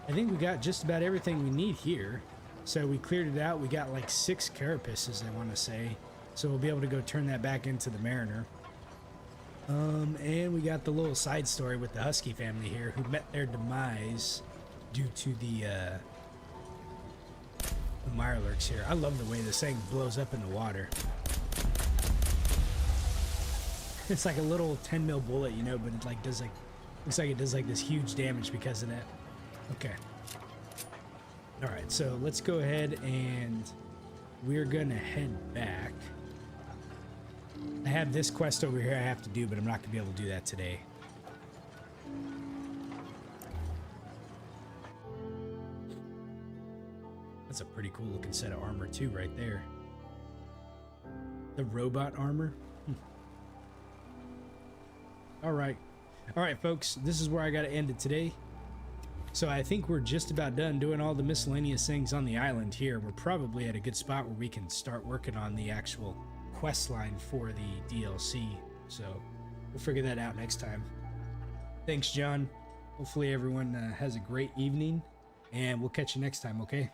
I think we got just about everything we need here. So we cleared it out. We got like 6 carapaces, I want to say. So we'll be able to go turn that back into the Mariner. And we got the little side story with the Husky family here who met their demise due to the Mirelurks here. I love the way this thing blows up in the water. It's like a little 10 mil bullet, you know, but it like does like, looks like it does like this huge damage because of that. Okay. All right, so let's go ahead and we're gonna head back. I have this quest over here I have to do, but I'm not gonna be able to do that today. That's a pretty cool looking set of armor too, right there. The robot armor. All right, folks, this is where I gotta end it today. So I think we're just about done doing all the miscellaneous things on the island here. We're probably at a good spot where we can start working on the actual quest line for the DLC. So we'll figure that out next time. Thanks, John. Hopefully everyone has a great evening, and we'll catch you next time, okay?